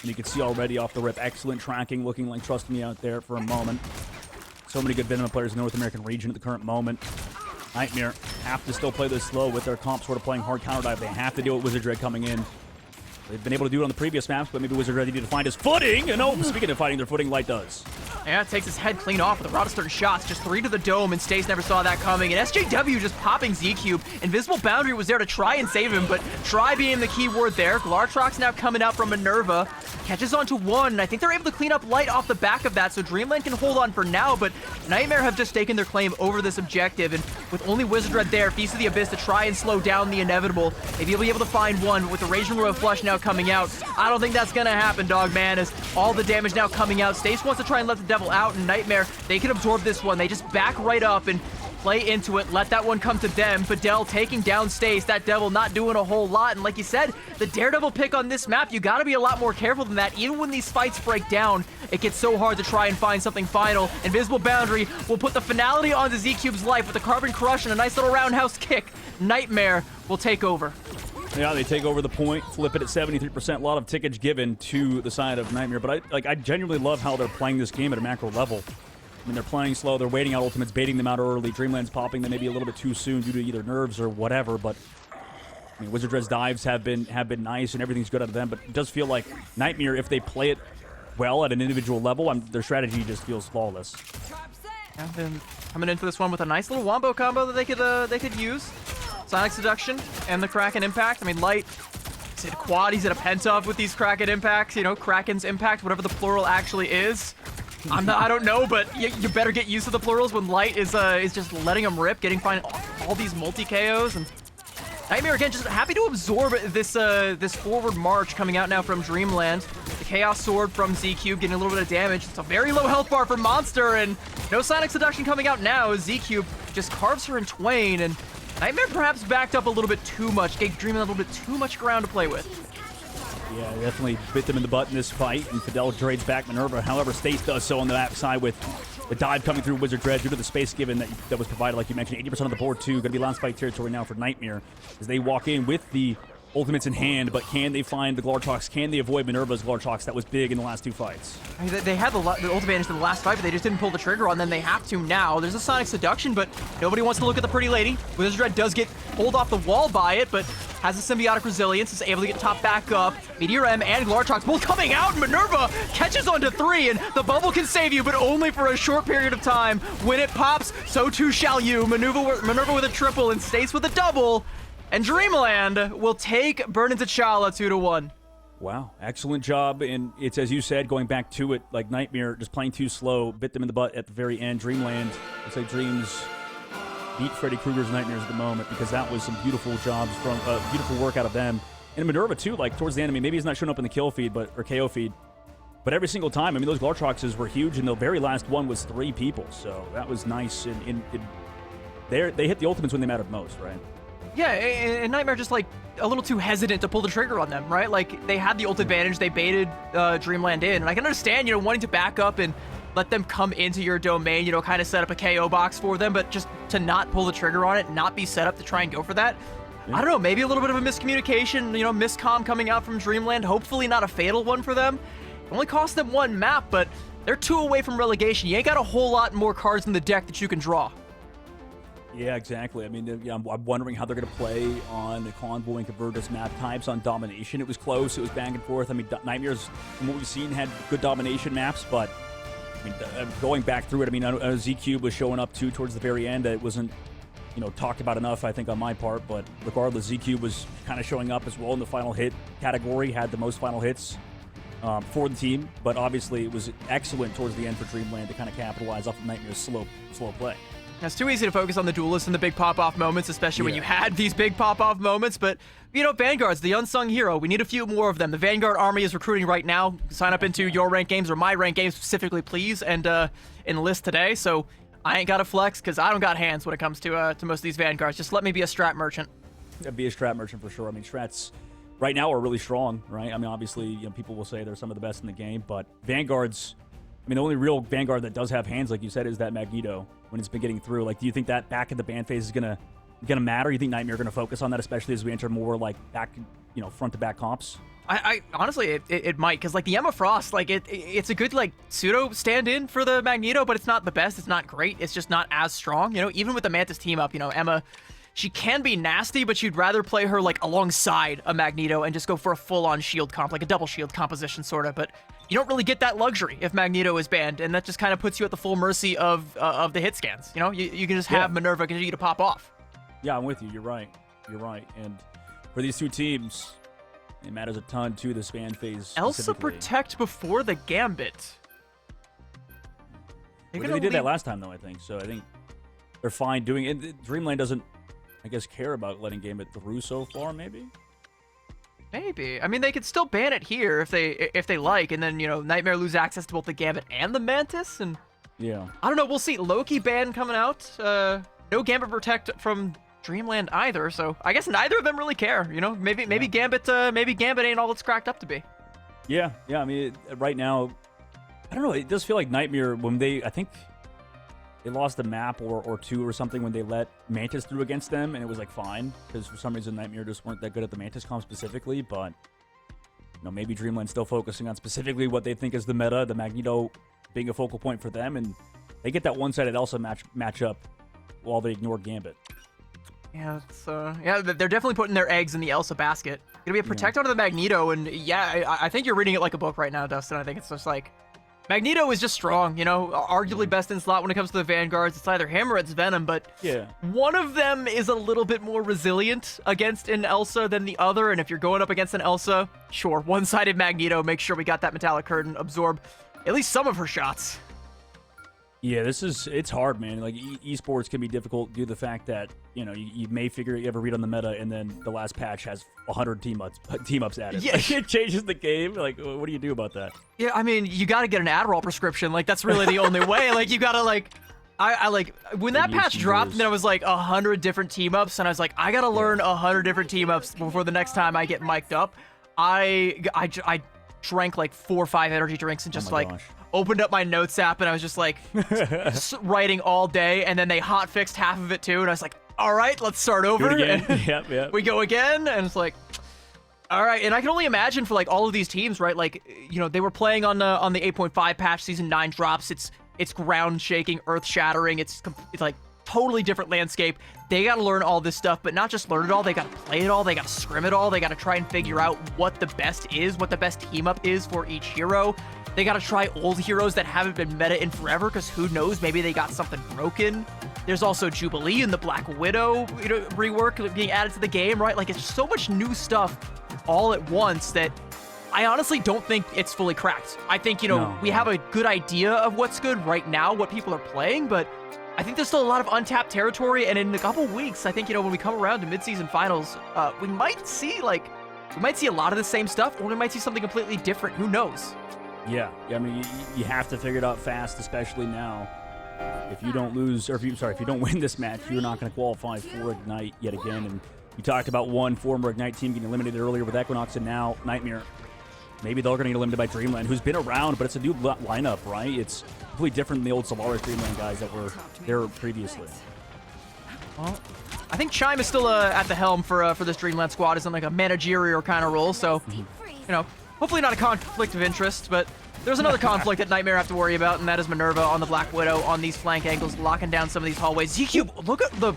D: And you can see already off the rip, excellent tracking, looking like Trust Me out there for a moment. So many good Venom players in the North American region at the current moment. Nightmare have to still play this slow with their comp sort of playing hard counter dive. They have to deal with Wizard Red coming in. They've been able to do it on the previous maps, but maybe Wizard Red needed to find his footing. And oh, speaking of finding their footing, Light does.
C: Yeah, it takes his head clean off with a lot of certain shots. Just 3 to the dome, and Stace never saw that coming. And SJW just popping Z-Cube. Invisible Boundary was there to try and save him, but try being the key word there. Glartrox now coming out from Minerva. Catches onto one, and I think they're able to clean up Light off the back of that, so Dreamland can hold on for now, but Nightmare have just taken their claim over this objective, and with only Wizard Red there, Feast of the Abyss to try and slow down the inevitable. Maybe he'll be able to find one, but with the Raging Royal Flush now coming out, I don't think that's gonna happen, dog man, as all the damage now coming out. Stace wants to try and let the Devil out, and Nightmare, they can absorb this one. They just back right up and play into it, let that one come to them. Fidel taking down Stace, that Devil not doing a whole lot, and like you said, the Daredevil pick on this map, you gotta be a lot more careful than that. Even when these fights break down, it gets so hard to try and find something final. Invisible Boundary will put the finality onto Z-Cube's life with a Carbon Crush and a nice little roundhouse kick. Nightmare will take over.
D: Yeah, they take over the point, flip it at 73%. A lot of tickets given to the side of Nightmare, but I genuinely love how they're playing this game at a macro level. I mean, they're playing slow, they're waiting out ultimates, baiting them out early. Dreamland's popping them maybe a little bit too soon due to either nerves or whatever, but I mean, Wizard Red's dives have been nice and everything's good out of them, but it does feel like Nightmare, if they play it well at an individual level, their strategy just feels flawless.
C: And then coming into this one with a nice little wombo combo that they could use. Sonic Seduction and the Kraken Impact. I mean, Light, is it a quad? He's at a pentav with these Kraken Impacts. You know, Kraken's Impact, whatever the plural actually is. I don't know, but you better get used to the plurals when Light is just letting them rip, getting all these multi-KOs. And Nightmare, again, just happy to absorb this forward march coming out now from Dreamland. The Chaos Sword from Z-Cube getting a little bit of damage. It's a very low health bar for Monster, and no Sonic Seduction coming out now. Z-Cube just carves her in twain, and Nightmare perhaps backed up a little bit too much, gave Dreamland a little bit too much ground to play with.
D: Yeah, definitely bit them in the butt in this fight, and Fidel trades back Minerva. However, Stace does so on the backside with the dive coming through Wizard Red due to the space given that was provided, like you mentioned. 80% of the board, too. Going to be last fight territory now for Nightmare as they walk in with the ultimates in hand, but can they find the Glartrox? Can they avoid Minerva's Glartrox? That was big in the last 2 fights.
C: I mean, they had the ult advantage in the last fight, but they just didn't pull the trigger on them. They have to now. There's a Sonic Seduction, but nobody wants to look at the pretty lady. Wizard Red does get pulled off the wall by it, but has a symbiotic resilience, is able to get top back up. Meteor M and Glartrox both coming out, and Minerva catches onto 3, and the bubble can save you, but only for a short period of time. When it pops, so too shall you. Minerva with a triple and Stace with a double. And Dreamland will take Burnin' T'Challa 2-1.
D: Wow, excellent job. And it's, as you said, going back to it, like Nightmare just playing too slow, bit them in the butt at the very end. Dreamland, looks like Dreams beat Freddy Krueger's Nightmares at the moment, because that was some beautiful jobs from beautiful work out of them. And Minerva, too, like towards the end, I mean, maybe he's not showing up in the kill feed, or KO feed, but every single time, I mean, those Glartroxes were huge, and the very last one was 3 people. So that was nice. And they hit the ultimates when they mattered most, right?
C: Yeah, and Nightmare just, like, a little too hesitant to pull the trigger on them, right? Like, they had the ult advantage, they baited Dreamland in, and I can understand, wanting to back up and let them come into your domain, kind of set up a KO box for them, but just to not pull the trigger on it, not be set up to try and go for that. Yeah. I don't know, maybe a little bit of a miscommunication, miscomm coming out from Dreamland, hopefully not a fatal one for them. It only cost them 1 map, but they're 2 away from relegation. You ain't got a whole lot more cards in the deck that you can draw.
D: Yeah, exactly. I mean, I'm wondering how they're going to play on the Convoy and Convertus map types on Domination. It was close. It was back and forth. I mean, Nightmares, from what we've seen, had good Domination maps, but I mean, going back through it, I mean, I know Z-Cube was showing up, too, towards the very end. It wasn't, talked about enough, I think, on my part, but regardless, Z-Cube was kind of showing up as well in the final hit category, had the most final hits for the team, but obviously it was excellent towards the end for Dreamland to kind of capitalize off of Nightmare's slow play.
C: It's too easy to focus on the duelists and the big pop-off moments, especially when you had these big pop-off moments. But, Vanguard's the unsung hero. We need a few more of them. The Vanguard Army is recruiting right now. Sign up into your ranked games or my ranked games specifically, please, and enlist today. So I ain't got to flex because I don't got hands when it comes to most of these Vanguards. Just let me be a strat merchant.
D: Yeah, be a strat merchant for sure. I mean, strats right now are really strong, right? I mean, obviously, people will say they're some of the best in the game, but Vanguards, I mean, the only real Vanguard that does have hands, like you said, is that Magneto when it's been getting through. Like, do you think that back in the ban phase is gonna matter? You think Nightmare gonna focus on that, especially as we enter more like back, front to back comps?
C: I honestly, it might, because like the Emma Frost, like it's a good like pseudo stand-in for the Magneto, but it's not the best. It's not great. It's just not as strong. Even with the Mantis team up, Emma, she can be nasty, but you'd rather play her like alongside a Magneto and just go for a full-on shield comp, like a double shield composition sort of. But you don't really get that luxury if Magneto is banned, and that just kind of puts you at the full mercy of the hit scans. You can just have Minerva continue to pop off. Yeah,
D: I'm with you. You're right. And for these two teams, it matters a ton to the span phase.
C: Elsa protect before the Gambit.
D: They did that last time, though, I think. So I think they're fine doing it. Dreamland doesn't, I guess, care about letting Gambit through so far, maybe?
C: Maybe. I mean, they could still ban it here if they like, and then, Nightmare lose access to both the Gambit and the Mantis, and...
D: Yeah.
C: I don't know. We'll see. Loki ban coming out. No Gambit protect from Dreamland either, so I guess neither of them really care. Maybe Gambit ain't all it's cracked up to be.
D: Yeah. I mean, right now, I don't know. It does feel like Nightmare when I think they lost a map or two or something when they let Mantis through against them, and it was like fine because for some reason Nightmare just weren't that good at the Mantis comp specifically. But maybe Dreamland's still focusing on specifically what they think is the meta, the Magneto being a focal point for them, and they get that one-sided Elsa match up while they ignore Gambit.
C: Yeah, they're definitely putting their eggs in the Elsa basket. Gonna be a protect onto the Magneto, and I think you're reading it like a book right now, Dustin. I think it's just like Magneto is just strong, arguably best in slot when it comes to the Vanguards. It's either him or it's Venom, but one of them is a little bit more resilient against an Elsa than the other, and if you're going up against an Elsa, sure, one-sided Magneto, make sure we got that Metallic Curtain, absorb at least some of her shots.
D: Yeah, it's hard, man. Like, esports can be difficult due to the fact that, you may figure you ever read on the meta, and then the last patch has 100 team-ups added. Yeah. Like, it changes the game. Like, what do you do about that?
C: Yeah, I mean, you got to get an Adderall prescription. Like, that's really the only way. Like, you got to, like... I like, when that patch dropped, and there was, like, 100 different team-ups, and I was like, I got to learn 100 different team-ups before the next time I get mic'd up. I drank, like, 4 or 5 energy drinks and just, opened up my notes app, and I was just like writing all day, and then they hot fixed half of it too, and I was like, all right, let's start over.
D: Yep.
C: We go again, and it's like, all right. And I can only imagine for like all of these teams, right? Like, they were playing on the 8.5 patch, season 9 drops. It's ground shaking, earth shattering. It's like totally different landscape. They got to learn all this stuff, but not just learn it all. They got to play it all. They got to scrim it all. They got to try and figure out what the best is, what the best team up is for each hero. They got to try old heroes that haven't been meta in forever, because who knows, maybe they got something broken. There's also Jubilee and the Black Widow rework being added to the game, right? Like, it's so much new stuff all at once that I honestly don't think it's fully cracked. I think, we have a good idea of what's good right now, what people are playing, but I think there's still a lot of untapped territory, and in a couple weeks, I think, when we come around to mid-season finals, we might see a lot of the same stuff, or we might see something completely different. Who knows?
D: Yeah. I mean, you have to figure it out fast, especially now. If you don't lose, or if you don't win this match, you're not going to qualify for Ignite yet again. And you talked about one former Ignite team getting eliminated earlier with Equinox, and now Nightmare. Maybe they're going to get eliminated by Dreamland, who's been around, but it's a new lineup, right? It's completely different than the old Solaris Dreamland guys that were there previously.
C: Well, I think Chime is still at the helm for this Dreamland squad, is in like a managerial kind of role, so hopefully not a conflict of interest, but There's another conflict that Nightmare have to worry about, and that is Minerva on the Black Widow on these flank angles, locking down some of these hallways. ZQ, look at the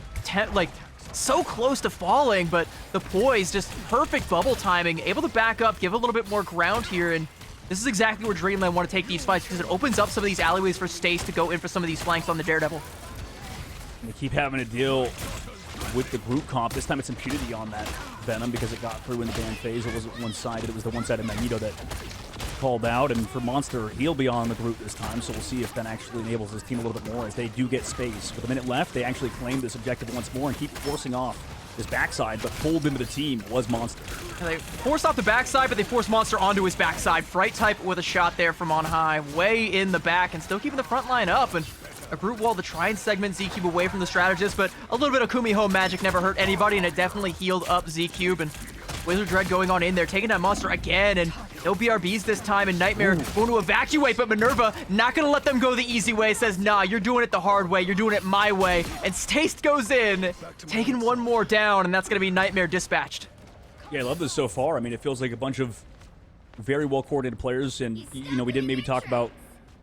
C: so close to falling, but the poise, just perfect bubble timing, able to back up, give a little bit more ground here, and this is exactly where Dreamland want to take these fights because it opens up some of these alleyways for Stace to go in for some of these flanks on the Daredevil.
D: They keep having to deal with the group comp. This time it's Impunity on that Venom because it got through in the ban phase. It wasn't one-sided. It was the one-sided Magneto that called out. And for Monster, he'll be on the group this time, so we'll see if that actually enables his team a little bit more as they do get space. With a minute left, they actually claim this objective once more and keep forcing off his backside, but pulled into the team was Monster.
C: And they forced off the backside, but they forced Monster onto his backside. Fright type with a shot there from on high, way in the back, and still keeping the front line up. And a group wall to try and segment Z-Cube away from the strategist, but a little bit of Kumiho magic never hurt anybody, and it definitely healed up Z-Cube. And Wizard Dread going on in there, taking that Monster again, and no BRBs this time, and Nightmare going to evacuate, but Minerva not going to let them go the easy way, says, nah, you're doing it the hard way, you're doing it my way, and Stace goes in, taking one more down, and that's going to be Nightmare dispatched.
D: Yeah, I love this so far. I mean, it feels like a bunch of very well-coordinated players, and, you know, we didn't maybe talk about,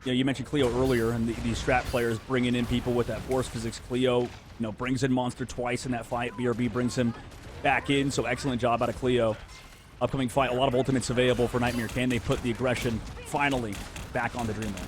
D: you know, you mentioned Cleo earlier, and these strat players bringing in people with that force physics. Cleo, you know, brings in Monster twice in that fight. BRB brings him back in, so excellent job out of Cleo. Upcoming fight, a lot of ultimates available for Nightmare. Can they put the aggression finally back on the Dreamland?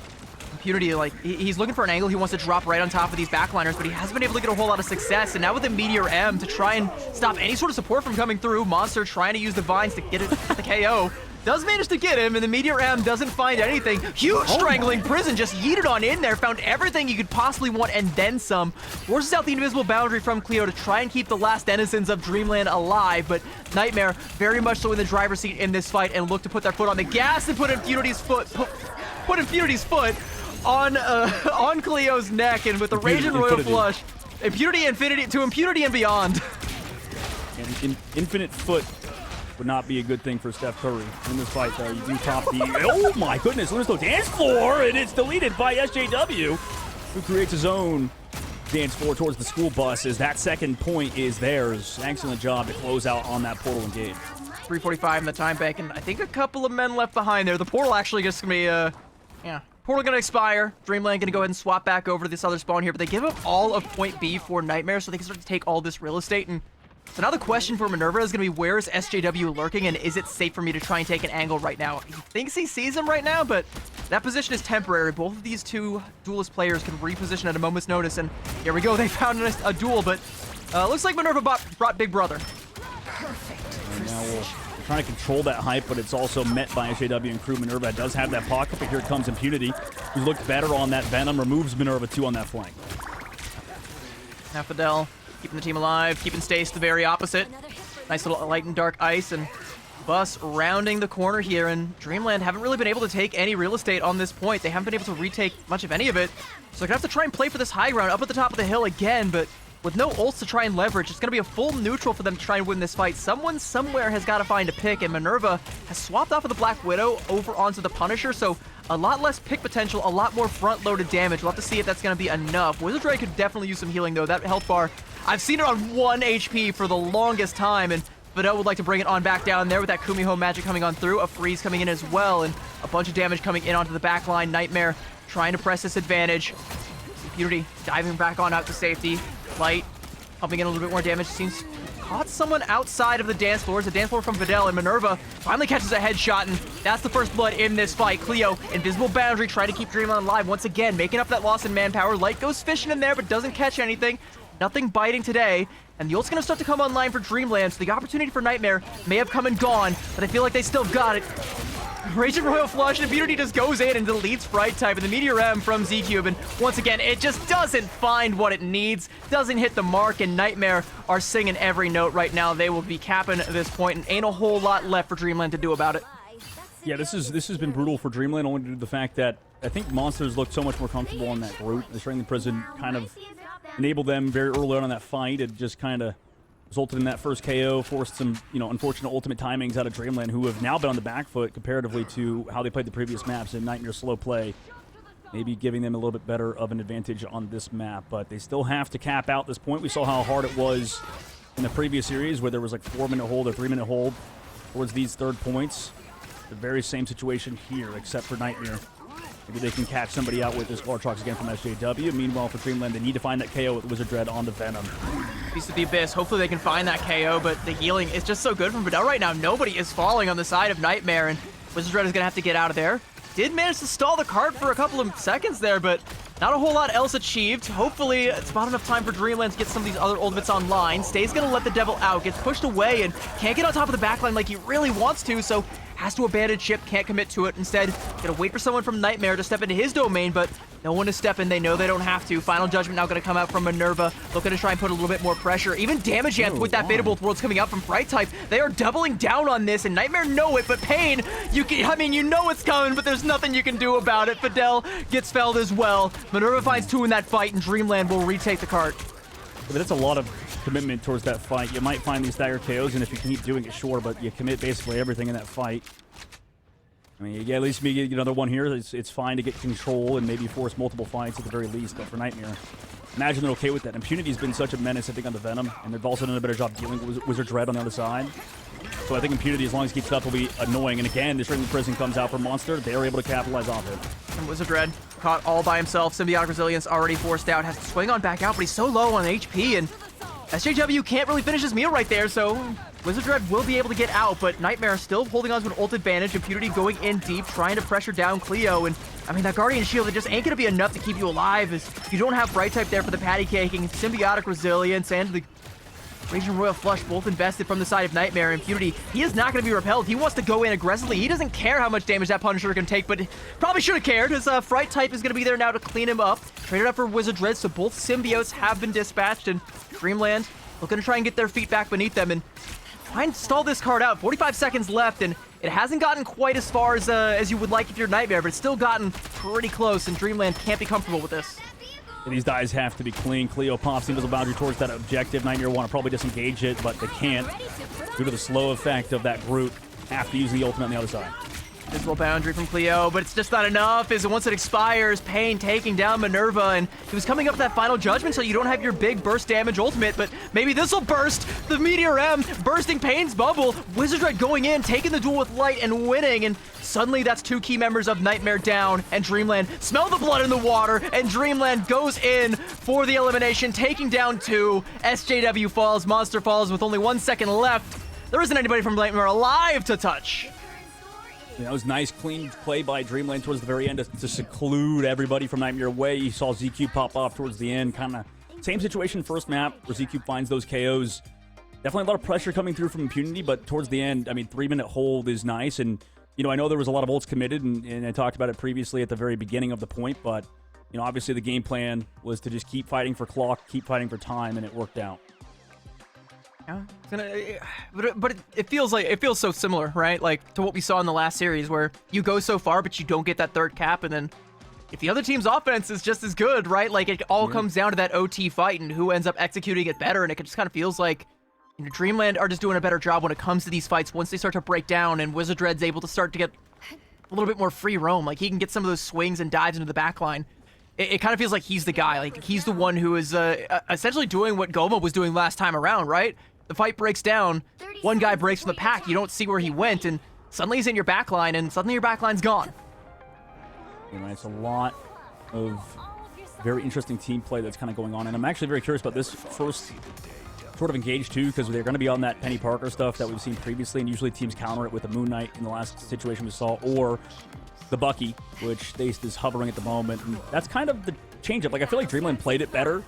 C: Impunity, like, he's looking for an angle he wants to drop right on top of these backliners, but he hasn't been able to get a whole lot of success. And now with the Meteor M to try and stop any sort of support from coming through, Monster trying to use the vines to get it the KO. Does manage to get him, and the Meteor M doesn't find anything. Huge strangling prison, just yeeted on in there, found everything you could possibly want and then some. Forces out the invisible boundary from Cleo to try and keep the last denizens of Dreamland alive, but Nightmare very much so in the driver's seat in this fight and look to put their foot on the gas and put Infinity's foot on Cleo's neck, and with the Rage and Royal Flush, Impunity and beyond.
D: And Infinite Foot would not be a good thing for Steph Curry in this fight, though. You do top the... Oh, my goodness. There's no dance floor, and it's deleted by SJW, who creates his own dance floor towards the school bus as that second point is theirs. Excellent job to close out on that portal engage.
C: 3:45 in the time bank, and I think a couple of men left behind there. The portal actually just gonna be, portal gonna expire. Dreamland gonna go ahead and swap back over to this other spawn here, but they give up all of point B for Nightmare, so they can start to take all this real estate. And so now the question for Minerva is going to be, where is SJW lurking, and is it safe for me to try and take an angle right now? He thinks he sees him right now, but that position is temporary. Both of these two duelist players can reposition at a moment's notice, and here we go. They found a duel, but looks like Minerva brought Big Brother.
D: And now we're trying to control that hype, but it's also met by SJW and crew. Minerva does have that pocket, but here comes Impunity, who looked better on that Venom, removes Minerva 2 on that flank.
C: Now Fidel keeping the team alive, keeping Stace the very opposite. Nice little light and dark ice, and Bus rounding the corner here, and Dreamland haven't really been able to take any real estate on this point. They haven't been able to retake much of any of it, so they're gonna have to try and play for this high ground up at the top of the hill again, but with no ults to try and leverage, it's gonna be a full neutral for them to try and win this fight. Someone somewhere has got to find a pick, and Minerva has swapped off of the Black Widow over onto the Punisher, so a lot less pick potential, a lot more front-loaded damage. We'll have to see if that's gonna be enough. Wizard Drake could definitely use some healing, though. That health bar, I've seen it on 1 HP for the longest time, and Fidel would like to bring it on back down there with that Kumiho magic coming on through, a freeze coming in as well, and a bunch of damage coming in onto the back line. Nightmare trying to press this advantage. Impunity diving back on out to safety. Light pumping in a little bit more damage. Seems caught someone outside of the dance floor. It's a dance floor from Fidel, and Minerva finally catches a headshot, and that's the first blood in this fight. Cleo, invisible boundary, trying to keep Dreamland alive once again, making up that loss in manpower. Light goes fishing in there, but doesn't catch anything. Nothing biting today, and the ult's gonna start to come online for Dreamland, so the opportunity for Nightmare may have come and gone, but I feel like they still got it. Rage and Royal Flush, and Impunity just goes in and deletes Fright type, and the Meteor M from Z-Cube, and once again, it just doesn't find what it needs, doesn't hit the mark, and Nightmare are singing every note right now. They will be capping at this point, and ain't a whole lot left for Dreamland to do about it.
D: Yeah, this has been brutal for Dreamland, only due to the fact that I think Monsters looked so much more comfortable in that group. The Strangling Prison kind of enabled them very early on in that fight. It just kind of resulted in that first KO, forced some, unfortunate ultimate timings out of Dreamland, who have now been on the back foot comparatively to how they played the previous maps in Nightmare slow play. Maybe giving them a little bit better of an advantage on this map, but they still have to cap out this point. We saw how hard it was in the previous series where there was like 4-minute hold or 3-minute hold towards these third points. The very same situation here, except for Nightmare. Maybe they can catch somebody out with this Vartrox again from SJW. Meanwhile, for Dreamland, they need to find that KO with Wizard Dread on the Venom.
C: Piece of the Abyss. Hopefully they can find that KO, but the healing is just so good from Vidal right now. Nobody is falling on the side of Nightmare, and Wizard Dread is going to have to get out of there. Did manage to stall the cart for a couple of seconds there, but not a whole lot else achieved. Hopefully, it's about enough time for Dreamland to get some of these other ultimates online. Stays going to let the Devil out, gets pushed away, and can't get on top of the backline like he really wants to, so has to abandon ship, can't commit to it. Instead, gonna wait for someone from Nightmare to step into his domain, but no one to step in. They know they don't have to. Final Judgment now gonna come out from Minerva, looking to try and put a little bit more pressure. Even Damage Amp with that Beta Bolt Worlds coming out from Bright Type. They are doubling down on this, and Nightmare know it, but Pain, you know it's coming, but there's nothing you can do about it. Fidel gets felled as well. Minerva finds 2 in that fight, and Dreamland will retake the cart.
D: But that's a lot of commitment towards that fight. You might find these stagger KOs, and if you can keep doing it, sure, but you commit basically everything in that fight. I mean, yeah, at least me get another one here. It's fine to get control and maybe force multiple fights at the very least, but for Nightmare, imagine they're okay with that. Impunity's been such a menace, I think, on the Venom, and they've also done a better job dealing with Wizard Dread on the other side. So I think Impunity, as long as it keeps it up, will be annoying. And again, this Ring of Prison comes out for Monster. They are able to capitalize off it.
C: And Wizard Dread caught all by himself. Symbiotic Resilience already forced out. Has to swing on back out, but he's so low on HP, and SJW can't really finish his meal right there, so Wizard Dread will be able to get out, but Nightmare still holding on to an ult advantage. Impunity going in deep, trying to pressure down Cleo, and I mean, that Guardian Shield, it just ain't gonna be enough to keep you alive, as you don't have Bright Type there for the patty caking. Symbiotic Resilience and the Raging Royal Flush both invested from the side of Nightmare. Impunity, he is not going to be repelled. He wants to go in aggressively. He doesn't care how much damage that Punisher can take, but probably should have cared, as Fright Type is going to be there now to clean him up. Traded up for Wizard Dread, so both symbiotes have been dispatched, and Dreamland looking to try and get their feet back beneath them and try and stall this card out. 45 seconds left, and it hasn't gotten quite as far as you would like if you're Nightmare, but it's still gotten pretty close, and Dreamland can't be comfortable with this.
D: And these dies have to be clean. Cleo pops the invisible boundary towards that objective. Nightmare want to probably disengage it, but they can't due to the slow effect of that group after using the ultimate on the other side.
C: Visible boundary from Cleo, but it's just not enough, as once it expires, Pain taking down Minerva, and he was coming up with that final judgment, so you don't have your big burst damage ultimate, but maybe this'll burst. The Meteor M bursting Pain's bubble. Wizard Dread going in, taking the duel with Light and winning, and suddenly that's 2 key members of Nightmare down, and Dreamland smell the blood in the water, and Dreamland goes in for the elimination, taking down 2. SJW falls, Monster falls with only 1 second left. There isn't anybody from Nightmare alive to touch.
D: Yeah, that was nice, clean play by Dreamland towards the very end to seclude everybody from Nightmare away. You saw ZQ pop off towards the end. Kind of same situation first map where ZQ finds those KOs. Definitely a lot of pressure coming through from Impunity, but towards the end, I mean, 3-minute hold is nice. And, you know, I know there was a lot of ults committed, and I talked about it previously at the very beginning of the point, but, you know, obviously the game plan was to just keep fighting for clock, keep fighting for time, and it worked out.
C: Yeah, but it feels so similar, right? Like to what we saw in the last series, where you go so far, but you don't get that third cap, and then if the other team's offense is just as good, right? Like it all comes down to that OT fight and who ends up executing it better, and it just kind of feels like, you know, Dreamland are just doing a better job when it comes to these fights once they start to break down, and Wizard Dread's able to start to get a little bit more free roam. Like he can get some of those swings and dives into the backline. It kind of feels like he's the guy. Like he's the one who is essentially doing what Goma was doing last time around, right? The fight breaks down, one guy breaks from the pack, you don't see where he went, and suddenly he's in your backline, and suddenly your backline's gone.
D: You know, it's a lot of very interesting team play that's kind of going on, and I'm actually very curious about this first sort of engage too, because they're going to be on that Penny Parker stuff that we've seen previously, and usually teams counter it with a Moon Knight in the last situation we saw, or the Bucky, which Stace is hovering at the moment, and that's kind of the change-up. Like, I feel like Dreamland played it better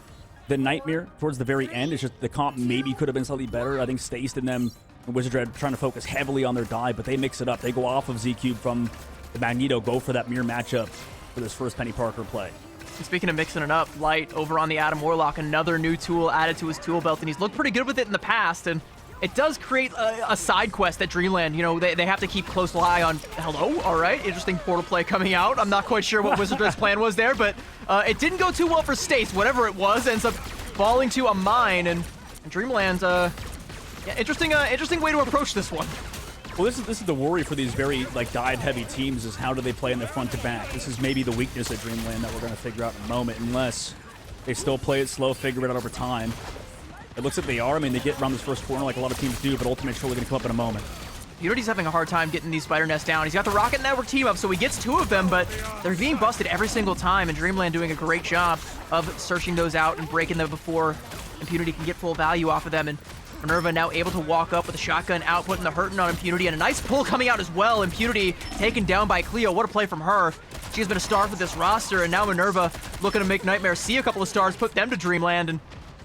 D: than Nightmare towards the very end. It's just the comp maybe could have been slightly better. I think Stace and them and Wizard Dread trying to focus heavily on their dive, but they mix it up. They go off of Z-Cube from the Magneto, go for that mirror matchup for this first Penny Parker play.
C: And speaking of mixing it up, Light over on the Adam Warlock, another new tool added to his tool belt, and he's looked pretty good with it in the past, and it does create a side quest that Dreamland, you know, they have to keep close eye on. Hello, all right, interesting portal play coming out. I'm not quite sure what Wizard Dread's plan was there, but it didn't go too well for Stace. Whatever it was, ends up falling to a mine, and Dreamland, yeah, interesting way to approach this one.
D: Well, this is the worry for these very like dive-heavy teams, is how do they play in their front to back. This is maybe the weakness at Dreamland that we're going to figure out in a moment, unless they still play it slow, figure it out over time. It looks like they are. I mean, they get around this first corner like a lot of teams do, but ultimate's surely going to come up in a moment.
C: Unity's having a hard time getting these spider nests down. He's got the Rocket Network team up, so he gets 2 of them, but they're being busted every single time, and Dreamland doing a great job of searching those out and breaking them before Impunity can get full value off of them. And Minerva now able to walk up with a shotgun out, putting the hurting on Impunity, and a nice pull coming out as well. Impunity taken down by Cleo. What a play from her. She's been a star for this roster, and now Minerva looking to make Nightmare see a couple of stars, put them to Dreamland, and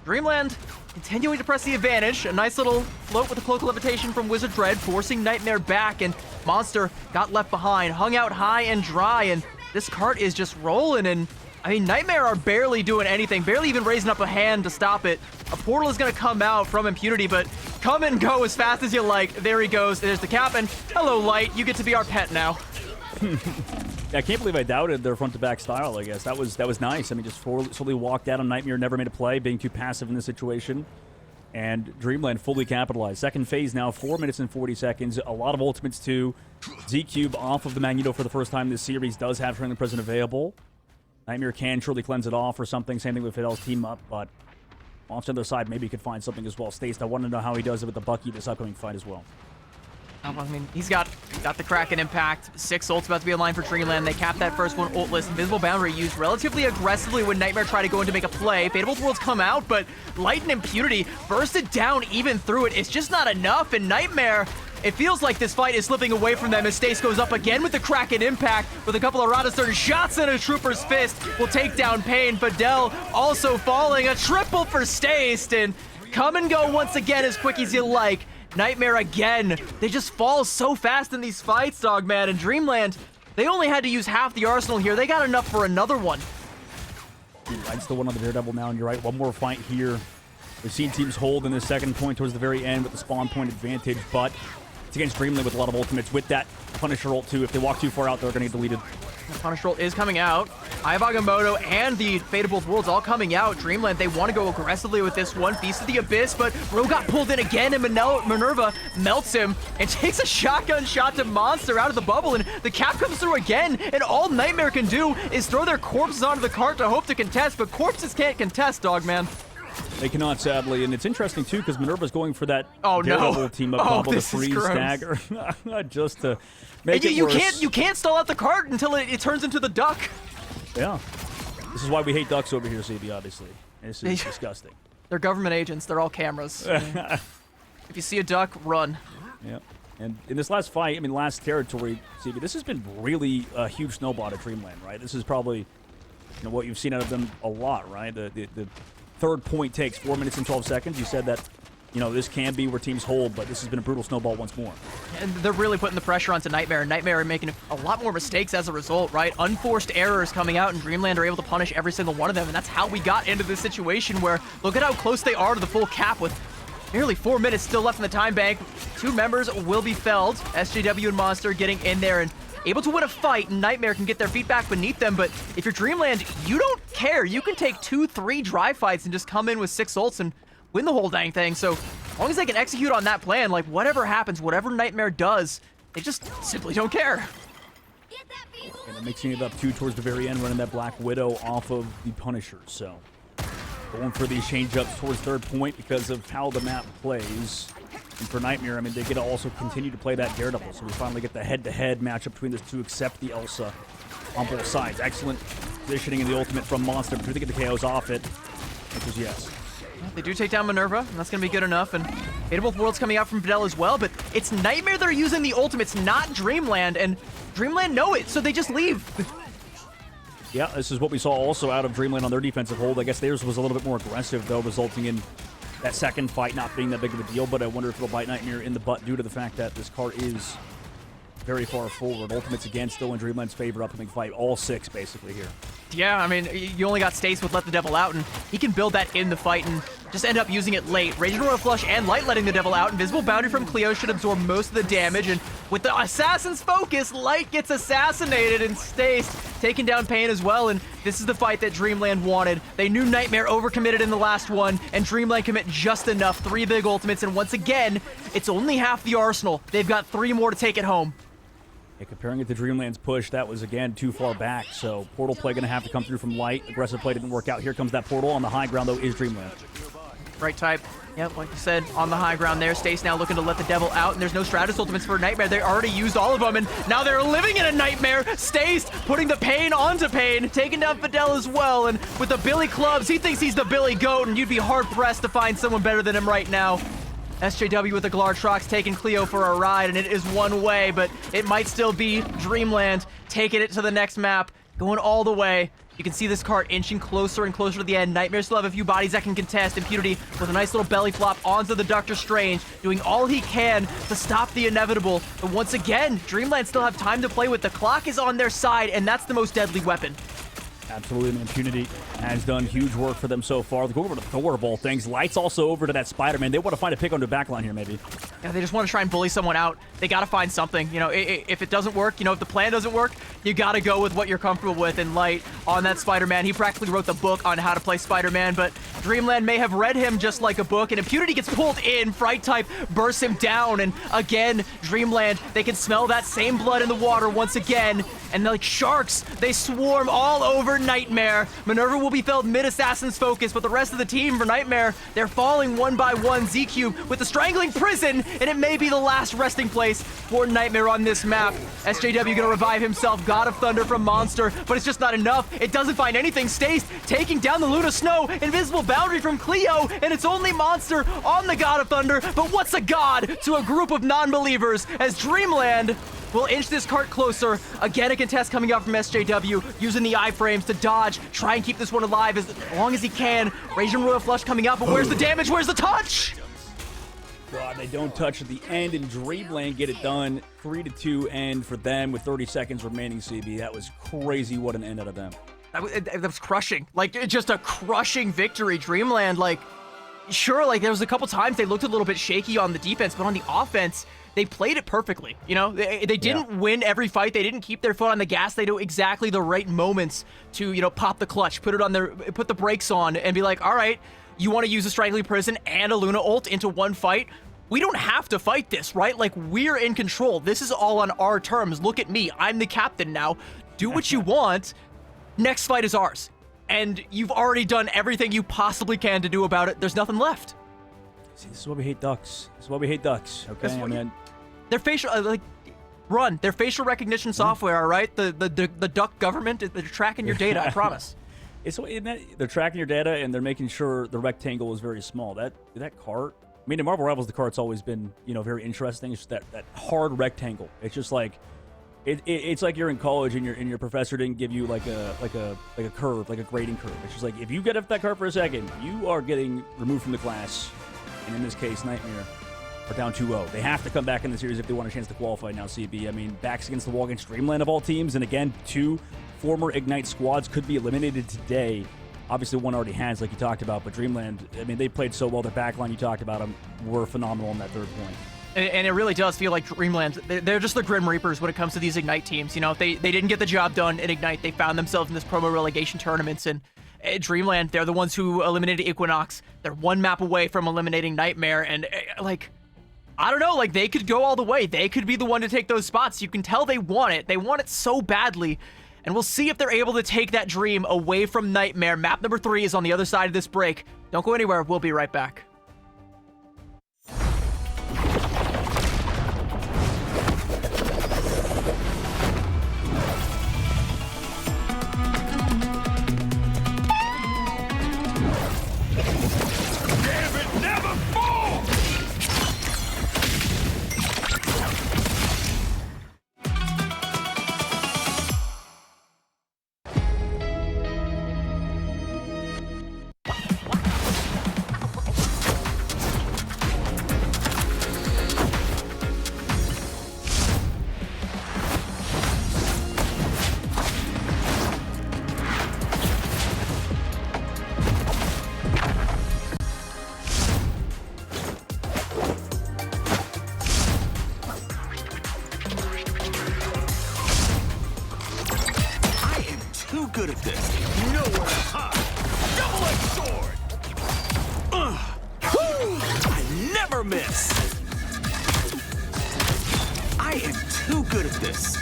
C: Dreamland continuing to press the advantage. A nice little float with a cloak of levitation from Wizard Dread, forcing Nightmare back, and Monster got left behind, hung out high and dry, and this cart is just rolling, and I mean, Nightmare are barely doing anything, barely even raising up a hand to stop it. A portal is going to come out from Impunity, but come and go as fast as you like. There he goes. There's the cap, and hello, Light. You get to be our pet now.
D: I can't believe I doubted their front-to-back style, I guess. That was nice. I mean, just slowly walked out on Nightmare, never made a play, being too passive in this situation. And Dreamland fully capitalized. Second phase now, 4 minutes and 40 seconds. A lot of ultimates, too. Z-Cube off of the Magneto for the first time this series does have Trailing Present available. Nightmare can surely cleanse it off or something. Same thing with Fidel's team up, but on the other side, maybe he could find something as well. Stace, I want to know how he does it with the Bucky this upcoming fight as well.
C: I mean, he's got the Kraken impact. 6 ults about to be in line for Dreamland. They cap that first one ultless. Invisible Boundary used relatively aggressively when Nightmare tried to go in to make a play. Fateable Worlds come out, but Light and Impunity bursted down even through it. It's just not enough, and Nightmare, it feels like this fight is slipping away from them as Stace goes up again with the Kraken impact with a couple of Radisturn shots and a Trooper's Fist will take down Pain. Fidel also falling. A triple for Stace, and come and go once again as quick as you like. Nightmare again. They just fall so fast in these fights, Dogman. And Dreamland, they only had to use half the arsenal here. They got enough for another one.
D: Right, still one on the Daredevil now, and you're right, one more fight here. We've seen teams hold in the second point towards the very end with the spawn point advantage, but it's against Dreamland with a lot of ultimates. With that Punisher ult, too. If they walk too far out, they're going to get deleted.
C: The Punisher ult is coming out. Eye of Agamotto and the Fate of Both Worlds all coming out. Dreamland, they want to go aggressively with this one. Feast of the Abyss, but Ro got pulled in again, and Minerva melts him and takes a shotgun shot to Monster out of the bubble, and the cap comes through again, and all Nightmare can do is throw their corpses onto the cart to hope to contest, but corpses can't contest, Dogman.
D: They cannot, sadly, and it's interesting, too, because Minerva's going for that
C: Daredevil
D: no. team-up combo to freeze stagger, just to make it worse.
C: You can't stall out the cart until it turns into the duck.
D: Yeah. This is why we hate ducks over here, CB, obviously. This is disgusting.
C: They're government agents. They're all cameras. If you see a duck, run.
D: Yeah. And in this last fight, I mean, last territory, CB, this has been really a huge snowball to Dreamland, right? This is probably what you've seen out of them a lot, right? The third point takes 4 minutes and 12 seconds. You said that, this can be where teams hold, but this has been a brutal snowball once more.
C: And they're really putting the pressure onto Nightmare, and Nightmare are making a lot more mistakes as a result, right? Unforced errors coming out, and Dreamland are able to punish every single one of them, and that's how we got into this situation where, look at how close they are to the full cap with nearly 4 minutes still left in the time bank. 2 members will be felled. SJW and Monster getting in there and able to win a fight, and Nightmare can get their feet back beneath them, but if you're Dreamland, you don't care. You can take 2-3 dry fights and just come in with 6 ults and win the whole dang thing. So as long as they can execute on that plan, like whatever happens, whatever Nightmare does, they just simply don't care.
D: And they're mixing it up, too, towards the very end, running that Black Widow off of the Punisher. So going for these change-ups towards third point because of how the map plays. And for Nightmare, I mean, they get to also continue to play that Daredevil. So we finally get the head-to-head matchup between those two, except the Elsa on both sides. Excellent positioning in the ultimate from Monster. But do they get the KOs off it? The answer is yes.
C: They do take down Minerva, and that's going to be good enough. And Fate of Both Worlds coming out from Fidel as well, but it's Nightmare that are using the ultimates, not Dreamland, and Dreamland know it, so they just leave.
D: Yeah, this is what we saw also out of Dreamland on their defensive hold. I guess theirs was a little bit more aggressive, though, resulting in that second fight not being that big of a deal, but I wonder if it'll bite Nightmare in the butt due to the fact that this card is very far forward. Ultimates again still in Dreamland's favor upcoming fight. All 6 basically here.
C: Yeah, I mean, you only got Stace with Let the Devil Out, and he can build that in the fight and just end up using it late. Rage and Royal Flush and Light letting the Devil out. Invisible Boundary from Cleo should absorb most of the damage, and with the Assassin's Focus, Light gets assassinated, and Stace taking down Pain as well, and this is the fight that Dreamland wanted. They knew Nightmare overcommitted in the last one, and Dreamland commit just enough. 3 big ultimates, and once again, it's only half the arsenal. They've got 3 more to take it home.
D: Yeah, comparing it to Dreamland's push, that was, again, too far back. So portal play going to have to come through from Light. Aggressive play didn't work out. Here comes that portal. On the high ground, though, is Dreamland.
C: Right type. Yep, like you said, on the high ground there. Stace now looking to let the devil out, and there's no Stratus ultimates for Nightmare. They already used all of them, and now they're living in a nightmare. Stace putting the pain onto pain, taking down Fidel as well, and with the Billy clubs, he thinks he's the Billy Goat, and you'd be hard-pressed to find someone better than him right now. SJW with the Glartrox taking Cleo for a ride, and it is one way, but it might still be Dreamland taking it to the next map, going all the way. You can see this cart inching closer and closer to the end. Nightmare still have a few bodies that can contest. Impunity with a nice little belly flop onto the Doctor Strange, doing all he can to stop the inevitable. But once again, Dreamland still have time to play with. The clock is on their side, and that's the most deadly weapon.
D: Absolutely, and Impunity has done huge work for them so far. They go over to Thor of all things. Lights also over to that Spider-Man. They want to find a pick on the backline here, maybe.
C: Yeah, they just want to try and bully someone out. They got to find something. You know, if it doesn't work, if the plan doesn't work, you got to go with what you're comfortable with. And Light on that Spider-Man, he practically wrote the book on how to play Spider-Man, but Dreamland may have read him just like a book, and Impunity gets pulled in. Fright type bursts him down, and again, Dreamland, they can smell that same blood in the water once again, and like sharks, they swarm all over Nightmare. Minerva will be felled mid-Assassin's Focus, but the rest of the team for Nightmare, they're falling one by one. Z-Cube with the Strangling Prison, and it may be the last resting place for Nightmare on this map. SJW gonna revive himself, God of Thunder from Monster, but it's just not enough. It doesn't find anything. Stace taking down the Luna Snow, invisible boundary from Cleo, and it's only Monster on the God of Thunder, but what's a god to a group of non-believers as Dreamland will inch this cart closer. Again, a contest coming out from SJW, using the iframes to dodge, try and keep this one alive as long as he can. Raging Royal Flush coming out, but where's the damage? Where's the touch?
D: God, they don't touch at the end, and Dreamland get it done. 3-2 end for them with 30 seconds remaining, CB. That was crazy. What an end out of them.
C: That was crushing. Like, just a crushing victory. Dreamland, like, sure, like, there was a couple times they looked a little bit shaky on the defense, but on the offense, they played it perfectly. They didn't win every fight. They didn't keep their foot on the gas. They knew exactly the right moments to, pop the clutch, put the brakes on, and be like, all right, you want to use a Strangling Prison and a Luna ult into one fight? We don't have to fight this, right? Like, we're in control. This is all on our terms. Look at me. I'm the captain now. Do what you want. Next fight is ours. And you've already done everything you possibly can to do about it. There's nothing left.
D: See, this is why we hate ducks. This is why we hate ducks, okay? I mean,
C: their facial, their facial recognition software, all right? The duck government, they're tracking your data, I promise.
D: They're tracking your data, and they're making sure the rectangle is very small. That cart, I mean, in Marvel Rivals, the cart's always been, very interesting. It's just that hard rectangle. It's just like, it's like you're in college and your professor didn't give you like a curve, like a grading curve. It's just like, if you get off that curve for a second, you are getting removed from the class. And in this case, Nightmare are down 2-0. They have to come back in the series if they want a chance to qualify now, CB. I mean, backs against the wall against Dreamland of all teams. And again, 2 former Ignite squads could be eliminated today. Obviously, one already has, like you talked about. But Dreamland, I mean, they played so well. Their backline, you talked about them, were phenomenal in that third point.
C: And it really does feel like Dreamland, they're just the Grim Reapers when it comes to these Ignite teams. They didn't get the job done in Ignite. They found themselves in this promo relegation tournaments, and Dreamland, they're the ones who eliminated Equinox. They're one map away from eliminating Nightmare, and I don't know, they could go all the way. They could be the one to take those spots. You can tell they want it. They want it so badly, and we'll see if they're able to take that dream away from Nightmare. Map number 3 is on the other side of this break. Don't go anywhere. We'll be right back.
B: Good at this. Nowhere to hide. Double-edged sword. I never miss. I am too good at this.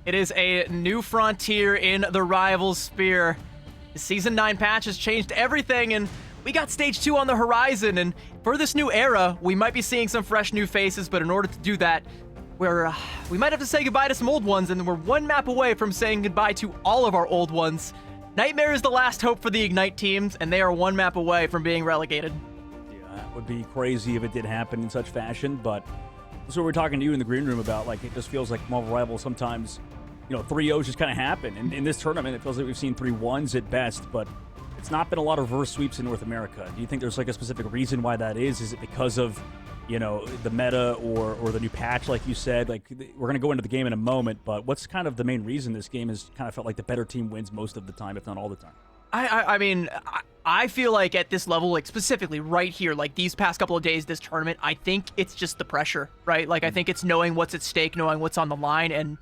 C: It is a new frontier in the Rivals Sphere. The Season 9 patch has changed everything, and we got Stage 2 on the horizon, and for this new era, we might be seeing some fresh new faces, but in order to do that, we might have to say goodbye to some old ones, and we're one map away from saying goodbye to all of our old ones. Nightmare is the last hope for the Ignite teams, and they are one map away from being relegated.
D: Yeah, that would be crazy if it did happen in such fashion, but that's what we're talking to you in the green room about. Like, it just feels like Marvel Rivals sometimes, 3-0s just kind of happen. And in this tournament, it feels like we've seen 3-1s at best, but it's not been a lot of reverse sweeps in North America. Do you think there's like a specific reason why that is? Is it because of, the meta or the new patch, like you said? Like, we're going to go into the game in a moment, but what's kind of the main reason this game has kind of felt like the better team wins most of the time, if not all the time?
C: I mean, I feel like at this level, like specifically right here, like these past couple of days, this tournament, I think it's just the pressure, right? Like, I think it's knowing what's at stake, knowing what's on the line, and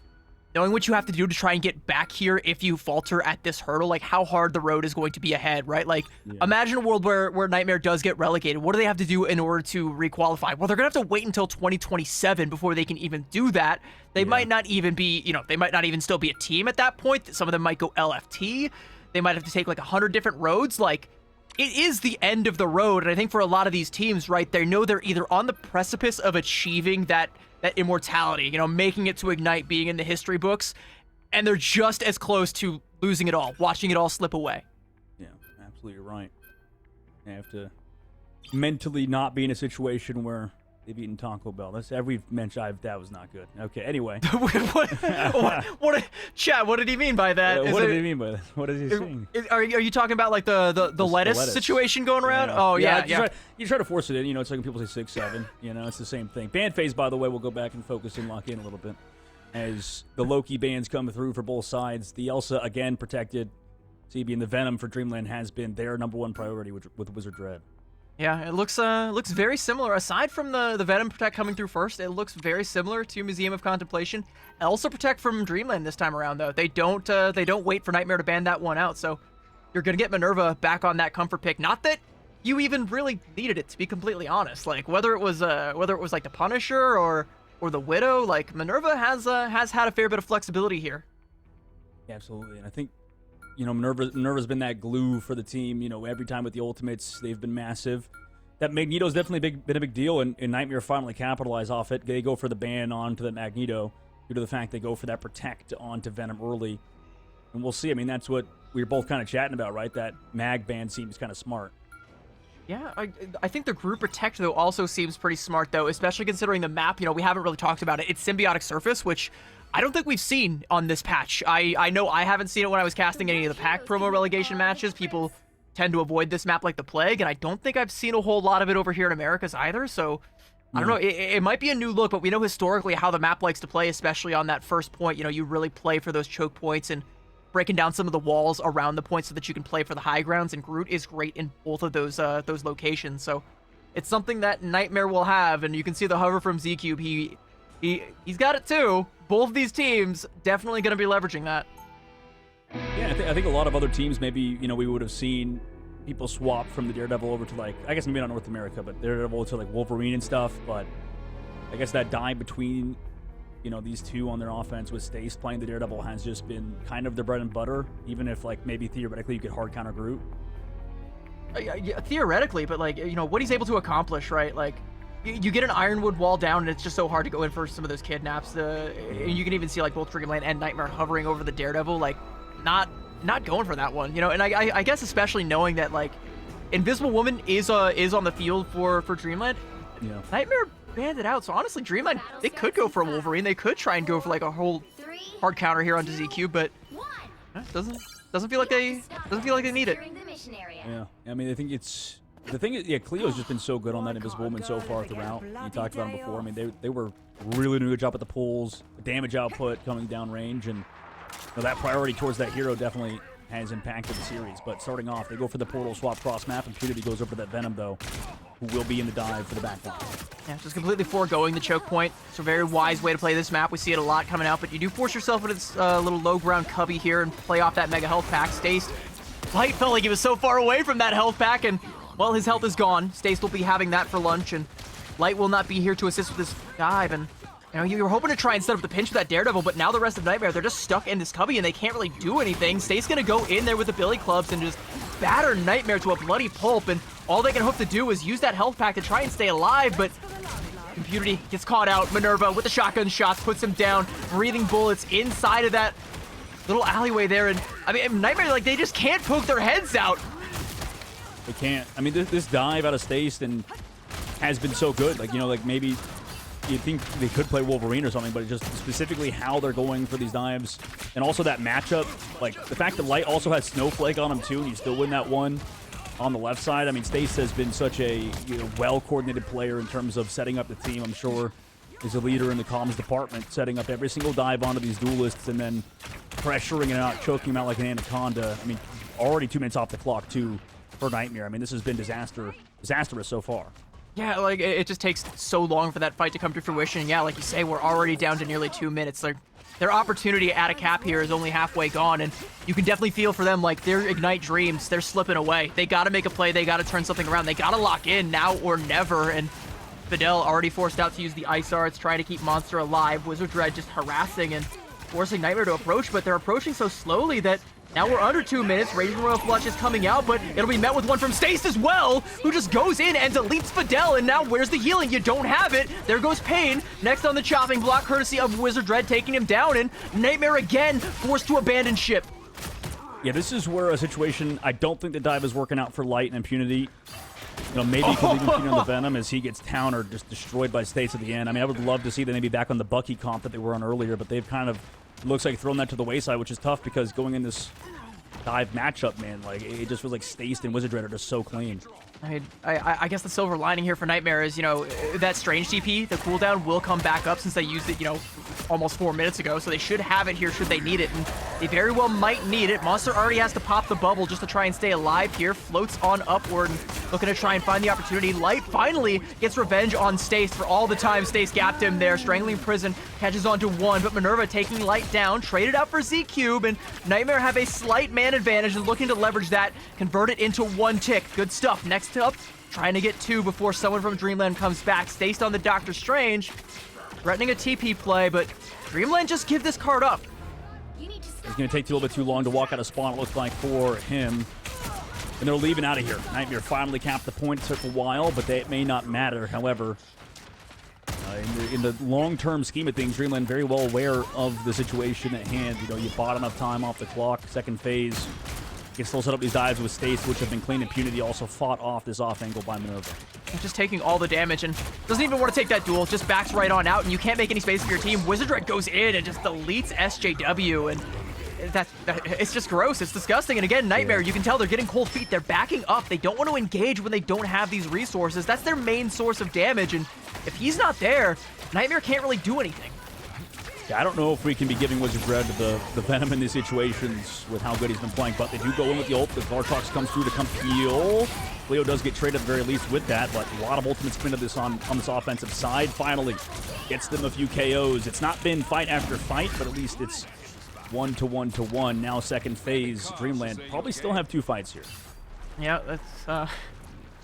C: knowing what you have to do to try and get back here if you falter at this hurdle, like how hard the road is going to be ahead, right? Like, imagine a world where Nightmare does get relegated. What do they have to do in order to requalify? Well, they're going to have to wait until 2027 before they can even do that. They might not even be, they might not even still be a team at that point. Some of them might go LFT. They might have to take like 100 different roads. Like, it is the end of the road. And I think for a lot of these teams, right, they know they're either on the precipice of achieving that immortality, making it to Ignite, being in the history books, and they're just as close to losing it all, watching it all slip away.
D: Yeah, absolutely right. You have to mentally not be in a situation where they've eaten Taco Bell. That's every mention. That was not good. Okay, anyway.
C: Chad, what did he mean by that?
D: What did he mean by that? What is he saying?
C: Are you talking about like the lettuce situation going around? Oh, yeah.
D: You try to force it in. It's like when people say 6, 7. It's the same thing. Band phase, by the way, we'll go back and focus and lock in a little bit. As the Loki bands come through for both sides, the Elsa, again, protected. CB and the Venom for Dreamland has been their number one priority with Wizard Dread.
C: Yeah, it looks very similar. Aside from the Venom Protect coming through first, it looks very similar to Museum of Contemplation. Also Protect from Dreamland this time around, though. They don't wait for Nightmare to ban that one out, so you're gonna get Minerva back on that comfort pick. Not that you even really needed it, to be completely honest. Like, whether it was like the Punisher or the Widow, like Minerva has had a fair bit of flexibility here.
D: Yeah, absolutely, and I think Minerva's been that glue for the team. Every time with the ultimates, they've been massive. That Magneto's definitely been a big deal, and Nightmare finally capitalize off it. They go for the ban onto the Magneto due to the fact they go for that Protect onto Venom early. And we'll see. I mean, that's what we were both kind of chatting about, right? That Mag ban seems kind of smart.
C: Yeah, I think the group Protect, though, also seems pretty smart, though, especially considering the map. We haven't really talked about it. It's Symbiotic Surface, which I don't think we've seen on this patch. I know I haven't seen it when I was casting any of the pack promo relegation matches. People tend to avoid this map like the plague, and I don't think I've seen a whole lot of it over here in Americas either, so I don't know. It might be a new look, but we know historically how the map likes to play, especially on that first point. You really play for those choke points and breaking down some of the walls around the point so that you can play for the high grounds, and Groot is great in both of those locations, so it's something that Nightmare will have, and you can see the hover from Z-Cube. He's got it too. Both of these teams definitely going to be leveraging that.
D: Yeah, I think a lot of other teams, maybe, we would have seen people swap from the Daredevil over to, like, I guess maybe not North America, but Daredevil to, like, Wolverine and stuff. But I guess that die between, these two on their offense with Stace playing the Daredevil has just been kind of their bread and butter, even if, like, maybe theoretically you could hard counter Groot.
C: Yeah, theoretically, but, like, what he's able to accomplish, right? Like, you get an Ironwood wall down, and it's just so hard to go in for some of those kidnaps. And you can even see, like, both Dreamland and Nightmare hovering over the Daredevil, like, not going for that one, And I guess especially knowing that, like, Invisible Woman is on the field for Dreamland. Yeah. Nightmare banned it out, so honestly, Dreamland, they could go for a Wolverine. They could try and go for, like, a whole hard counter here onto ZQ, but doesn't feel like they need it.
D: Yeah, I mean, I think it's the thing is, Cleo's just been so good on that Invisible Woman so far throughout. You talked about him before. I mean, they were really doing a good job at the pulls, damage output coming down range, and that priority towards that hero definitely has impacted the series. But starting off, they go for the portal swap cross map, and Trinity goes over that Venom, though, who will be in the dive for the back line.
C: Yeah, just completely foregoing the choke point. It's a very wise way to play this map. We see it a lot coming out, but you do force yourself into this little low ground cubby here and play off that mega health pack. Stace, Light felt like he was so far away from that health pack, and, well, his health is gone. Stace will be having that for lunch, and Light will not be here to assist with this dive, and You know, you were hoping to try and set up the pinch with that Daredevil, but now the rest of Nightmare, they're just stuck in this cubby and they can't really do anything. State's gonna go in there with the Billy Clubs and just batter Nightmare to a bloody pulp, and all they can hope to do is use that health pack to try and stay alive, but Impunity gets caught out. Minerva with the shotgun shots puts him down, breathing bullets inside of that little alleyway there, and I mean, Nightmare, like, they just can't poke their heads out.
D: They can't. I mean, this dive out of Stace and has been so good. Like, you know, like maybe you'd think they could play Wolverine or something, but just specifically how they're going for these dives. And also that matchup, like the fact that Light also has Snowflake on him too, and you still win that one on the left side. I mean, Stace has been such a well-coordinated player in terms of setting up the team. I'm sure is a leader in the comms department, setting up every single dive onto these duelists and then pressuring it out, choking them out like an anaconda. I mean, already 2 minutes off the clock too for Nightmare. I mean, this has been disastrous so far.
C: Yeah, like, it just takes so long for that fight to come to fruition. Yeah, like you say, we're already down to nearly 2 minutes. Their opportunity at a cap here is only halfway gone, and you can definitely feel for them, like, their Ignite dreams, they're slipping away. They gotta make a play, they gotta turn something around, they gotta lock in now or never, and Fidel already forced out to use the Ice Arts, trying to keep Monster alive. Wizard Dread just harassing and forcing Nightmare to approach, but they're approaching so slowly that now we're under 2 minutes. Raging Royal Flush is coming out, but it'll be met with one from Stace as well, who just goes in and deletes Fidel, and now where's the healing? You don't have it. There goes Pain. Next on the chopping block, courtesy of Wizard Dread taking him down, and Nightmare again forced to abandon ship.
D: Yeah, this is where a situation, I don't think the dive is working out for Light and Impunity. You know, maybe he could leave Impunity on the Venom as he gets town or just destroyed by Stace at the end. I mean, I would love to see them maybe back on the Bucky comp that they were on earlier, but they've kind of, looks like, thrown that to the wayside, which is tough because going in this dive matchup, man, like, it just feels like Stace and Wizard Dread are just so clean.
C: I guess the silver lining here for Nightmare is, you know, that Strange TP, the cooldown will come back up since they used it, you know, almost 4 minutes ago, so they should have it here should they need it, and they very well might need it. Monster already has to pop the bubble just to try and stay alive here, floats on upward, looking to try and find the opportunity. Light finally gets revenge on Stace for all the time Stace gapped him there. Strangling Prison catches onto one, but Minerva taking Light down, traded out for Z-Cube, and Nightmare have a slight man advantage and looking to leverage that, convert it into 1 tick. Good stuff. Next up, trying to get 2 before someone from Dreamland comes back. Stace on the Doctor Strange, threatening a TP play, but Dreamland just give this card up.
D: It's going to take a little bit too long to walk out of spawn, it looks like, for him. And they're leaving out of here. Nightmare finally capped the point. It took a while, but it may not matter. However, in the long-term scheme of things, Dreamland very well aware of the situation at hand. You know, you bought enough time off the clock. Second phase, you can still set up these dives with Stace, which have been clean. Impunity also fought off this off angle by Minerva.
C: Just taking all the damage and doesn't even want to take that duel, just backs right on out, and you can't make any space for your team. Wizard Dread goes in and just deletes SJW, and it's just gross. It's disgusting. And again, Nightmare, you can tell they're getting cold feet. They're backing up. They don't want to engage when they don't have these resources. That's their main source of damage, and if he's not there, Nightmare can't really do anything.
D: Yeah, I don't know if we can be giving Wizard Dread the Venom in these situations with how good he's been playing, but they do go in with the ult. The Vartox comes through to come heal. Leo does get traded at the very least with that, but a lot of ultimate spin of this on this offensive side. Finally gets them a few KOs. It's not been fight after fight, but at least it's 1-to-1-to-1. Now second phase, Dreamland probably still have 2 fights here.
C: Yeah, that's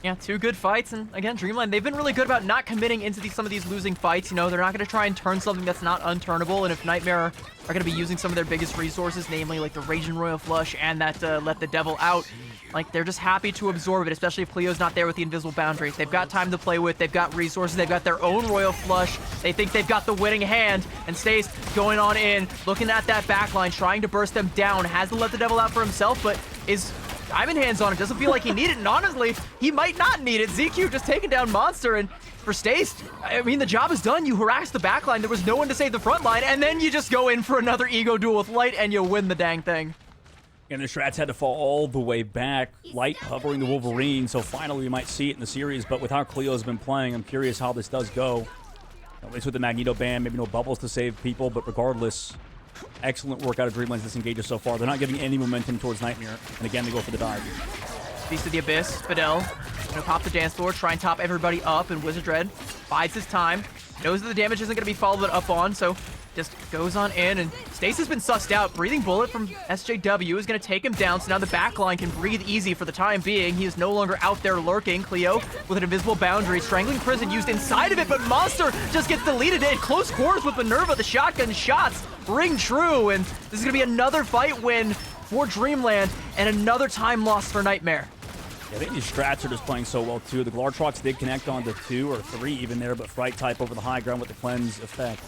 C: yeah, 2 good fights, and again, Dreamland, they've been really good about not committing into some of these losing fights. You know, they're not going to try and turn something that's not unturnable, and if Nightmare are going to be using some of their biggest resources, namely like the Raging Royal Flush and that Let the Devil Out, like, they're just happy to absorb it, especially if Cleo's not there with the invisible boundaries. They've got time to play with, they've got resources, they've got their own Royal Flush, they think they've got the winning hand, and Stace going on in, looking at that backline, trying to burst them down, has to Let the Devil Out for himself, but is Diamond Hands on it, doesn't feel like he needed it, and honestly, he might not need it. ZQ just taking down Monster, and for Stace, I mean, the job is done. You harassed the backline, there was no one to save the front line, and then you just go in for another ego duel with Light, and you win the dang thing.
D: And the Strats had to fall all the way back. Light hovering the Wolverine, so finally we might see it in the series, but with how Cleo's been playing, I'm curious how this does go. At least with the Magneto ban, maybe no bubbles to save people, but regardless, excellent work out of Dreamland's disengages so far. They're not giving any momentum towards Nightmare, and again, they go for the dive.
C: Beast of the Abyss, Fidel, gonna pop the dance floor, try and top everybody up, and Wizard Dread bides his time. Knows that the damage isn't gonna be followed up on, so just goes on in, and Stace has been sussed out. Breathing Bullet from SJW is going to take him down, so now the back line can breathe easy for the time being. He is no longer out there lurking. Cleo with an invisible boundary. Strangling Prison used inside of it, but Monster just gets deleted in close quarters with Minerva. The shotgun shots ring true, and this is going to be another fight win for Dreamland and another time loss for Nightmare.
D: I think these strats are just playing so well, too. The Glartrox did connect onto 2 or 3 even there, but Fright type over the high ground with the cleanse effect.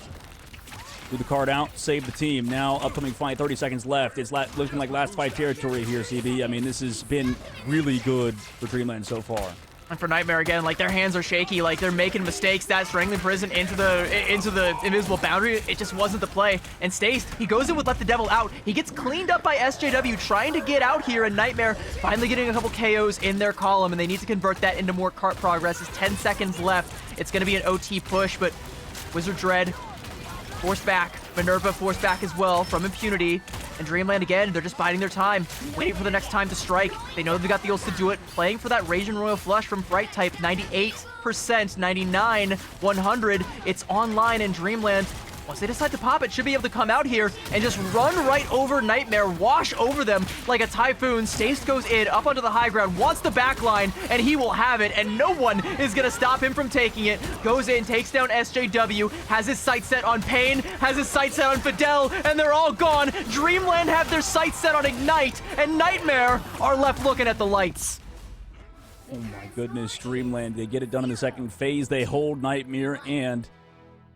D: Threw the card out, save the team. Now, upcoming fight, 30 seconds left. It's looking like last fight territory here, CB. I mean, this has been really good for Dreamland so far.
C: And for Nightmare again, like their hands are shaky, like they're making mistakes. That Strangling Prison into the invisible boundary, it just wasn't the play. And Stace, he goes in with Let the Devil Out. He gets cleaned up by SJW trying to get out here, and Nightmare finally getting a couple KOs in their column, and they need to convert that into more cart progress. There's 10 seconds left. It's going to be an OT push, but Wizard Dread forced back. Minerva forced back as well from Impunity. And Dreamland again, they're just biding their time, waiting for the next time to strike. They know they've got the ults to do it. Playing for that Rage and Royal Flush from Fright type, 98%, 99, 100. It's online in Dreamland. Once they decide to pop it, should be able to come out here and just run right over Nightmare, wash over them like a typhoon. Stace goes in, up onto the high ground, wants the back line, and he will have it, and no one is going to stop him from taking it. Goes in, takes down SJW, has his sights set on Pain, has his sights set on Fidel, and they're all gone. Dreamland have their sights set on Ignite, and Nightmare are left looking at the lights.
D: Oh my goodness, Dreamland. They get it done in the second phase. They hold Nightmare, and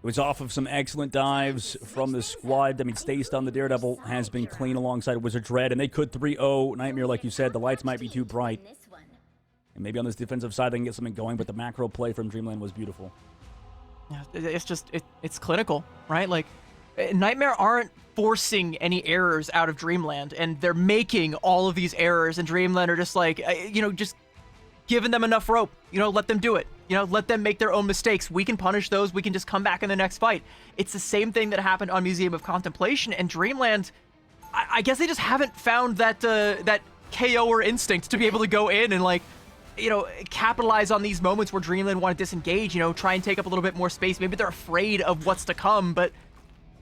D: it was off of some excellent dives from the squad. I mean, Stace on the Daredevil has been clean alongside Wizard Dread, and they could 3-0 Nightmare, like you said. The lights might be too bright. And maybe on this defensive side they can get something going, but the macro play from Dreamland was beautiful.
C: Yeah, it's just, it's clinical, right? Like, Nightmare aren't forcing any errors out of Dreamland, and they're making all of these errors, and Dreamland are just like, just giving them enough rope. Let them do it. Let them make their own mistakes. We can punish those. We can just come back in the next fight. It's the same thing that happened on Museum of Contemplation, and Dreamland, I guess they just haven't found that KO or instinct to be able to go in and, like, capitalize on these moments where Dreamland want to disengage, try and take up a little bit more space. Maybe they're afraid of what's to come, but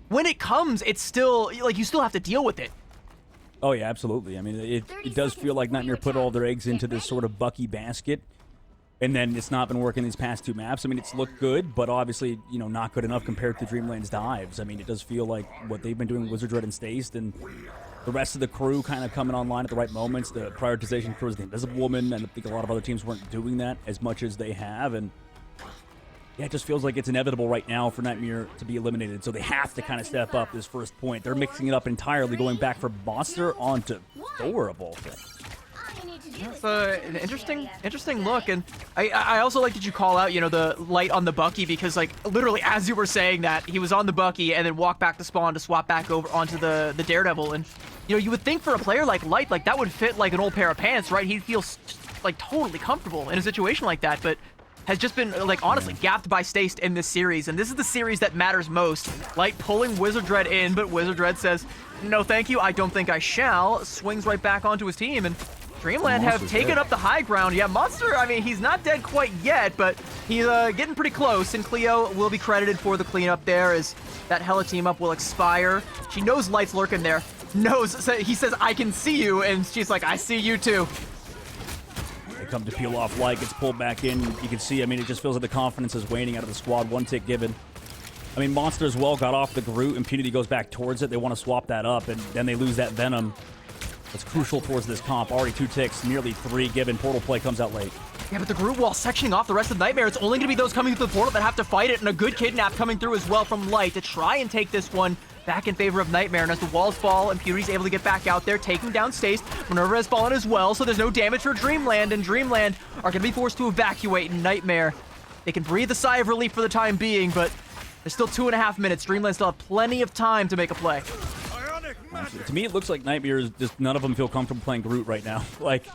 C: when it comes, it's still, like, you still have to deal with it.
D: Oh, yeah, absolutely. I mean, it does feel like Nightmare put all their eggs into this sort of Bucky basket, and then it's not been working these past 2 maps. I mean, it's looked good, but obviously, not good enough compared to Dreamland's dives. I mean, it does feel like what they've been doing with Wizard Dread and Stace, and the rest of the crew kind of coming online at the right moments. The prioritization towards the Invisible Woman, and I think a lot of other teams weren't doing that as much as they have, and yeah, it just feels like it's inevitable right now for Nightmare to be eliminated, so they have to kind of step up this first point. They're mixing it up entirely, going back for Monster onto Thor of all things.
C: It's an interesting look, and I also like that you call out, the light on the Bucky, because, like, literally as you were saying that, he was on the Bucky and then walked back to spawn to swap back over onto the Daredevil, and, you would think for a player like Light, like, that would fit like an old pair of pants, right? He'd feel, like, totally comfortable in a situation like that, but has just been, like, honestly gapped by Stace in this series, and this is the series that matters most. Light pulling Wizard Dread in, but Wizard Dread says, no thank you, I don't think I shall, swings right back onto his team, and Dreamland have taken up the high ground. Yeah, Monster, I mean, he's not dead quite yet, but he's getting pretty close, and Cleo will be credited for the cleanup there as that Hela team up will expire. She knows Light's lurking there. He says, I can see you, and she's like, I see you too.
D: They come to peel off Light, gets pulled back in. You can see, I mean, it just feels like the confidence is waning out of the squad. 1 tick given. I mean, Monster as well got off the Groot. Impunity goes back towards it. They want to swap that up, and then they lose that Venom. That's crucial towards this comp. Already 2 ticks, nearly 3 given. Portal play comes out late.
C: Yeah, but the Groot wall sectioning off the rest of Nightmare. It's only going to be those coming through the portal that have to fight it, and a good kidnap coming through as well from Light to try and take this one back in favor of Nightmare. And as the walls fall, Impunity's able to get back out there, taking down Stace. Minerva has fallen as well, so there's no damage for Dreamland, and Dreamland are going to be forced to evacuate Nightmare. They can breathe a sigh of relief for the time being, but there's still 2.5 minutes. Dreamland still have plenty of time to make a play.
D: To me, it looks like Nightmare is just none of them feel comfortable playing Groot right now. Like,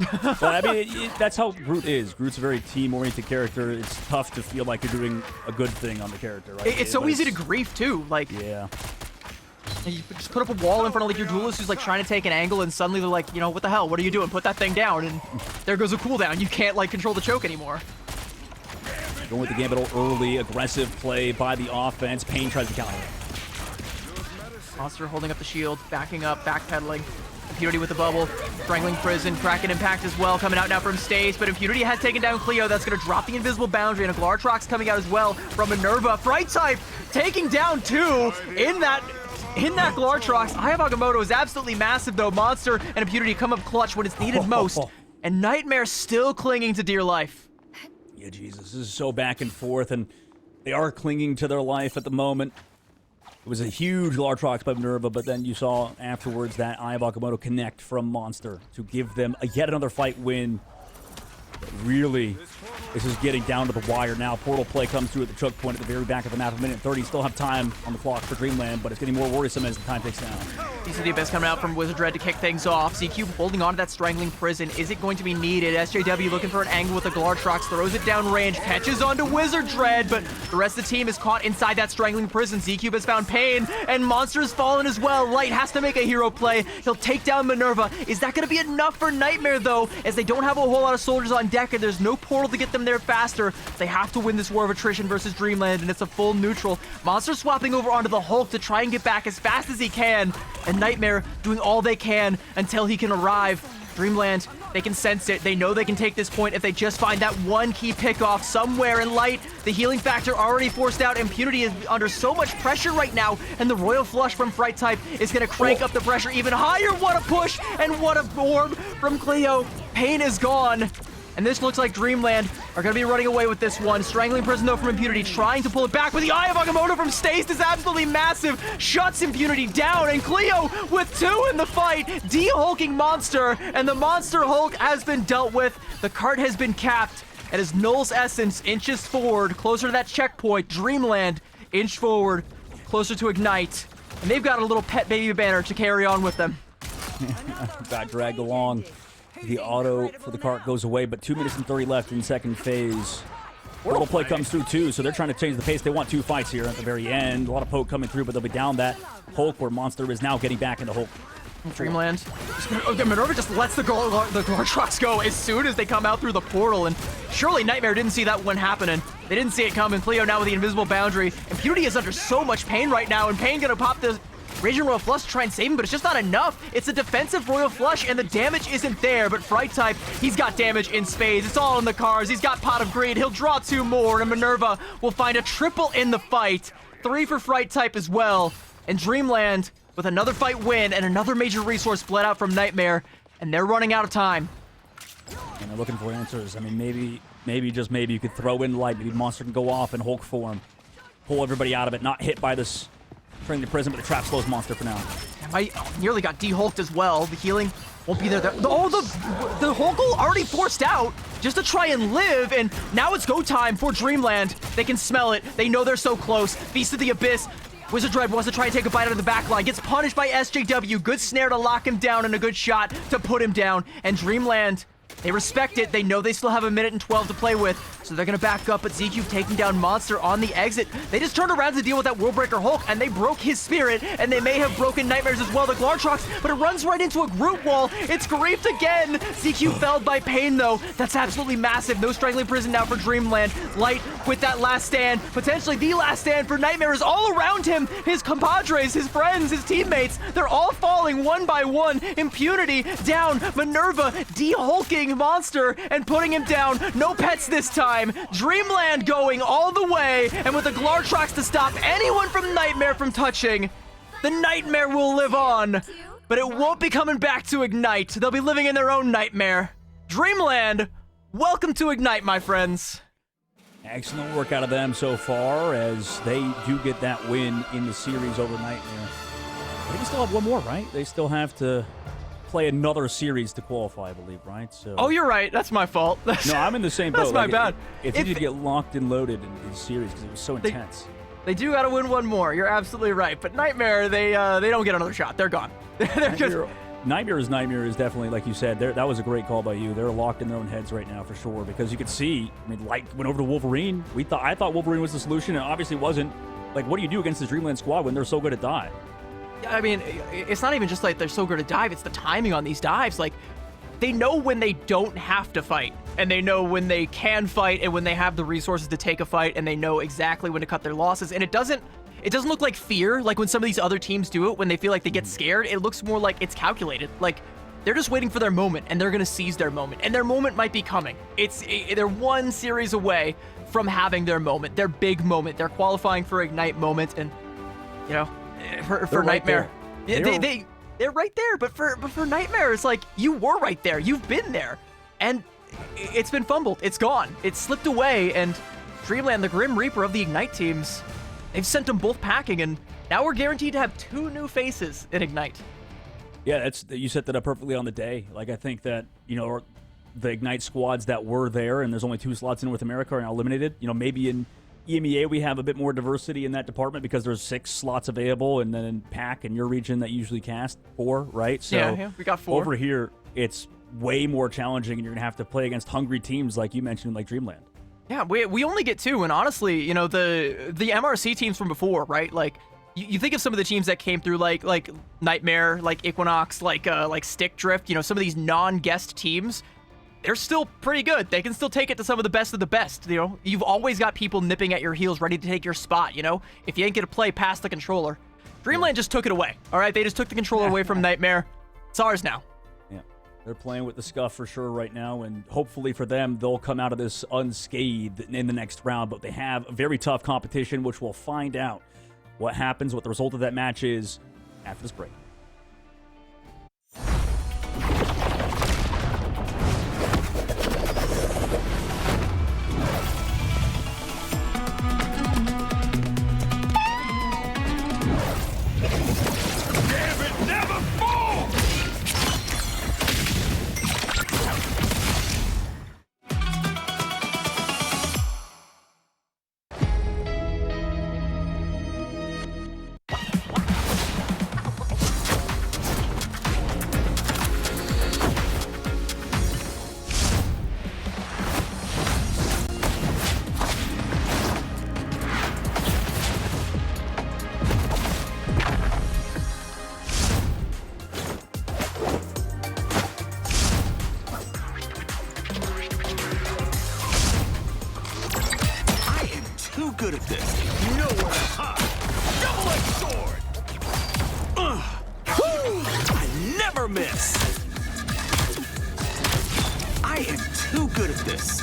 D: I mean, that's how Groot is. Groot's a very team-oriented character. It's tough to feel like you're doing a good thing on the character, right?
C: It's so easy to grief too. Like,
D: yeah,
C: you just put up a wall in front of like your duelist who's like trying to take an angle, and suddenly they're like, what the hell? What are you doing? Put that thing down, and there goes a cooldown. You can't like control the choke anymore.
D: Going with the Gambit early, aggressive play by the offense. Pain tries to counter it.
C: Monster holding up the shield, backing up, backpedaling. Impunity with the bubble, strangling Prison, Kraken Impact as well, coming out now from Stace, but Impunity has taken down Cleo. That's going to drop the invisible boundary, and a Glartrox coming out as well from Minerva. Fright type taking down 2 in that Glartrox. Eye of Agamotto is absolutely massive though. Monster and Impunity come up clutch when it's needed most, and Nightmare still clinging to dear life.
D: Yeah, Jesus, this is so back and forth, and they are clinging to their life at the moment. It was a huge Lartrox by Minerva, but then you saw afterwards that Eye of Agamotto connect from Monster to give them yet another fight win. But really, this is getting down to the wire now. Portal play comes through at the choke point at the very back of the map. A minute 30. Still have time on the clock for Dreamland, but it's getting more worrisome as the time ticks down.
C: Piece of the Abyss coming out from Wizard Dread to kick things off. ZQ holding on to that strangling Prison. Is it going to be needed? SJW looking for an angle with the Glartrox, throws it down range, catches onto Wizard Dread, but the rest of the team is caught inside that strangling Prison. ZQ has found Pain, and Monster's fallen as well. Light has to make a hero play. He'll take down Minerva. Is that going to be enough for Nightmare, though, as they don't have a whole lot of soldiers on deck, and there's no portal to get them there faster. They have to win this war of attrition versus Dreamland, and it's a full neutral. Monster swapping over onto the Hulk to try and get back as fast as he can, and Nightmare doing all they can until he can arrive. Dreamland, they can sense it. They know they can take this point if they just find that one key pickoff somewhere in Light. The healing factor already forced out. Impunity is under so much pressure right now, and the Royal Flush from Fright type is going to crank up the pressure even higher. What a push, and what a orb from Cleo. Pain is gone. And this looks like Dreamland are going to be running away with this one. Strangling Prison, though, from Impunity, trying to pull it back, but the Eye of Agamotto from Stace is absolutely massive. Shuts Impunity down, and Cleo with 2 in the fight. De-hulking Monster, and the Monster Hulk has been dealt with. The cart has been capped, and as Null's Essence inches forward, closer to that checkpoint, Dreamland inch forward, closer to Ignite. And they've got a little pet baby banner to carry on with them.
D: Got dragged along. The auto for the cart goes away, but 2 minutes and 30 left in second phase. Portal play comes through too, so they're trying to change the pace. They want 2 fights here at the very end. A lot of poke coming through, but they'll be down that Hulk where Monster is now getting back into Hulk.
C: Dreamland. Okay, Minerva just lets the Glartrox go as soon as they come out through the portal, and surely Nightmare didn't see that one happening. They didn't see it coming. Cleo now with the invisible boundary. Impunity is under so much pain right now, and Pain gonna pop the Raging Royal Flush to try and save him, but it's just not enough. It's a defensive Royal Flush, and the damage isn't there, but Fright type, he's got damage in spades. It's all in the cards. He's got Pot of Greed. He'll draw 2 more, and Minerva will find a triple in the fight. 3 for Fright type as well. And Dreamland with another fight win and another major resource bled out from Nightmare, and they're running out of time.
D: And they're looking for answers. I mean, maybe, just maybe you could throw in Light. Maybe Monster can go off in Hulk form. Pull everybody out of it, not hit by this Bring the Prison, but the trap slows Monster for now.
C: I nearly got de-hulked as well. The healing won't be there. Oh, the Hulkle already forced out just to try and live, and now it's go time for Dreamland. They can smell it. They know they're so close. Feast of the Abyss. Wizard Dread wants to try and take a bite out of the back line. Gets punished by SJW. Good snare to lock him down and a good shot to put him down. And Dreamland, they respect it. They know they still have 1 minute and 12 to play with, so they're going to back up, but ZQ taking down Monster on the exit. They just turned around to deal with that Worldbreaker Hulk, and they broke his spirit, and they may have broken Nightmares as well, the Glartrox, but it runs right into a group wall. It's griefed again. ZQ felled by Pain, though. That's absolutely massive. No Strangling Prison now for Dreamland. Light with that last stand, potentially the last stand for Nightmares all around him. His compadres, his friends, his teammates, they're all falling one by one. Impunity down. Minerva de-hulking Monster and putting him down. No pets this time. Dreamland going all the way, and with the Glartrox to stop anyone from Nightmare from touching, the Nightmare will live on, but it won't be coming back to Ignite. They'll be living in their own nightmare. Dreamland, welcome to Ignite, my friends.
D: Excellent work out of them so far as they do get that win in the series over Nightmare. They can still have one more, right? They still have to play another series to qualify, I believe, right? So.
C: Oh, you're right. That's my fault.
D: No, I'm in the same boat.
C: That's my bad.
D: If you did get locked and loaded in the series because it was so intense.
C: They do got to win one more. You're absolutely right. But Nightmare, they don't get another shot. They're gone.
D: Nightmare is definitely, like you said, that was a great call by you. They're locked in their own heads right now for sure, because you could see, I mean, Light went over to Wolverine. I thought Wolverine was the solution, and obviously wasn't. Like, what do you do against the Dreamland squad when they're so good at dive?
C: I mean, it's not even just like they're so good at dive, it's the timing on these dives. Like, they know when they don't have to fight, and they know when they can fight, and when they have the resources to take a fight, and they know exactly when to cut their losses. And it doesn't look like fear, like when some of these other teams do it, when they feel like they get scared. It looks more like it's calculated. Like, they're just waiting for their moment, and they're going to seize their moment. And their moment might be coming. They're one series away from having their moment, their big moment. They're qualifying for Ignite moment, and, you know, for Nightmare.
D: Right,
C: they're right there, but for Nightmare, it's like, you were right there. You've been there. And it's been fumbled. It's gone. It's slipped away, and Dreamland, the Grim Reaper of the Ignite teams, they've sent them both packing, and now we're guaranteed to have 2 new faces in Ignite.
D: Yeah, you set that up perfectly on the day. Like, I think that, you know, the Ignite squads that were there, and there's only 2 slots in North America, are now eliminated. You know, maybe in EMEA we have a bit more diversity in that department because there's 6 slots available, and then in PAC in your region that you usually cast 4, right? So
C: yeah, we got 4.
D: Over here, it's way more challenging, and you're going to have to play against hungry teams like you mentioned, like Dreamland.
C: Yeah, we only get 2, and honestly, you know, the MRC teams from before, right? Like, you think of some of the teams that came through, like Nightmare, like Equinox, like Stick Drift, you know, some of these non-guest teams, they're still pretty good. They can still take it to some of the best, you know? You've always got people nipping at your heels, ready to take your spot, you know? If you ain't gonna play past the controller. Dreamland just took it away, all right? They just took the controller away from Nightmare. It's ours now.
D: Yeah, they're playing with the scuff for sure right now, and hopefully for them, they'll come out of this unscathed in the next round, but they have a very tough competition, which we'll find out what happens, what the result of that match is after this break.
B: Good at this. Nowhere to hide. Double-edged sword. I never miss. I am too good at this.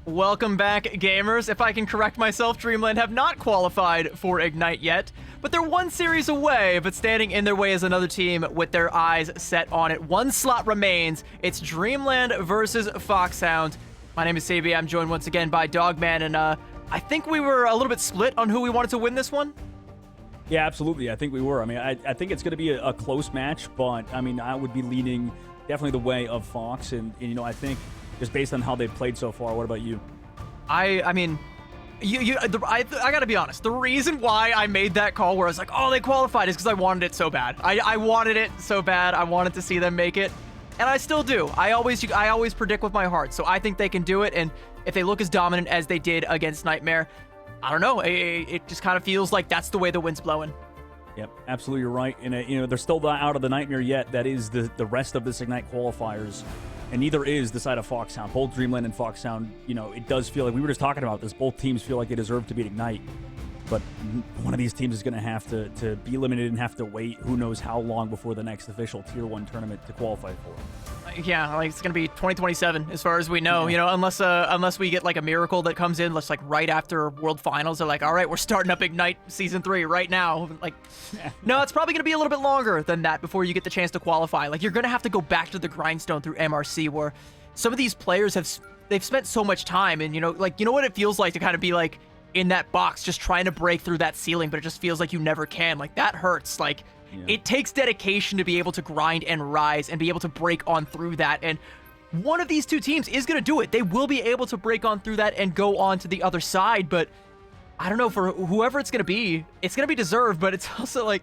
C: Welcome back, gamers. If I can correct myself, Dreamland have not qualified for Ignite yet, but they're one series away, but standing in their way is another team with their eyes set on it. One slot remains. It's Dreamland versus Foxhound. My name is Sabi. I'm joined once again by Dogman, and I think we were a little bit split on who we wanted to win this one.
D: Yeah, absolutely. I think we were. I mean, I think it's going to be a close match, but I mean, I would be leaning definitely the way of Fox, and you know, I think just based on how they've played so far. What about you?
C: I mean, I gotta be honest. The reason why I made that call where I was like, oh, they qualified is because I wanted it so bad. I wanted it so bad. I wanted to see them make it, and I still do. I always predict with my heart, so I think they can do it. And if they look as dominant as they did against Nightmare, I don't know. It just kind of feels like that's the way the wind's blowing.
D: Yep, absolutely, you're right. And you know, they're still not out of the nightmare yet. That is the rest of this Ignite qualifiers, and neither is the side of Foxhound. Both Dreamland and Foxhound, you know, it does feel like we were just talking about this. Both teams feel like they deserve to beat Ignite, but one of these teams is going to have to be limited and have to wait who knows how long before the next official Tier 1 tournament to qualify for.
C: Yeah, like it's gonna be 2027 as far as we know. You know, unless we get like a miracle that comes in, like right after World Finals. They're like, all right, we're starting up Ignite Season 3 right now. Like, no, it's probably gonna be a little bit longer than that before you get the chance to qualify. Like, you're gonna have to go back to the grindstone through MRC, where some of these players they've spent so much time, and you know what it feels like to kind of be like in that box, just trying to break through that ceiling, but it just feels like you never can. Like, that hurts. Like. Yeah. It takes dedication to be able to grind and rise and be able to break on through that. And one of these two teams is going to do it. They will be able to break on through that and go on to the other side. But I don't know, for whoever it's going to be deserved, but it's also like,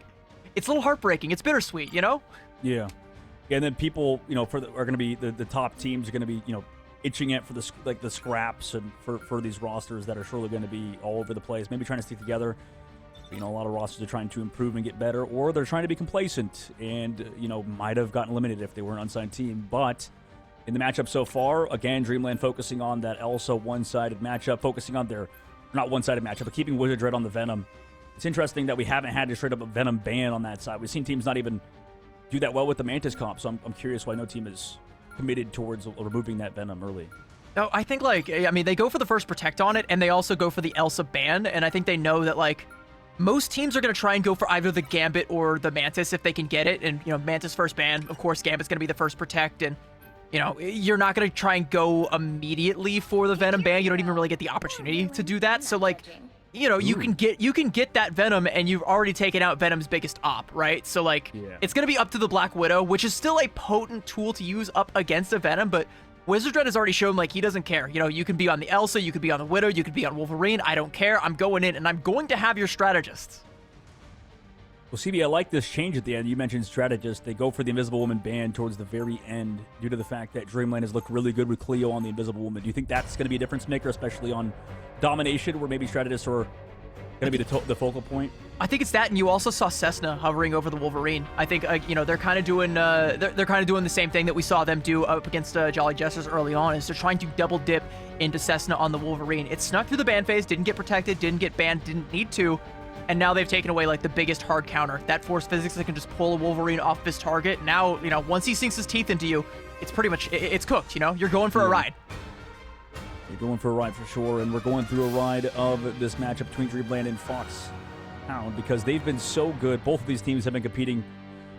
C: it's a little heartbreaking. It's bittersweet, you know?
D: Yeah. And then people, you know, are going to be, the top teams are going to be, you know, itching it for the scraps and for these rosters that are surely going to be all over the place, maybe trying to stick together. You know, a lot of rosters are trying to improve and get better, or they're trying to be complacent and, you know, might have gotten eliminated if they were an unsigned team. But in the matchup so far, again, Dreamland focusing on that also one-sided matchup, focusing on their, not one-sided matchup, but keeping Wizard Dread on the Venom. It's interesting that we haven't had a straight-up Venom ban on that side. We've seen teams not even do that well with the Mantis comp, so I'm curious why no team is committed towards removing that Venom early.
C: No, I think, like, I mean, they go for the first Protect on it, and they also go for the Elsa ban, and I think they know that, like, most teams are going to try and go for either the Gambit or the Mantis if they can get it. And, you know, Mantis first ban. Of course, Gambit's going to be the first Protect. And, you know, you're not going to try and go immediately for the Venom ban. You don't even really get the opportunity to do that. So, like, you know, you can get that Venom, and you've already taken out Venom's biggest op, right? So, like, It's going to be up to the Black Widow, which is still a potent tool to use up against a Venom, but Wizard Dread has already shown, like, he doesn't care. You know, you can be on the Elsa, you could be on the Widow, you could be on Wolverine. I don't care. I'm going in, and I'm going to have your strategists.
D: Well, CB, I like this change at the end. You mentioned strategist. They go for the Invisible Woman ban towards the very end due to the fact that Dreamland has looked really good with Cleo on the Invisible Woman. Do you think that's going to be a difference maker, especially on Domination, where maybe strategists are going to be the focal point?
C: I think it's that, and you also saw Cessna hovering over the Wolverine. I think, you know, they're kind of doing they're kind of doing the same thing that we saw them do up against Jolly Jesters early on. Is they're trying to double dip into Cessna on the Wolverine. It snuck through the ban phase, didn't get protected, didn't get banned, didn't need to, and now they've taken away like the biggest hard counter. That force physics that can just pull a Wolverine off his target. Now, you know, once he sinks his teeth into you, it's pretty much it's cooked. You know, you're going for a ride.
D: You're going for a ride for sure, and we're going through a ride of this matchup between Dreamland and Foxhound because they've been so good. Both of these teams have been competing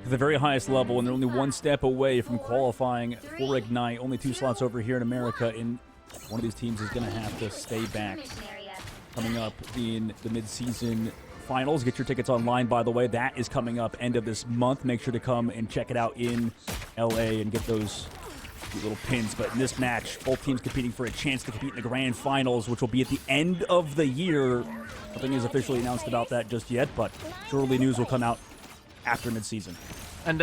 D: to the very highest level, and they're only one step away from qualifying for Ignite. Only 2 slots over here in America, and one of these teams is going to have to stay back. Coming up in the mid-season finals. Get your tickets online, by the way. That is coming up end of this month. Make sure to come and check it out in LA and get those little pins. But in this match, both teams competing for a chance to compete in the grand finals, which will be at the end of the year. Nothing is officially announced about that just yet, but surely news will come out after midseason.
C: And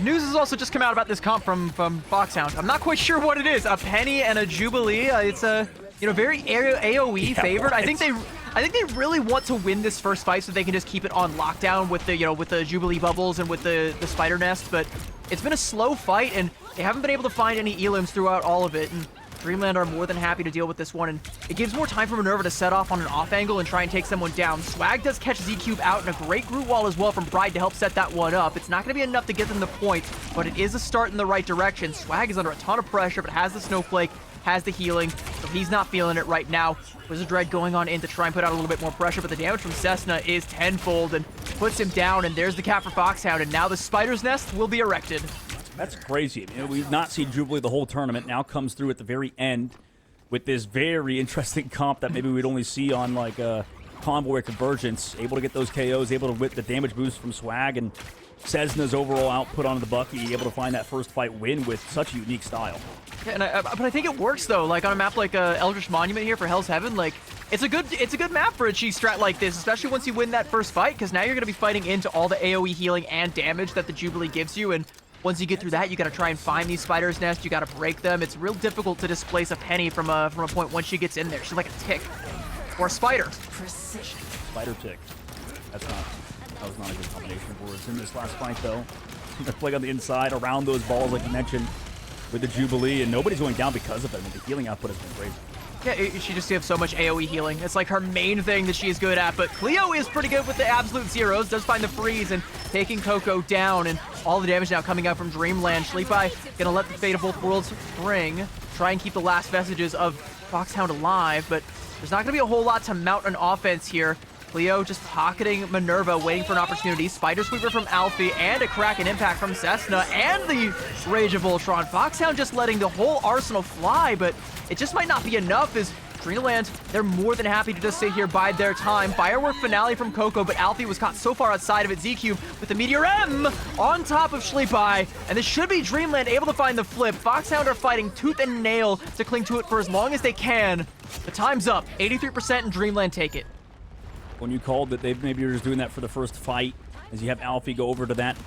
C: news has also just come out about this comp from Foxhound. I'm not quite sure what it is. A Penny and a Jubilee. It's a very AOE favored. I think they really want to win this first fight so they can just keep it on lockdown with the Jubilee bubbles and with the spider nest. But it's been a slow fight, and they haven't been able to find any elims throughout all of it. And Dreamland are more than happy to deal with this one, and it gives more time for Minerva to set off on an off angle and try and take someone down. Swag does catch Z-Cube out, and a great Groot Wall as well from Bride to help set that one up. It's not going to be enough to get them the point, but it is a start in the right direction. Swag is under a ton of pressure, but has the Snowflake, has the healing. The he's not feeling it right now. Wizard Dread going on in to try and put out a little bit more pressure, but the damage from Cessna is tenfold and puts him down, and there's the cap for Foxhound, and now the Spider's Nest will be erected.
D: That's crazy. We've not seen Jubilee the whole tournament. Now comes through at the very end with this very interesting comp that maybe we'd only see on like Convoy or Convergence. Able to get those KOs, able to whip the damage boost from Swag, and Cessna's overall output onto the Bucky, able to find that first fight win with such a unique style.
C: Yeah, but I think it works though. Like on a map like Eldritch Monument here for Hell's Heaven, like it's a good map for a cheese strat like this, especially once you win that first fight, because now you're going to be fighting into all the AoE healing and damage that the Jubilee gives you, and once you get through that, you got to try and find these Spider's Nest. You that to break them. It's real difficult to displace a Penny from a point once she gets in there. She's like a tick or a spider.
D: Spider tick. That was not a good combination of words in this last fight though. They're playing on the inside around those balls like you mentioned with the Jubilee, and nobody's going down because of it. I mean, the healing output has been crazy.
C: Yeah, she just has so much AoE healing. It's like her main thing that she's good at, but Cleo is pretty good with the absolute zeros, does find the freeze and taking Coco down, and all the damage now coming out from Dreamland. Sleepy gonna let the Fate of Both Worlds spring, try and keep the last vestiges of Foxhound alive, but there's not gonna be a whole lot to mount an offense here. Cleo just pocketing Minerva, waiting for an opportunity. Spider Sweeper from Alfie, and a Kraken Impact from Cessna, and the Rage of Voltron. Foxhound just letting the whole arsenal fly, but it just might not be enough as Dreamland, they're more than happy to just sit here, bide their time. Firework finale from Coco, but Alfie was caught so far outside of it. Z-Cube with the Meteor M on top of Sleepy, and this should be Dreamland able to find the flip. Foxhound are fighting tooth and nail to cling to it for as long as they can. The time's up. 83% and Dreamland take it.
D: When you called that they've maybe were just doing that for the first fight, as you have Alfie go over to that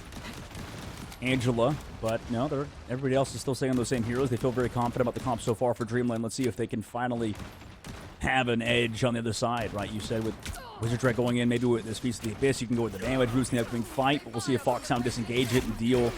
D: Angela, but no, everybody else is still staying on those same heroes. They feel very confident about the comp so far for Dreamland. Let's see if they can finally have an edge on the other side, right? You said with Wizard Dread going in, maybe with this Feast of the Abyss, you can go with the damage boost in the upcoming fight, but we'll see if Foxhound disengage it and deal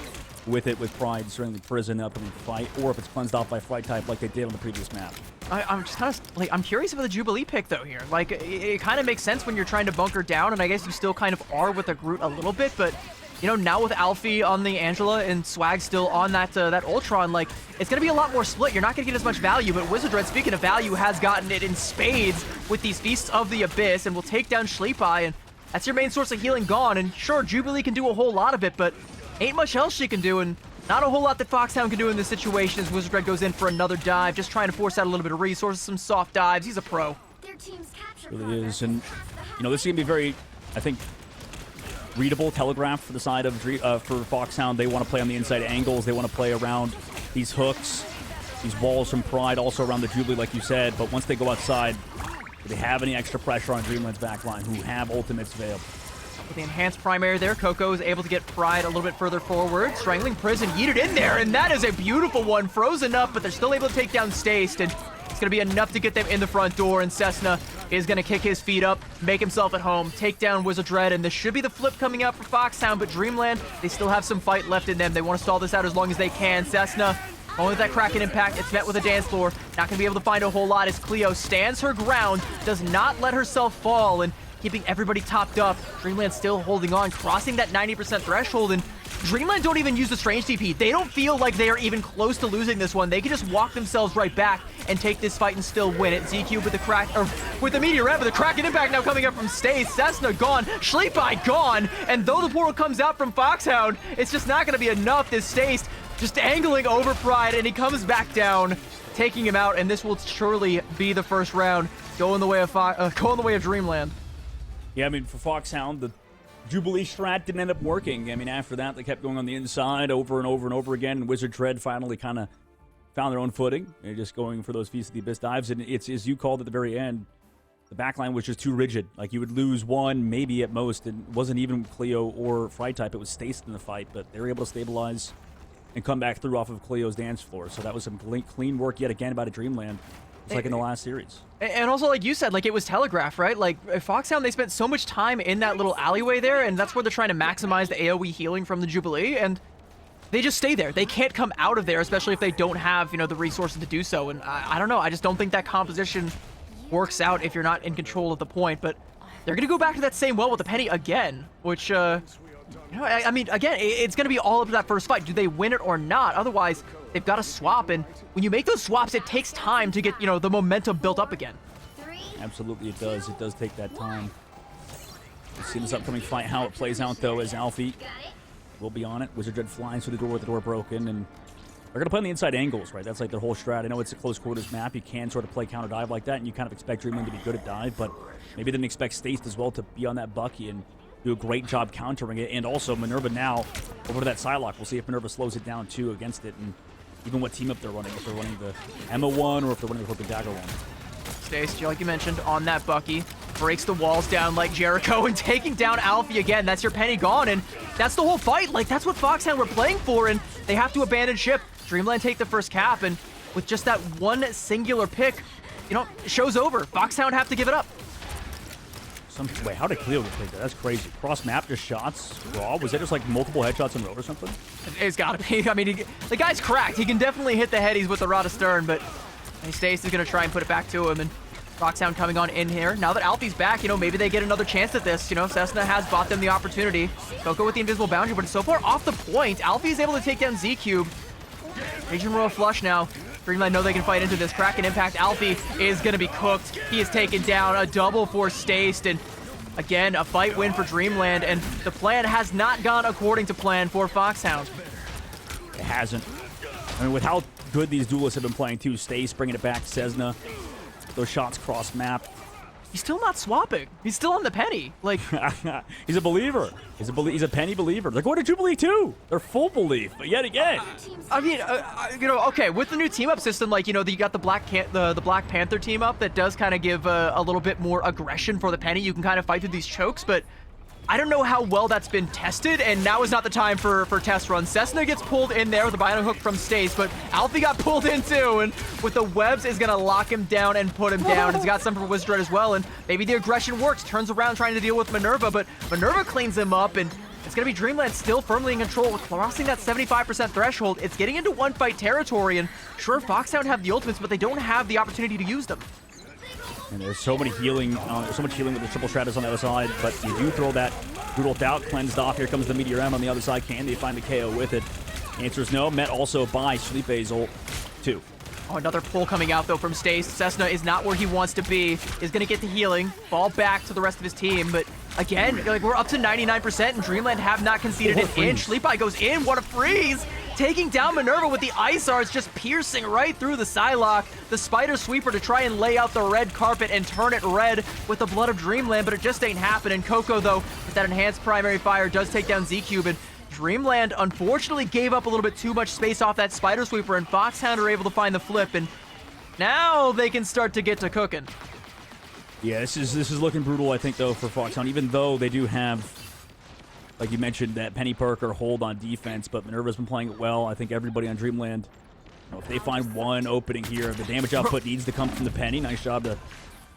D: with it with Pride, certainly Prison in the upcoming fight, or if it's cleansed off by Fright type like they did on the previous map.
C: I'm just kind of, like, I'm curious about the Jubilee pick, though, here. Like, it kind of makes sense when you're trying to bunker down, and I guess you still kind of are with the Groot a little bit, but, you know, now with Alfie on the Angela and Swag still on that Ultron, like, it's going to be a lot more split. You're not going to get as much value, but Wizard Dread, speaking of value, has gotten it in spades with these Feasts of the Abyss, and will take down Sleepy, and that's your main source of healing gone. And sure, Jubilee can do a whole lot of it, but ain't much else she can do, and not a whole lot that Foxhound can do in this situation as Wizard Dread goes in for another dive, just trying to force out a little bit of resources, some soft dives. He's a pro.
D: It really is, and, you know, this is going to be very, I think, readable, telegraphed for the side of for Foxhound. They want to play on the inside angles. They want to play around these hooks, these walls from Pride, also around the Jubilee, like you said. But once they go outside, do they have any extra pressure on Dreamland's backline, who have ultimates available?
C: With the enhanced primary there, Coco is able to get Pride a little bit further forward. Strangling Prison, yeeted in there, and that is a beautiful one. Frozen up, but they're still able to take down Staced, and it's going to be enough to get them in the front door, and Cessna is going to kick his feet up, make himself at home, take down Wizard Dread, and this should be the flip coming out for Foxhound, but Dreamland, they still have some fight left in them. They want to stall this out as long as they can. Cessna, going with that Kraken Impact, it's met with a dance floor. Not going to be able to find a whole lot as Cleo stands her ground, does not let herself fall, and keeping everybody topped up. Dreamland still holding on, crossing that 90% threshold, and Dreamland don't even use the Strange TP. They don't feel like they are even close to losing this one. They can just walk themselves right back and take this fight and still win it. Z-Cube with the Meteor M, but the Kraken Impact now coming up from Stace. Cessna gone, Sleepy gone, and though the portal comes out from Foxhound, it's just not going to be enough. This Stace just angling over Pride, and he comes back down, taking him out, and this will surely be the first round going the way of Dreamland.
D: Yeah, I mean, for Foxhound, the Jubilee strat didn't end up working. I mean, after that, they kept going on the inside over and over and over again, and Wizard Dread finally kind of found their own footing. They're just going for those Feast of the Abyss dives, and it's, as you called at the very end, the backline was just too rigid. Like, you would lose one, maybe at most. It wasn't even Cleo or Fright type. It was Stace in the fight, but they were able to stabilize and come back through off of Cleo's dance floor. So that was some clean work yet again by the Dreamland. It's like in the last series.
C: And also, like you said, like, it was telegraphed, right? Like, Foxhound, they spent so much time in that little alleyway there, and that's where they're trying to maximize the AoE healing from the Jubilee, and they just stay there. They can't come out of there, especially if they don't have, you know, the resources to do so. And I don't know. I just don't think that composition works out if you're not in control of the point. But they're going to go back to that same well with the Penny again, which, you You know, I mean, again, it's going to be all up to that first fight. Do they win it or not? Otherwise, they've got to swap, and when you make those swaps, it takes time to get, the momentum built up again.
D: Absolutely, it does. It does take that time. We'll see this upcoming fight how it plays out, though, as Alfie will be on it. Wizard Dread flying through the door with the door broken, and they're going to play on the inside angles, right? That's like their whole strat. I know it's a close quarters map. You can sort of play counter dive like that, and you kind of expect Dreamland to be good at dive, but maybe they didn't expect Stace as well to be on that Bucky and do a great job countering it. And also Minerva now over to that Psylocke. We'll see if Minerva slows it down too against it, and even what team up they're running. If they're running the Emma one or if they're running the Hook and Dagger one.
C: Stace, like you mentioned, on that Bucky, breaks the walls down like Jericho and taking down Alfie again. That's your penny gone, and that's the whole fight. Like, that's what Foxhound were playing for, and they have to abandon ship. Dreamland take the first cap, and with just that one singular pick, show's over. Foxhound have to give it up.
D: Wait, how did Cleo get picked there? That's crazy. Cross map, just shots. Raw? Was that just like multiple headshots in a row or something?
C: It's gotta be. I mean, the guy's cracked. He can definitely hit the headies with the rod astern, but Stace is gonna try and put it back to him, and Foxhound coming on in here. Now that Alfie's back, maybe they get another chance at this. Cessna has bought them the opportunity. Don't go with the invisible boundary, but so far off the point, Alfie's able to take down Z-Cube. Asian Royal flush now. Dreamland know they can fight into this. Kraken impact. Alfie is going to be cooked. He is taken down. A double for Stace. And again, a fight win for Dreamland. And the plan has not gone according to plan for Foxhound.
D: It hasn't. I mean, with how good these duelists have been playing too, Stace bringing it back, Cessna, those shots cross map.
C: He's still not swapping. He's still on the penny. Like,
D: he's a believer. He's a penny believer. They're going to Jubilee too. They're full belief, but yet again.
C: I mean, okay, with the new team up system, like, you got the Black Panther team up that does kind of give a little bit more aggression for the penny. You can kind of fight through these chokes, but I don't know how well that's been tested, and now is not the time for test runs. Cessna gets pulled in there with a bionic hook from Stace, but Alfie got pulled in too, and with the webs is going to lock him down and put him down. He's got some for Wizard Dread as well, and maybe the aggression works. Turns around trying to deal with Minerva, but Minerva cleans him up, and it's going to be Dreamland still firmly in control, crossing that 75% threshold. It's getting into one-fight territory, and sure, Foxhound have the ultimates, but they don't have the opportunity to use them.
D: And there's so much healing with the triple stratus on the other side, but you do throw that brutal doubt cleansed off. Here comes the Meteor M on the other side. Can they find the KO with it? Answer is no. Met also by Sleepe's ult 2.
C: Oh, another pull coming out though from Stace. Cessna is not where he wants to be. Is going to get the healing, fall back to the rest of his team, but again, like, we're up to 99% and Dreamland have not conceded an inch. Sleepy goes in, what a freeze! Taking down Minerva with the Ice Arts, just piercing right through the Psylocke. The Spider Sweeper to try and lay out the red carpet and turn it red with the blood of Dreamland, but it just ain't happening. Coco, though, with that enhanced primary fire, does take down Z-Cube, and Dreamland unfortunately gave up a little bit too much space off that Spider Sweeper, and Foxhound are able to find the flip, and now they can start to get to cooking.
D: Yeah, this is looking brutal, I think, though, for Foxhound, even though they do have, like you mentioned, that Penny Perker hold on defense, but Minerva's been playing it well. I think everybody on Dreamland, if they find one opening here, the damage output needs to come from the Penny. Nice job to,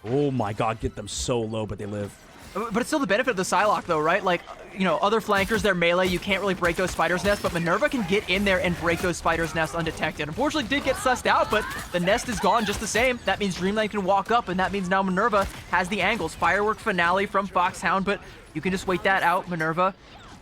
D: oh my god, get them so low, but they live.
C: But it's still the benefit of the Psylocke, though, right? Like, other flankers, they're melee. You can't really break those Spider's Nests, but Minerva can get in there and break those Spider's Nests undetected. Unfortunately, did get sussed out, but the nest is gone just the same. That means Dreamland can walk up, and that means now Minerva has the angles. Firework finale from Foxhound, but you can just wait that out. Minerva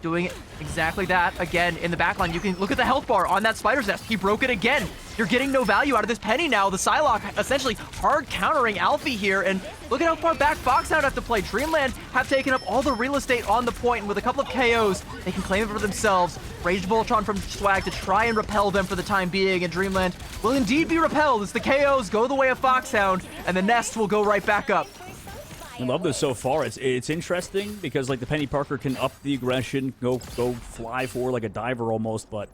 C: doing exactly that again in the backline. You can look at the health bar on that Spider's Nest. He broke it again. You're getting no value out of this Penny now. The Psylocke essentially hard countering Alfie here, and look at how far back Foxhound have to play. Dreamland have taken up all the real estate on the point, and with a couple of KOs, they can claim it for themselves. Raged Voltron from Swag to try and repel them for the time being, and Dreamland will indeed be repelled as the KOs go the way of Foxhound, and the Nest will go right back up.
D: I love this so far. It's interesting because, like, the Penny Parker can up the aggression, go fly forward like a diver almost, but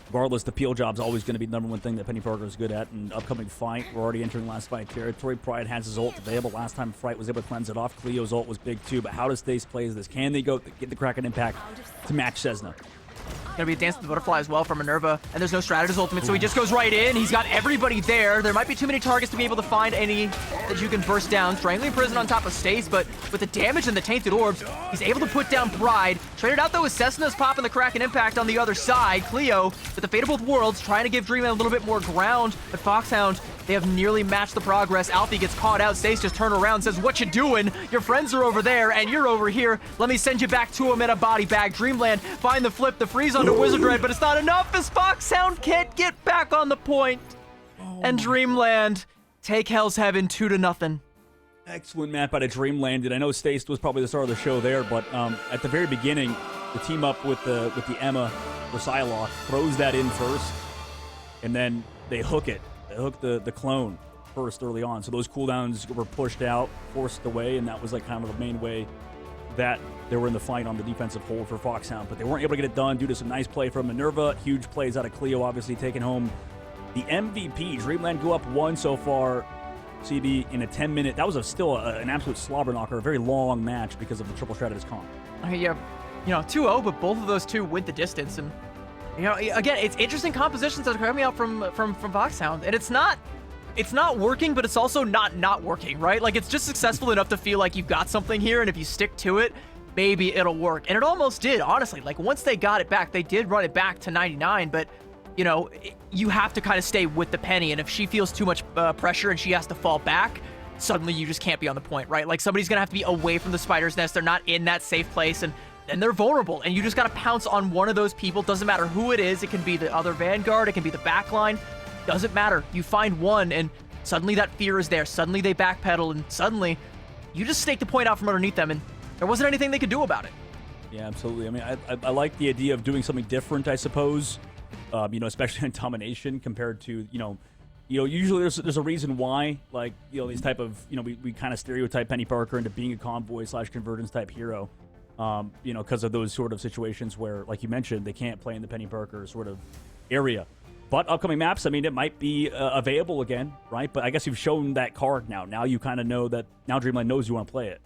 D: regardless, the peel job's always going to be the number one thing that Penny Parker is good at. And upcoming fight, we're already entering last fight territory. Pride has his ult available. Last time Fright was able to cleanse it off. Cleo's ult was big too, but how does Stace play this? Can they go get the Kraken impact to match Cessna?
C: Gonna be a Dance with the Butterfly as well from Minerva, and there's no Strategist ultimate, so he just goes right in. He's got everybody there. There might be too many targets to be able to find any that you can burst down. Strangling Prison on top of Stace, but with the damage and the Tainted Orbs, he's able to put down Pride. Traded out though with Cessna's popping the Kraken impact on the other side. Cleo with the Fate of Both Worlds trying to give Dreamland a little bit more ground, but Foxhound They have nearly matched the progress. Alfie gets caught out. Stace just turns around and says, what you doing? Your friends are over there, and you're over here. Let me send you back to him in a body bag. Dreamland find the flip, the freeze onto Wizard Red, but it's not enough as Foxhound can't get back on the point. And Dreamland take Hell's Heaven 2-0.
D: Excellent map out of Dreamland, and I know Stace was probably the star of the show there, but at the very beginning, the team up with the Emma for Psylocke throws that in first, and then they hook it. They hook the clone first early on, so those cooldowns were pushed out, forced away, and that was like kind of the main way that they were in the fight on the defensive hold for Foxhound, but they weren't able to get it done due to some nice play from Minerva. Huge plays out of Cleo, obviously taking home the MVP. Dreamland go up 1 so far, CB, in a 10-minute. That was still an absolute slobber knocker, a very long match because of the triple stratus comp.
C: Yeah, 2-0, but both of those two went the distance. And, again, it's interesting compositions that are coming out from Foxhound. And it's not working, but it's also not working, right? Like, it's just successful enough to feel like you've got something here, and if you stick to it, maybe it'll work. And it almost did, honestly. Like, once they got it back, they did run it back to 99, but you have to kind of stay with the Penny, and if she feels too much pressure and she has to fall back, suddenly you just can't be on the point, right? Like, somebody's gonna have to be away from the spider's nest. They're not in that safe place, and then they're vulnerable, and you just gotta pounce on one of those people. Doesn't matter who it is. It can be the other Vanguard, it can be the backline. Doesn't matter. You find one, and suddenly that fear is there. Suddenly they backpedal, and suddenly you just snake the point out from underneath them, and there wasn't anything they could do about it. Yeah,
D: absolutely. I mean, I like the idea of doing something different, I suppose. Especially in domination compared to, usually there's a reason why, like, these type of, we kind of stereotype Penny Parker into being a convoy / convergence type hero, because of those sort of situations where, like you mentioned, they can't play in the Penny Parker sort of area. But upcoming maps, I mean, it might be available again, right? But I guess you've shown that card now. Now you kind of know that, now Dreamland knows you want to play it.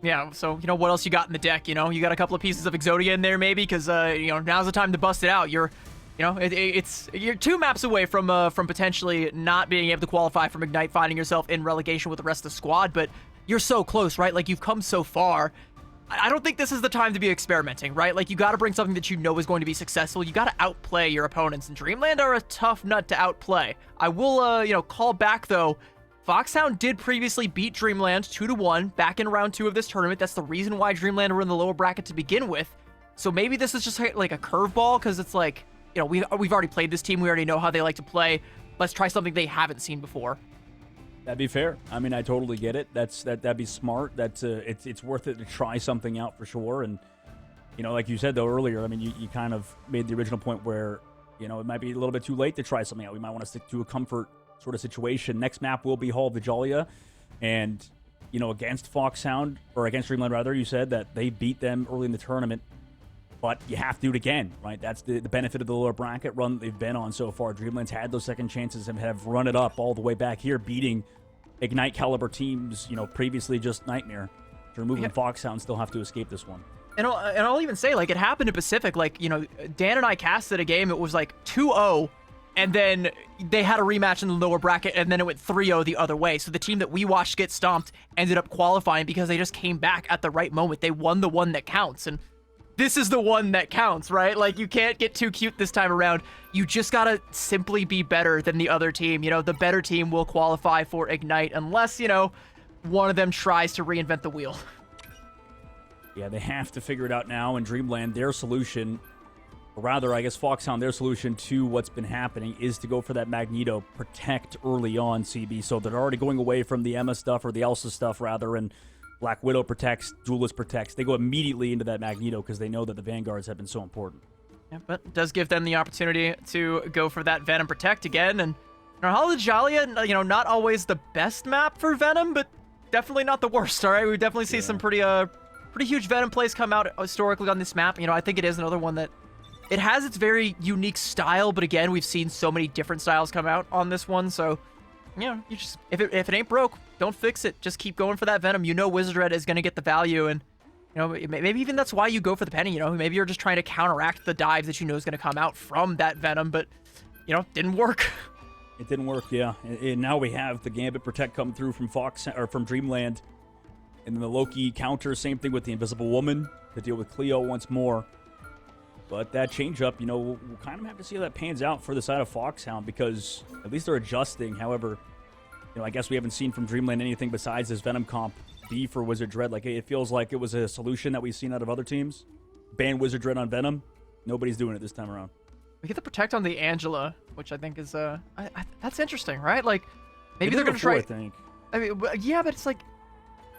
C: Yeah, so, what else you got in the deck, You got a couple of pieces of Exodia in there, maybe, because, now's the time to bust it out. You're 2 maps away from potentially not being able to qualify from Ignite, finding yourself in relegation with the rest of the squad, but you're so close, right? Like, you've come so far. I don't think this is the time to be experimenting, right? Like, you got to bring something that you know is going to be successful. You got to outplay your opponents, and Dreamland are a tough nut to outplay. I will, call back, though. Foxhound did previously beat Dreamland 2-1 back in round 2 of this tournament. That's the reason why Dreamland were in the lower bracket to begin with. So maybe this is just like a curveball, because it's like, we've already played this team. We already know how they like to play. Let's try something they haven't seen before.
D: That'd be fair. I mean, I totally get it. That'd be smart. It's worth it to try something out for sure. And, like you said, though, earlier, I mean, you kind of made the original point where, it might be a little bit too late to try something out. We might want to stick to a comfort sort of situation. Next map will be Hall of Vigilia. And, against Foxhound, or against Dreamland, rather, you said that they beat them early in the tournament. But you have to do it again, right? That's the benefit of the lower bracket run that they've been on so far. Dreamland's had those second chances and have run it up all the way back here, beating Ignite caliber teams, previously just Nightmare. To remove them, Foxhound still have to escape this one.
C: And I'll even say, like, it happened in Pacific. Like, Dan and I casted a game. It was like 2-0, and then they had a rematch in the lower bracket, and then it went 3-0 the other way. So the team that we watched get stomped ended up qualifying because they just came back at the right moment. They won the one that counts, and this is the one that counts, right? Like, you can't get too cute this time around. You just gotta simply be better than the other team. The better team will qualify for Ignite unless, one of them tries to reinvent the wheel.
D: Yeah, they have to figure it out now. And Dreamland, their solution, or rather, I guess Foxhound, their solution to what's been happening is to go for that Magneto protect early on, CB. So they're already going away from the Emma stuff, or the Elsa stuff, rather, and Black Widow protects, Duelist protects. They go immediately into that Magneto because they know that the Vanguards have been so important.
C: Yeah, but it does give them the opportunity to go for that Venom Protect again. And Hall of Jalia, not always the best map for Venom, but definitely not the worst, all right? We definitely see some pretty huge Venom plays come out historically on this map. I think it is another one that it has its very unique style, but again, we've seen so many different styles come out on this one, so you just if it ain't broke, don't fix it. Just keep going for that Venom. Wizard Red is going to get the value, and maybe even that's why you go for the Penny. Maybe you're just trying to counteract the dives that is going to come out from that Venom, but didn't work.
D: It didn't work, yeah. And now we have the Gambit Protect come through from from Dreamland, and then the Loki counter. Same thing with the Invisible Woman to deal with Cleo once more. But that change-up, we'll kind of have to see how that pans out for the side of Foxhound, because at least they're adjusting. However, I guess we haven't seen from Dreamland anything besides this Venom comp B for Wizard Dread. Like, it feels like it was a solution that we've seen out of other teams. Ban Wizard Dread on Venom. Nobody's doing it this time around.
C: We get the Protect on the Angela, which I think is that's interesting, right? Like, maybe
D: They
C: they're
D: did
C: gonna
D: before,
C: try.
D: I think.
C: I mean, yeah, but it's like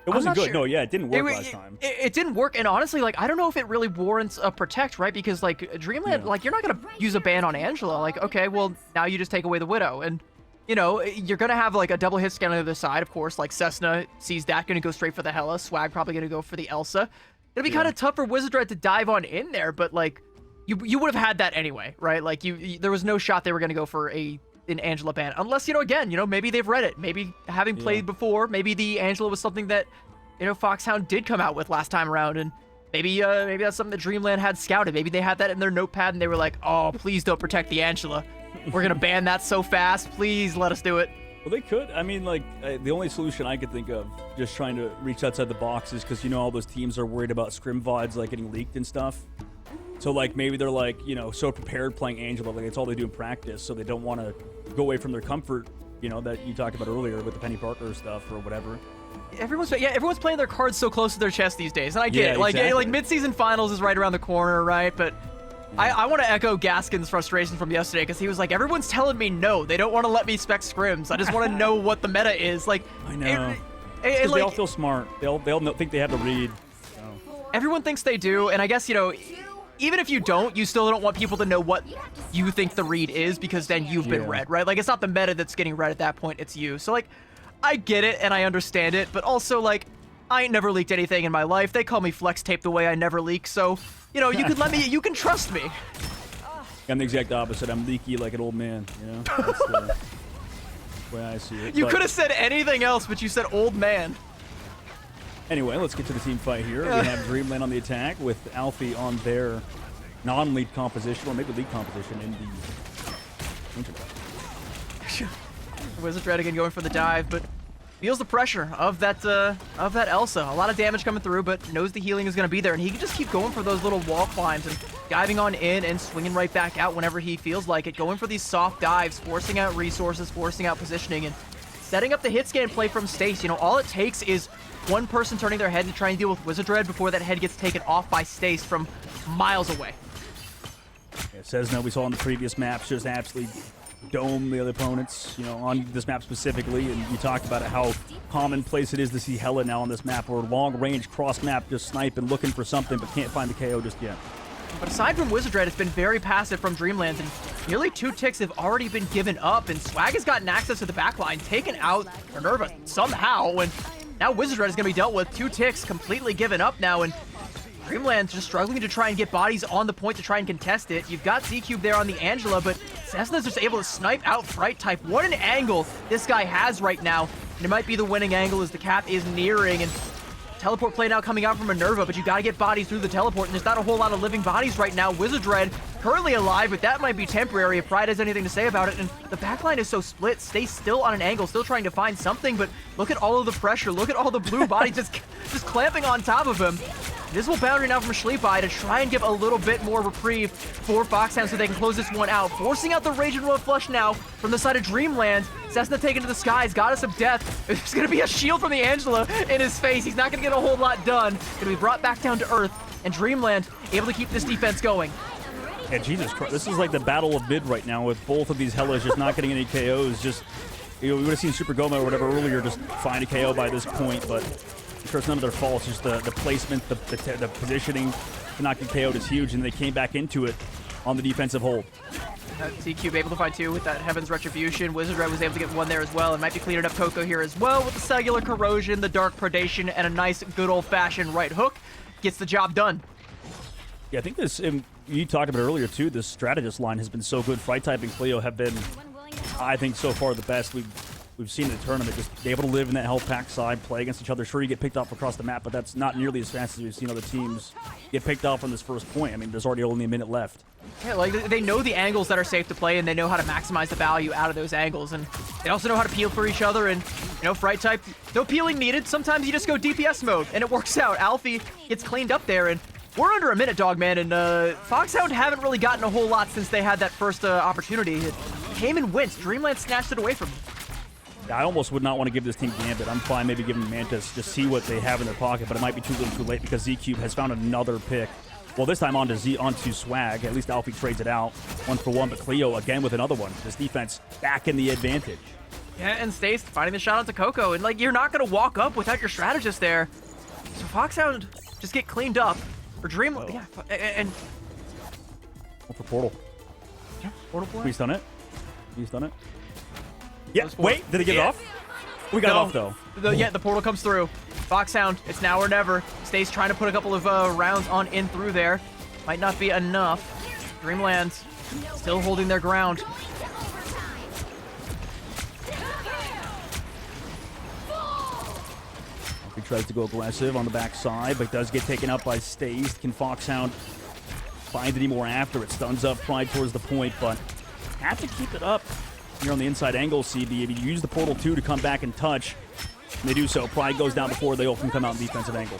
D: It
C: I'm
D: wasn't
C: not
D: good.
C: sure.
D: No, yeah, it didn't work last time.
C: It didn't work, and honestly, like, I don't know if it really warrants a Protect, right? Because like Dreamland, like, you're not gonna use a ban on Angela. Like, okay, well, now you just take away the Widow, and you're gonna have like a double hit scan on the other side, of course. Like, Cessna sees that, gonna go straight for the Hela. Swag probably gonna go for the Elsa. It'll be kind of tough for Wizard Dread to dive on in there, but like, you would have had that anyway, right? Like, there was no shot they were gonna go for an Angela ban, unless again, maybe they've read it, maybe having played before, maybe the Angela was something that Foxhound did come out with last time around, and maybe that's something that Dreamland had scouted. Maybe they had that in their notepad and they were like, oh, please don't protect the Angela. We're gonna ban that so fast. Please let us do it.
D: Well, they could. I mean, like, the only solution I could think of, just trying to reach outside the box, is because all those teams are worried about scrim VODs like getting leaked and stuff. So like, maybe they're like, so prepared playing Angela, like it's all they do in practice, so they don't want to go away from their comfort, that you talked about earlier with the Penny Parker stuff or whatever.
C: Everyone's playing their cards so close to their chest these days, and I get it. Like,
D: exactly.
C: like mid-season finals is right around the corner, right? But I want to echo Gaskin's frustration from yesterday, because he was like, everyone's telling me no, they don't want to let me spec scrims. I just want to know what the meta is. Like,
D: I know.
C: Like,
D: they all feel smart. They all think they have the read. So.
C: Everyone thinks they do, and I guess even if you don't, you still don't want people to know what you think the read is, because then you've been read, right? Like, it's not the meta that's getting read at that point, it's you. So like, I get it and I understand it, but also like, I ain't never leaked anything in my life. They call me flex tape the way I never leak, so you can you can trust me.
D: I'm the exact opposite. I'm leaky like an old man, That's the way I see it.
C: You could have said anything else, but you said old man.
D: Anyway, let's get to the team fight here. We have Dreamland on the attack with Alfie on their non-lead composition, or maybe lead composition in the winter.
C: Wizard Dread again going for the dive, but feels the pressure of that Elsa. A lot of damage coming through, but knows the healing is going to be there, and he can just keep going for those little wall climbs and diving on in and swinging right back out whenever he feels like it. Going for these soft dives, forcing out resources, forcing out positioning, and setting up the hit scan play from Stace. All it takes is one person turning their head and trying to deal with Wizard Dread before that head gets taken off by Stace from miles away.
D: Yeah, Cessna, we saw on the previous maps, just absolutely dome the other opponents, on this map specifically. And you talked about it, how commonplace it is to see Hela now on this map, or long range cross map, just sniping, looking for something, but can't find the KO just yet.
C: But aside from Wizard Dread, it's been very passive from Dreamland, and nearly 2 ticks have already been given up, and Swag has gotten access to the backline, taken out Minerva somehow, and now Wizard Dread is going to be dealt with. 2 ticks completely given up now, and Dreamland's just struggling to try and get bodies on the point to try and contest it. You've got Z-Cube there on the Angela, but Cessna's just able to snipe out Fright type. What an angle this guy has right now. And it might be the winning angle as the cap is nearing, and teleport play now coming out from Minerva, but you gotta get bodies through the teleport, and there's not a whole lot of living bodies right now. Wizard Dread currently alive, but that might be temporary if Pride has anything to say about it, and the backline is so split. Stays still on an angle, still trying to find something, but look at all of the pressure. Look at all the blue bodies just clamping on top of him. Visible boundary now from Sleep Eye to try and give a little bit more reprieve for Foxhound so they can close this one out. Forcing out the Rage and Road Flush now from the side of Dreamland. Cessna taken to the skies, Goddess of Death. There's going to be a shield from the Angela in his face. He's not going to get a whole lot done. Going to be brought back down to earth, and Dreamland able to keep this defense going.
D: Yeah, Jesus Christ. This is like the battle of mid right now, with both of these Hellas just not getting any KOs. Just, we would have seen Super Goma or whatever earlier just find a KO by this point, but I'm sure it's none of their fault. It's just the placement, the positioning to not get KO'd is huge, and they came back into it on the defensive hold.
C: T-Cube able to find 2 with that Heaven's Retribution. Wizard Red was able to get 1 there as well, and might be cleaning up Coco here as well with the Cellular Corrosion, the Dark Predation, and a nice good old-fashioned right hook. Gets the job done.
D: Yeah, I think this, you talked about it earlier too, this strategist line has been so good. Fright Type and Cleo have been, I think, so far the best we've seen in the tournament. Just be able to live in that health pack side, play against each other. Sure, you get picked off across the map, but that's not nearly as fast as we've seen other teams get picked off on this first point. I mean, there's already only a minute left.
C: Yeah, like, they know the angles that are safe to play, and they know how to maximize the value out of those angles, and they also know how to peel for each other. And Fright Type, no peeling needed. Sometimes you just go DPS mode, and it works out. Alfie gets cleaned up there, and we're under a minute, Dogman, and Foxhound haven't really gotten a whole lot since they had that first opportunity. It came and went. Dreamland snatched it away from them.
D: I almost would not want to give this team Gambit. I'm fine maybe giving Mantis, just see what they have in their pocket, but it might be too little too late because Z-Cube has found another pick. Well, this time onto Swag. At least Alfie trades it out 1-for-1, but Cleo again with another one. This defense back in the advantage.
C: Yeah, and Stace finding the shot onto Coco. And, like, you're not going to walk up without your strategist there. So Foxhound just get cleaned up. For Dreamland, yeah, and...
D: For Portal.
C: Yeah, Portal boy.
D: He's done it. He's done it. Yeah, wait, did he get it off? We got it off, though.
C: Yeah, the portal comes through. Foxhound, it's now or never. Stace trying to put a couple of rounds on in through there. Might not be enough. Dreamland still holding their ground.
D: He tries to go aggressive on the backside, but does get taken up by Stace. Can Foxhound find any more after it? Stuns up Pride towards the point, but have to keep it up here on the inside angle, CB. If you use the portal 2 to come back and touch, and they do so. Pride goes down before they all can come out in defensive angle.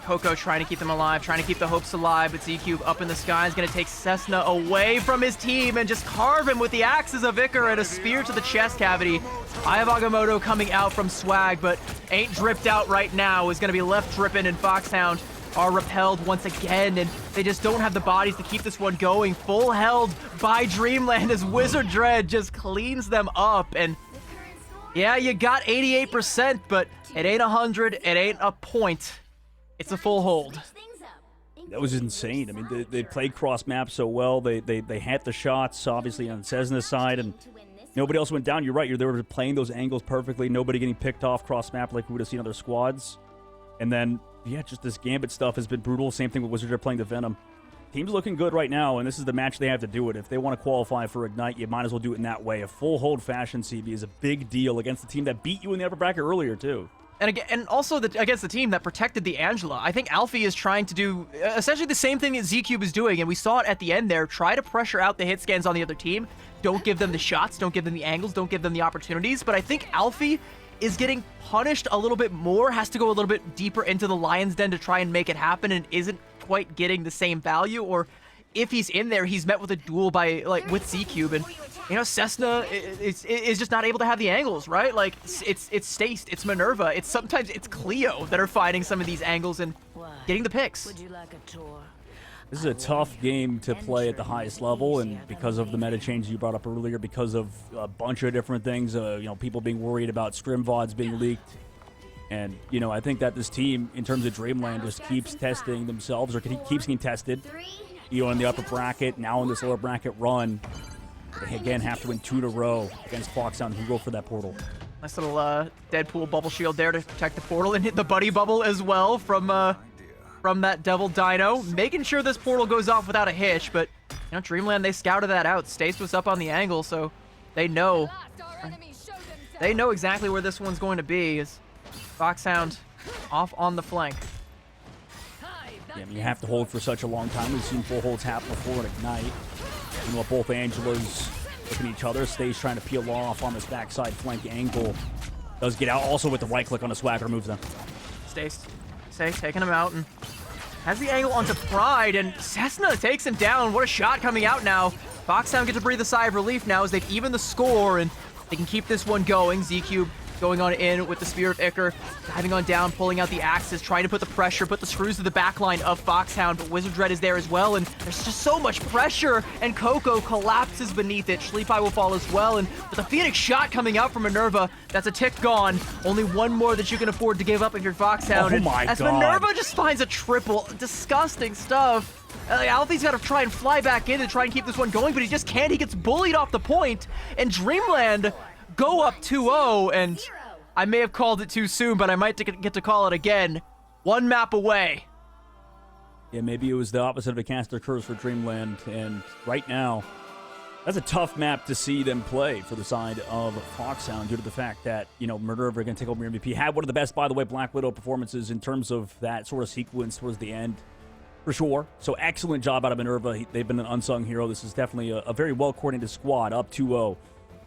C: Coco trying to keep them alive, trying to keep the hopes alive, but Z-Cube up in the sky is going to take Cessna away from his team and just carve him with the axes of Icar and a spear to the chest cavity. I have Agamotto coming out from Swag, but ain't dripped out right now, is going to be left dripping, and Foxhound are repelled once again, and they just don't have the bodies to keep this one going. Full held by Dreamland as Wizard Dread just cleans them up, and yeah, you got 88%, but it ain't 100, it ain't a point. It's a full hold.
D: That was insane. I mean, they played cross map so well. They had the shots, obviously, on Cessna's side, and nobody else went down. You're right. They were playing those angles perfectly. Nobody getting picked off cross map like we would have seen other squads. And then, yeah, just this Gambit stuff has been brutal. Same thing with Wizards are playing the Venom. Team's looking good right now, and this is the match they have to do it. If they want to qualify for Ignite, you might as well do it in that way. A full hold fashion, CB, is a big deal against the team that beat you in the upper bracket earlier, too.
C: And again, and also against the team that protected the Angela. I think Alfie is trying to do essentially the same thing that Z-Cube is doing, and we saw it at the end there. Try to pressure out the hit scans on the other team. Don't give them the shots, don't give them the angles, don't give them the opportunities. But I think Alfie is getting punished a little bit more, has to go a little bit deeper into the Lion's Den to try and make it happen, and isn't quite getting the same value. Or if he's in there, he's met with a duel by, like, with Z-Cube, and you know, Cessna is just not able to have the angles, right? Like, it's Stace, it's Minerva, sometimes it's Cleo that are finding some of these angles and getting the picks.
A: Would you like a tour?
D: This is a tough game to play at the highest level, and because of the meta changes you brought up earlier, because of a bunch of different things, you know, people being worried about scrim VODs being leaked. And, you know, I think that this team, in terms of Dreamland, just keeps testing themselves, or keeps getting tested. You know, in the upper bracket, now in this lower bracket run. They again have to win 2 in a row against Foxhound, who go for that portal.
C: Nice little Deadpool bubble shield there to protect the portal, and hit the buddy bubble as well from that Devil Dino, making sure this portal goes off without a hitch. But you know, Dreamland, they scouted that out. Stace was up on the angle, so they know exactly where this one's going to be. Is Foxhound off on the flank.
D: Yeah, I mean, you have to hold for such a long time. We've seen full holds happen before in Ignite. You know, both Angelas looking at each other. Stays trying to peel off on this backside flank angle. Does get out also with the right click on the Swagger, moves them.
C: Stace taking him out and has the angle onto Pride, and Cessna takes him down. What a shot coming out now. Foxhound get to breathe a sigh of relief now as they've evened the score, and they can keep this one going. Z-Cube going on in with the Spear of Icar, diving on down, pulling out the axes, trying to put the pressure, put the screws to the backline of Foxhound, but Wizard Dread is there as well, and there's just so much pressure, and Coco collapses beneath it. Sleepy will fall as well, and with a Phoenix shot coming out from Minerva, that's a tick gone. Only one more that you can afford to give up if you're Foxhound.
D: Oh my
C: as
D: God.
C: Minerva just finds a triple. Disgusting stuff. Alfie's got to try and fly back in to try and keep this one going, but he just can't. He gets bullied off the point, and Dreamland go up 2-0, and I may have called it too soon, but I might get to call it again. One map away.
D: Yeah, maybe it was the opposite of a caster curse for Dreamland, and right now, that's a tough map to see them play for the side of Foxhound due to the fact that, you know, Minerva are going to take over MVP. Had one of the best, by the way, Black Widow performances in terms of that sort of sequence towards the end, for sure. So excellent job out of Minerva. They've been an unsung hero. This is definitely a very well-coordinated squad, up 2-0.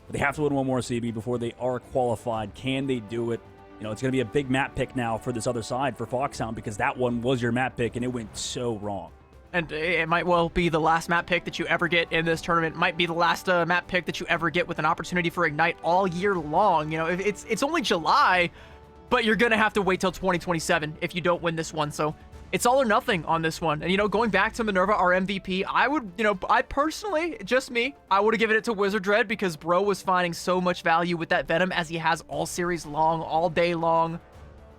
D: But they have to win one more CB before they are qualified. Can they do it? You know, it's going to be a big map pick now for this other side for Foxhound, because that one was your map pick and it went so wrong.
C: And it might well be the last map pick that you ever get in this tournament. It might be the last map pick that you ever get with an opportunity for Ignite all year long. You know, it's only July, but you're going to have to wait till 2027 if you don't win this one. So it's all or nothing on this one. And, you know, going back to Minerva, our MVP, I would, you know, I personally, just me, I would have given it to Wizard Dread because bro was finding so much value with that Venom as he has all series long, all day long.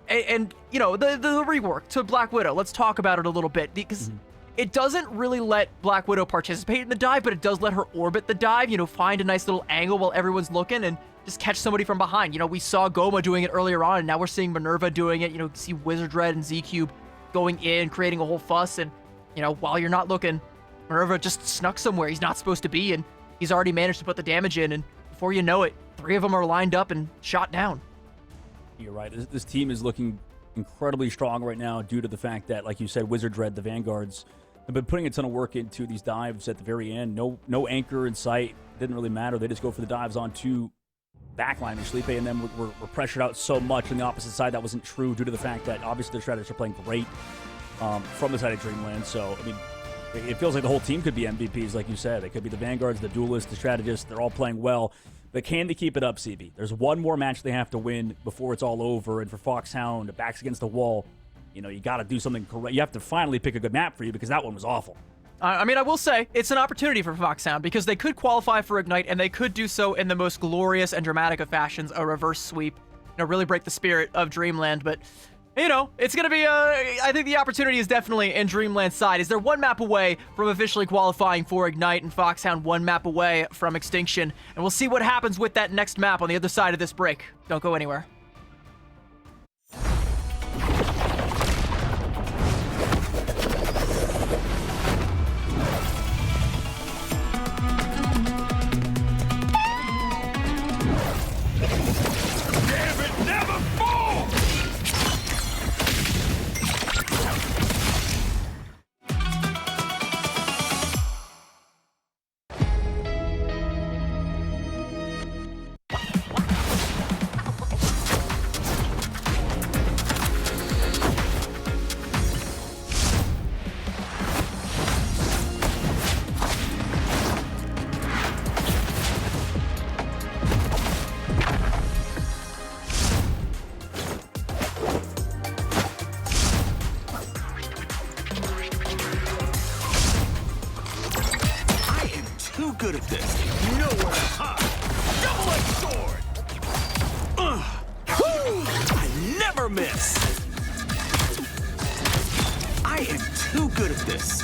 C: And you know, the rework to Black Widow, let's talk about it a little bit because it doesn't really let Black Widow participate in the dive, but it does let her orbit the dive, you know, find a nice little angle while everyone's looking and just catch somebody from behind. You know, we saw Goma doing it earlier on, and now we're seeing Minerva doing it. You know, see Wizard Dread and Z-Cube going in, creating a whole fuss, and, you know, while you're not looking, Minerva just snuck somewhere he's not supposed to be, and he's already managed to put the damage in, and before you know it, 3 of them are lined up and shot down.
D: You're right. This team is looking incredibly strong right now due to the fact that, like you said, Wizard Dread, the Vanguards, have been putting a ton of work into these dives at the very end. No anchor in sight. Didn't really matter. They just go for the dives on 2 backliners. Felipe and them were pressured out so much on the opposite side. That wasn't true due to the fact that obviously their strategists are playing great from the side of Dreamland. So, I mean, it feels like the whole team could be MVPs, like you said. They could be the Vanguards, the Duelists, the Strategists. They're all playing well. But can they keep it up, CB? There's one more match they have to win before it's all over. And for Foxhound, the back's against the wall. You know, you got to do something correct. You have to finally pick a good map for you because that one was awful.
C: I mean, I will say, it's an opportunity for Foxhound because they could qualify for Ignite, and they could do so in the most glorious and dramatic of fashions, a reverse sweep. You know, really break the spirit of Dreamland, but, you know, it's going to be, I think the opportunity is definitely in Dreamland's side. Is they're 1 map away from officially qualifying for Ignite, and Foxhound 1 map away from Extinction, and we'll see what happens with that next map on the other side of this break. Don't go anywhere.
B: Good at this. Nowhere to hide. Double-edged sword. I never miss. I am too good at this.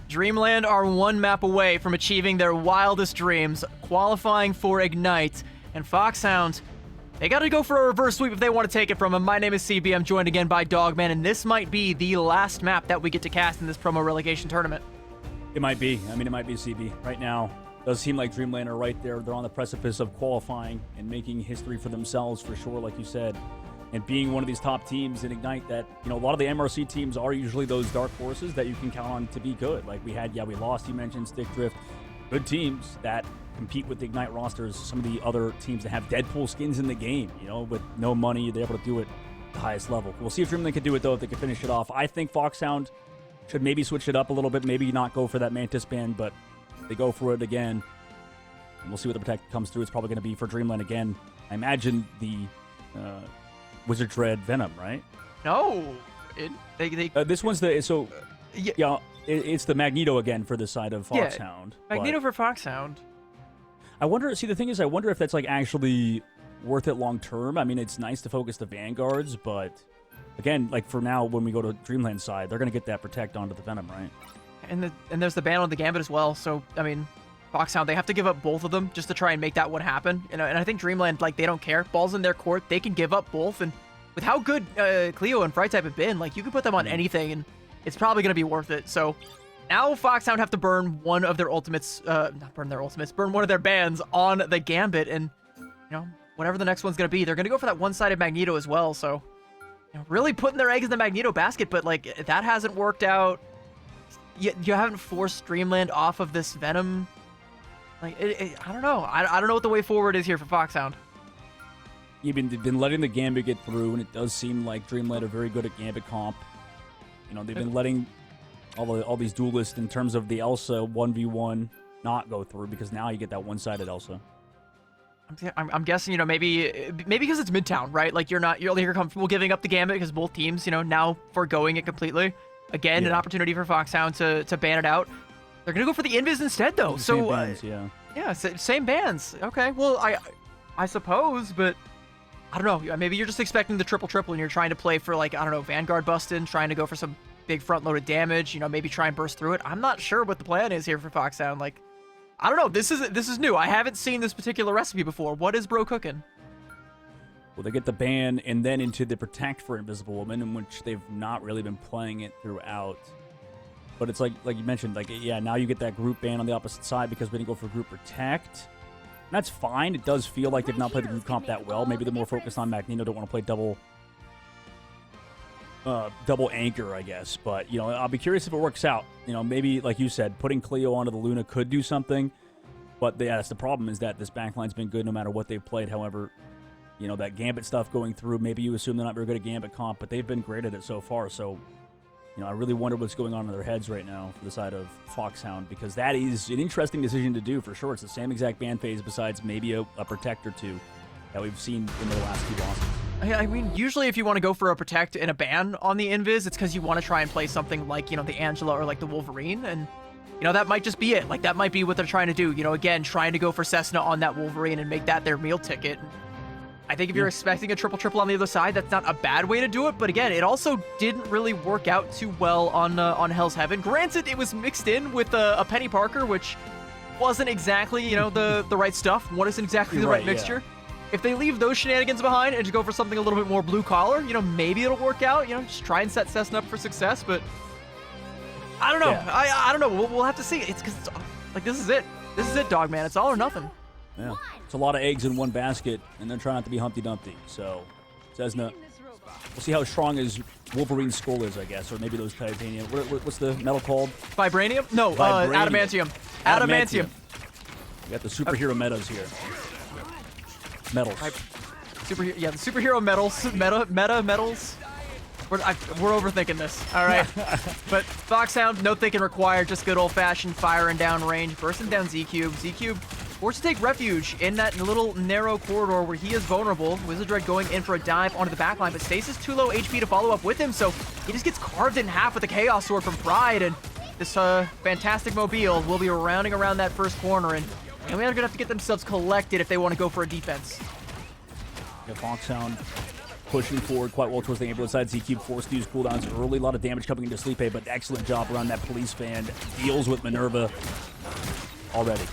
C: Dreamland are 1 map away from achieving their wildest dreams, qualifying for Ignite. And Foxhound, they got to go for a reverse sweep if they want to take it from him. My name is CB. I'm joined again by Dogman, and this might be the last map that we get to cast in this promo relegation tournament.
D: It might be. I mean, it might be CB. Right now, it does seem like Dreamland are right there. They're on the precipice of qualifying and making history for themselves, for sure, like you said. And being one of these top teams in Ignite that, you know, a lot of the MRC teams are usually those dark horses that you can count on to be good. Like we lost, you mentioned, Stick Drift. Good teams that compete with the Ignite rosters. Some of the other teams that have Deadpool skins in the game, you know, with no money, they're able to do it at the highest level. We'll see if Dreamland can do it, though, if they can finish it off. I think Foxhound should maybe switch it up a little bit, maybe not go for that Mantis band, but they go for it again. And we'll see what the Protect comes through. It's probably going to be for Dreamland again. I imagine the Wizard Dread Venom, right?
C: No.
D: This one's the... So, yeah, it's the Magneto again for the side of Foxhound.
C: Magneto
D: but
C: for Foxhound.
D: I wonder. See, the thing is, I wonder if that's like actually worth it long term. I mean, it's nice to focus the Vanguards, but again, like for now, when we go to Dreamland's side, they're gonna get that protect onto the Venom, right?
C: And there's the ban on the Gambit as well. So I mean, Foxhound, they have to give up both of them just to try and make that one happen. And I think Dreamland, like, they don't care. Ball's in their court. They can give up both. And with how good Cleo and Fright Type have been, like, you can put them on anything, and it's probably going to be worth it. So now Foxhound have to burn one of their ultimates, not burn their ultimates, burn one of their bans on the Gambit. And, you know, whatever the next one's going to be, they're going to go for that one-sided Magneto as well. So, you know, really putting their eggs in the Magneto basket, but, like, that hasn't worked out. You haven't forced Dreamland off of this Venom. Like, I don't know. I don't know what the way forward is here for Foxhound.
D: You've been letting the Gambit get through, and it does seem like Dreamland are very good at Gambit comp. You know, they've been letting all these duelists in terms of the Elsa 1v1 not go through, because now you get that one-sided Elsa.
C: I'm guessing, you know, maybe because it's Midtown, right? Like, you're comfortable giving up the Gambit because both teams, you know, now foregoing it completely. Again, an opportunity for Foxhound to ban it out. They're gonna go for the Invis instead, though.
D: Same bands,
C: yeah, same bands. Okay, well, I suppose, but I don't know. Maybe you're just expecting the triple and you're trying to play for, like, I don't know, Vanguard busting, trying to go for some big front-loaded damage. You know, maybe try and burst through it. I'm not sure what the plan is here for Foxhound. Like, I don't know. This is new. I haven't seen this particular recipe before. What is bro cooking?
D: Well, they get the ban and then into the protect for Invisible Woman, in which they've not really been playing it throughout. But it's like you mentioned, like, yeah, now you get that group ban on the opposite side because we didn't go for group protect. And that's fine. It does feel like they've not played the group comp that well. Maybe they're more focused on Magneto, don't want to play double anchor, I guess. But, you know, I'll be curious if it works out. You know, maybe, like you said, putting Cleo onto the Luna could do something. But, yeah, that's the problem, is that this backline's been good no matter what they've played. However, you know, that Gambit stuff going through, maybe you assume they're not very good at Gambit comp, but they've been great at it so far. So, you know, I really wonder what's going on in their heads right now for the side of Foxhound, because that is an interesting decision to do for sure. It's the same exact ban phase besides maybe a protect or two that we've seen in the last two losses.
C: I mean, usually if you want to go for a protect and a ban on the Invis, it's because you want to try and play something like, you know, the Angela or like the Wolverine, and, you know, that might just be it. Like, that might be what they're trying to do. You know, again, trying to go for Cessna on that Wolverine and make that their meal ticket. I think if you're expecting a triple on the other side, that's not a bad way to do it. But again, it also didn't really work out too well on Hell's Heaven. Granted, it was mixed in with a Penny Parker, which wasn't exactly, you know, the right stuff. What isn't exactly the right mixture? Yeah. If they leave those shenanigans behind and just go for something a little bit more blue collar, you know, maybe it'll work out. You know, just try and set Cessna up for success. But I don't know. Yeah. I don't know. We'll have to see. It's because like, this is it. This is it, dog man. It's all or nothing.
D: Yeah, it's a lot of eggs in one basket, and they're trying not to be Humpty Dumpty. So, Cessna, we'll see how strong his Wolverine's skull is, I guess, or maybe those titanium. What's the metal called?
C: Vibranium? No, adamantium. Adamantium.
D: We got the superhero metas here. Metals.
C: The superhero metals. Meta metals. We're overthinking this. All right. But Foxhound, no thinking required. Just good old-fashioned firing down range, bursting down Z-Cube. Z-Cube forced to take refuge in that little narrow corridor where he is vulnerable. Wizard Dread going in for a dive onto the backline, but Stasis too low HP to follow up with him, so he just gets carved in half with a Chaos Sword from Pride, and this fantastic Mobile will be rounding around that first corner, and we are going to have to get themselves collected if they want to go for a defense.
D: Yeah, Foxhound pushing forward quite well towards the ambulance side. Z-Cube forced to use cooldowns early. A lot of damage coming into Sleep, but excellent job around that police fan. Deals with Minerva already.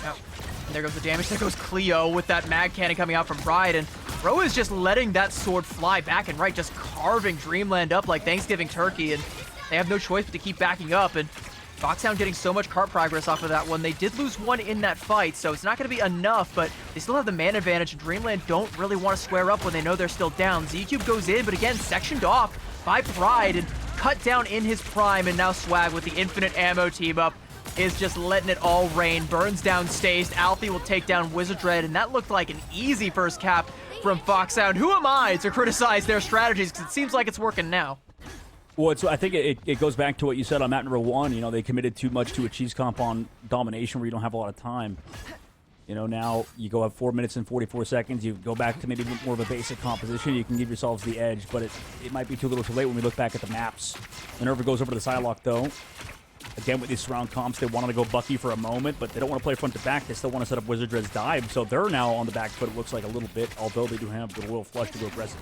C: Yep. And there goes the damage. There goes Cleo with that mag cannon coming out from Pride, and Ro is just letting that sword fly back and right, just carving Dreamland up like Thanksgiving turkey, and they have no choice but to keep backing up, and Foxhound getting so much cart progress off of that one. They did lose one in that fight, so it's not going to be enough, but they still have the man advantage, and Dreamland don't really want to square up when they know they're still down. Z-Cube goes in, but again, sectioned off by Pride and cut down in his prime, and now Swag with the infinite ammo team-up is just letting it all rain. Burns down Staced. Alfie will take down Wizard Dread, and that looked like an easy first cap from Foxhound. Who am I to criticize their strategies, because it seems like it's working now.
D: Well, I think it goes back to what you said on map number 1. You know, they committed too much to a cheese comp on domination where you don't have a lot of time. You know, now you go have 4 minutes and 44 seconds. You go back to maybe more of a basic composition. You can give yourselves the edge, but it might be too little too late when we look back at the maps. Minerva goes over to the Psylocke, though. Again, with these surround comps, they wanted to go Bucky for a moment, but they don't want to play front to back. They still want to set up Wizard Dread's dive, so they're now on the back foot, it looks like a little bit, although they do have the Royal Flush to go aggressive.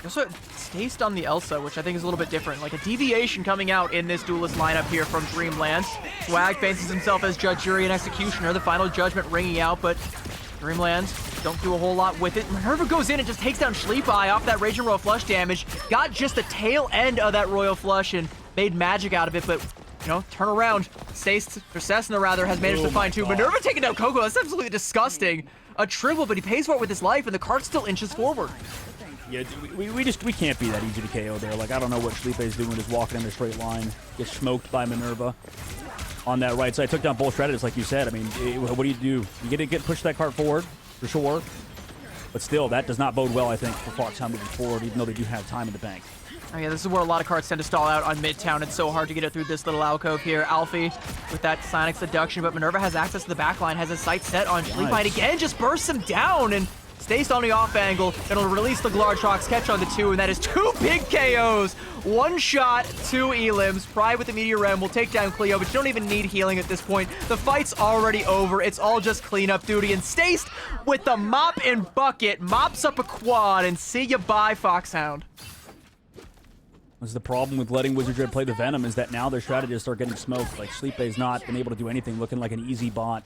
C: Also, Staced on the Elsa, which I think is a little bit different. Like a deviation coming out in this duelist lineup here from Dreamland. Swag fancies himself as Judge, Jury, and Executioner. The Final Judgment ringing out, but Dreamland don't do a whole lot with it. Minerva goes in and just takes down Sleepeye off that Raging Royal Flush damage. Got just the tail end of that Royal Flush and made magic out of it, but, you know, turn around. Staced, or Cessna rather, has managed to find two. Minerva taking down Coco. That's absolutely disgusting. A triple, but he pays for it with his life, and the cart still inches forward.
D: Yeah, we can't be that easy to KO there. Like, I don't know what Sleepey's doing, just walking in a straight line. Gets smoked by Minerva on that right side. Took down both Shredders, like you said. I mean, what do? You get push that cart forward, for sure. But still, that does not bode well, I think, for Foxhound moving forward, even though they do have time in the bank.
C: Oh yeah, this is where a lot of carts tend to stall out on Midtown. It's so hard to get it through this little alcove here. Alfie with that Sonic Seduction, but Minerva has access to the backline, has his sight set on Sleepeye again, just bursts him down and stays on the off angle. It'll release the Glartrox, catch on the two, and that is two big KOs. One shot, two elims. Pride with the Meteor Rem will take down Cleo, but you don't even need healing at this point. The fight's already over. It's all just cleanup duty, and Staced with the mop and bucket mops up a quad, and see ya bye, Foxhound.
D: What's the problem with letting Wizard Dread play the Venom is that now their strategists are getting smoked. Like, Sleepey's not been able to do anything, looking like an easy bot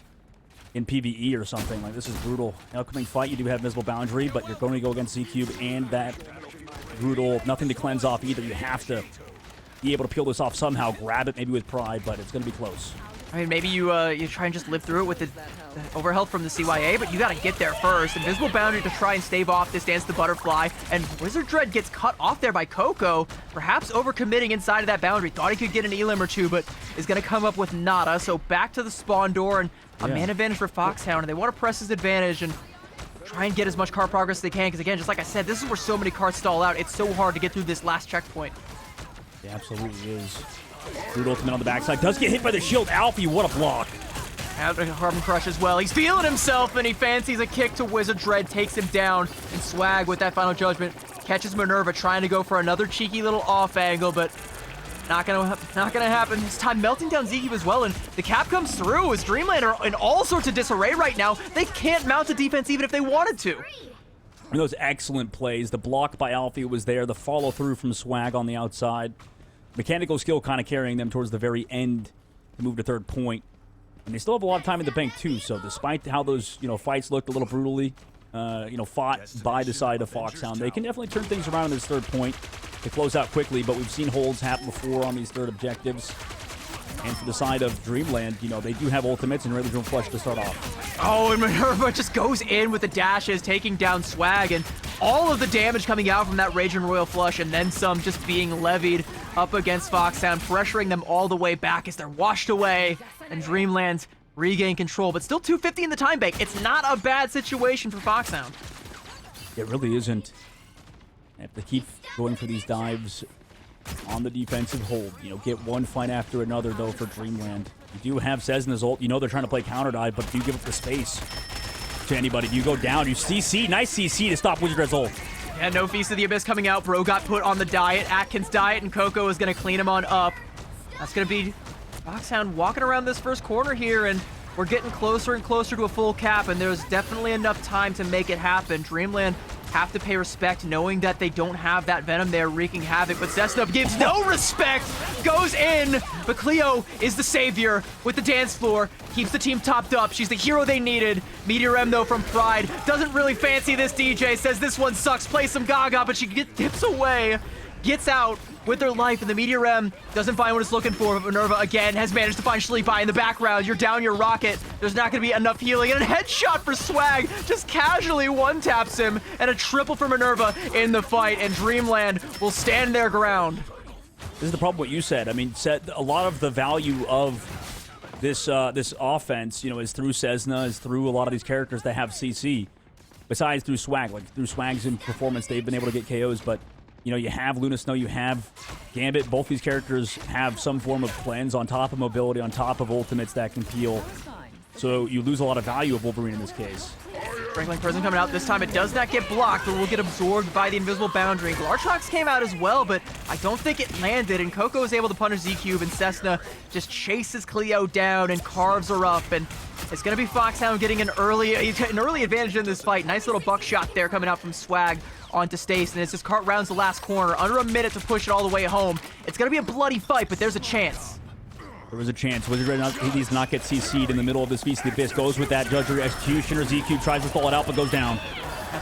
D: in PvE or something. Like, this is brutal. Upcoming fight, you do have Visible Boundary, but you're going to go against Z-Cube and that brutal, nothing to cleanse off either. You have to be able to peel this off somehow, grab it maybe with Pride, but it's going to be close.
C: I mean, maybe you try and just live through it with the overhealth from the CYA, but you got to get there first. Invisible Boundary to try and stave off this Dance the Butterfly, and Wizard Dread gets cut off there by Coco, perhaps overcommitting inside of that boundary. Thought he could get an elim or two, but is going to come up with nada. So back to the spawn door, and a man advantage for Foxhound, and they want to press his advantage and try and get as much car progress as they can, because again, just like I said, this is where so many cars stall out. It's so hard to get through this last checkpoint.
D: It absolutely is. Brute ultimate on the backside. Does get hit by the shield. Alfie, what a block.
C: After a Carbon Crush as well. He's feeling himself, and he fancies a kick to Wizard Dread, takes him down, and Swag with that Final Judgment catches Minerva, trying to go for another cheeky little off angle, but not gonna happen. This time melting down Z-Cube as well, and the cap comes through as Dreamland are in all sorts of disarray right now. They can't mount a defense even if they wanted to.
D: Those excellent plays. The block by Alfie was there. The follow through from Swag on the outside. Mechanical skill kind of carrying them towards the very end to move to third point. And they still have a lot of time in the bank too, so despite how those, fights looked a little brutally, fought by the side of Foxhound, they can definitely turn things around in this third point to close out quickly, but we've seen holds happen before on these third objectives. And for the side of Dreamland, they do have ultimates and Raging Royal Flush to start off.
C: Oh, and Minerva just goes in with the dashes, taking down Swag, and all of the damage coming out from that Raging Royal Flush, and then some just being levied up against Foxhound, pressuring them all the way back as they're washed away, and Dreamland regain control, but still 250 in the time bank. It's not a bad situation for Foxhound.
D: It really isn't. They have to keep going for these dives on the defensive hold. Get one fight after another, though, for Dreamland. You do have Cessna's ult. They're trying to play counter dive, but do you give up the space to anybody? Do you go down? You CC. Nice CC to stop Wizard Dread's ult.
C: Yeah, no Feast of the Abyss coming out. Bro got put on the diet, Atkins diet, and Coco is going to clean him on up. That's going to be Foxhound walking around this first corner here, and we're getting closer and closer to a full cap, and there's definitely enough time to make it happen. Dreamland have to pay respect, knowing that they don't have that Venom there wreaking havoc, but Cessna gives no respect, goes in, but Cleo is the savior with the dance floor, keeps the team topped up. She's the hero they needed. Meteor M, though, from Pride, doesn't really fancy this DJ, says this one sucks, play some Gaga, but she dips away, gets out with their life, and the Meteor M doesn't find what it's looking for, but Minerva again has managed to find Sleepeye in the background. You're down your rocket. There's not going to be enough healing, and a headshot for Swag just casually one-taps him, and a triple for Minerva in the fight, and Dreamland will stand their ground.
D: This is the problem what you said. I mean, a lot of the value of this offense, is through Cessna, is through a lot of these characters that have CC, besides through Swag. Like, through Swag's in performance, they've been able to get KOs, but you have Luna Snow, you have Gambit. Both these characters have some form of cleanse on top of mobility, on top of ultimates that can peel. So you lose a lot of value of Wolverine in this case.
C: Sprinkling Prison coming out. This time it does not get blocked, but will get absorbed by the invisible boundary. Glartrox came out as well, but I don't think it landed, and Coco is able to punish Z-Cube, and Cessna just chases Cleo down and carves her up, and it's going to be Foxhound getting an early advantage in this fight. Nice little buckshot there coming out from Swag onto Stace, and as this cart rounds the last corner, under a minute to push it all the way home. It's going to be a bloody fight, but there's a chance.
D: There was a chance. Wizard Red he needs to not get CC'd in the middle of this Feast of the Abyss. Goes with that Judgery Executioner. Z-Cube tries to stall it out, but goes down.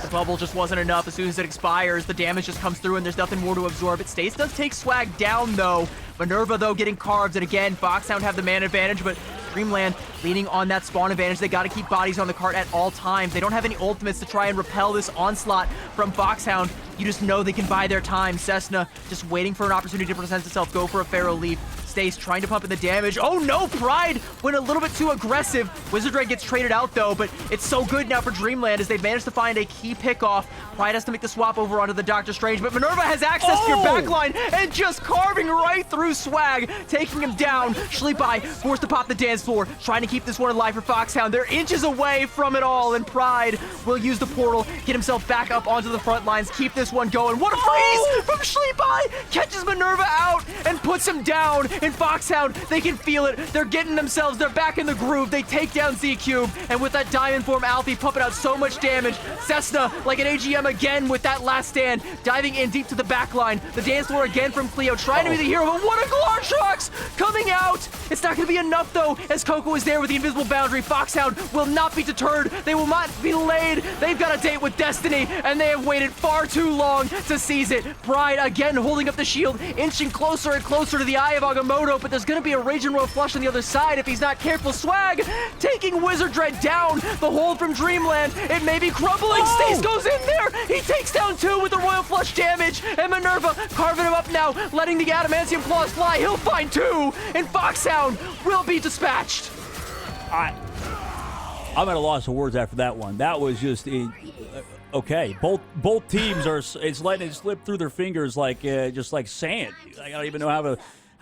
C: The bubble just wasn't enough. As soon as it expires, the damage just comes through, and there's nothing more to absorb. It Stace does take Swag down, though. Minerva, though, getting carved, and again, Foxhound have the man advantage, but Dreamland leaning on that spawn advantage. They got to keep bodies on the cart at all times. They don't have any ultimates to try and repel this onslaught from Foxhound. You just know they can buy their time. Cessna just waiting for an opportunity to present itself. Go for a Pharaoh Leaf. Stace trying to pump in the damage. Oh no, Pride went a little bit too aggressive. Wizard Red gets traded out though, but it's so good now for Dreamland as they've managed to find a key pickoff. Pride has to make the swap over onto the Doctor Strange, but Minerva has access to your backline and just carving right through Swag, taking him down. Schleepai forced to pop the dance floor, trying to keep this one alive for Foxhound. They're inches away from it all, and Pride will use the portal, get himself back up onto the front lines, keep this one going. What a freeze from Schleepai! Catches Minerva out and puts him down. And Foxhound, they can feel it. They're getting themselves. They're back in the groove. They take down Z-Cube. And with that Diamond Form, Alfie pumping out so much damage. Cessna, like an AGM again with that last stand, diving in deep to the back line. The dance floor again from Cleo, trying to be the hero. But what a Glartrox coming out. It's not going to be enough, though, as Coco is there with the invisible boundary. Foxhound will not be deterred. They will not be delayed. They've got a date with Destiny, and they have waited far too long to seize it. Pride again holding up the shield, inching closer and closer to the eye of Agamotto, but there's going to be a Raging Royal Flush on the other side if he's not careful. Swag taking Wizard Dread down. The hold from Dreamland. It may be crumbling. Stace goes in there. He takes down 2 with the Royal Flush damage, and Minerva carving him up now, letting the Adamantium Claws fly. He'll find 2, and Foxhound will be dispatched.
D: I'm at a loss of words after that one. That was just okay. Both teams are it's letting it slip through their fingers like just like sand. I don't even know how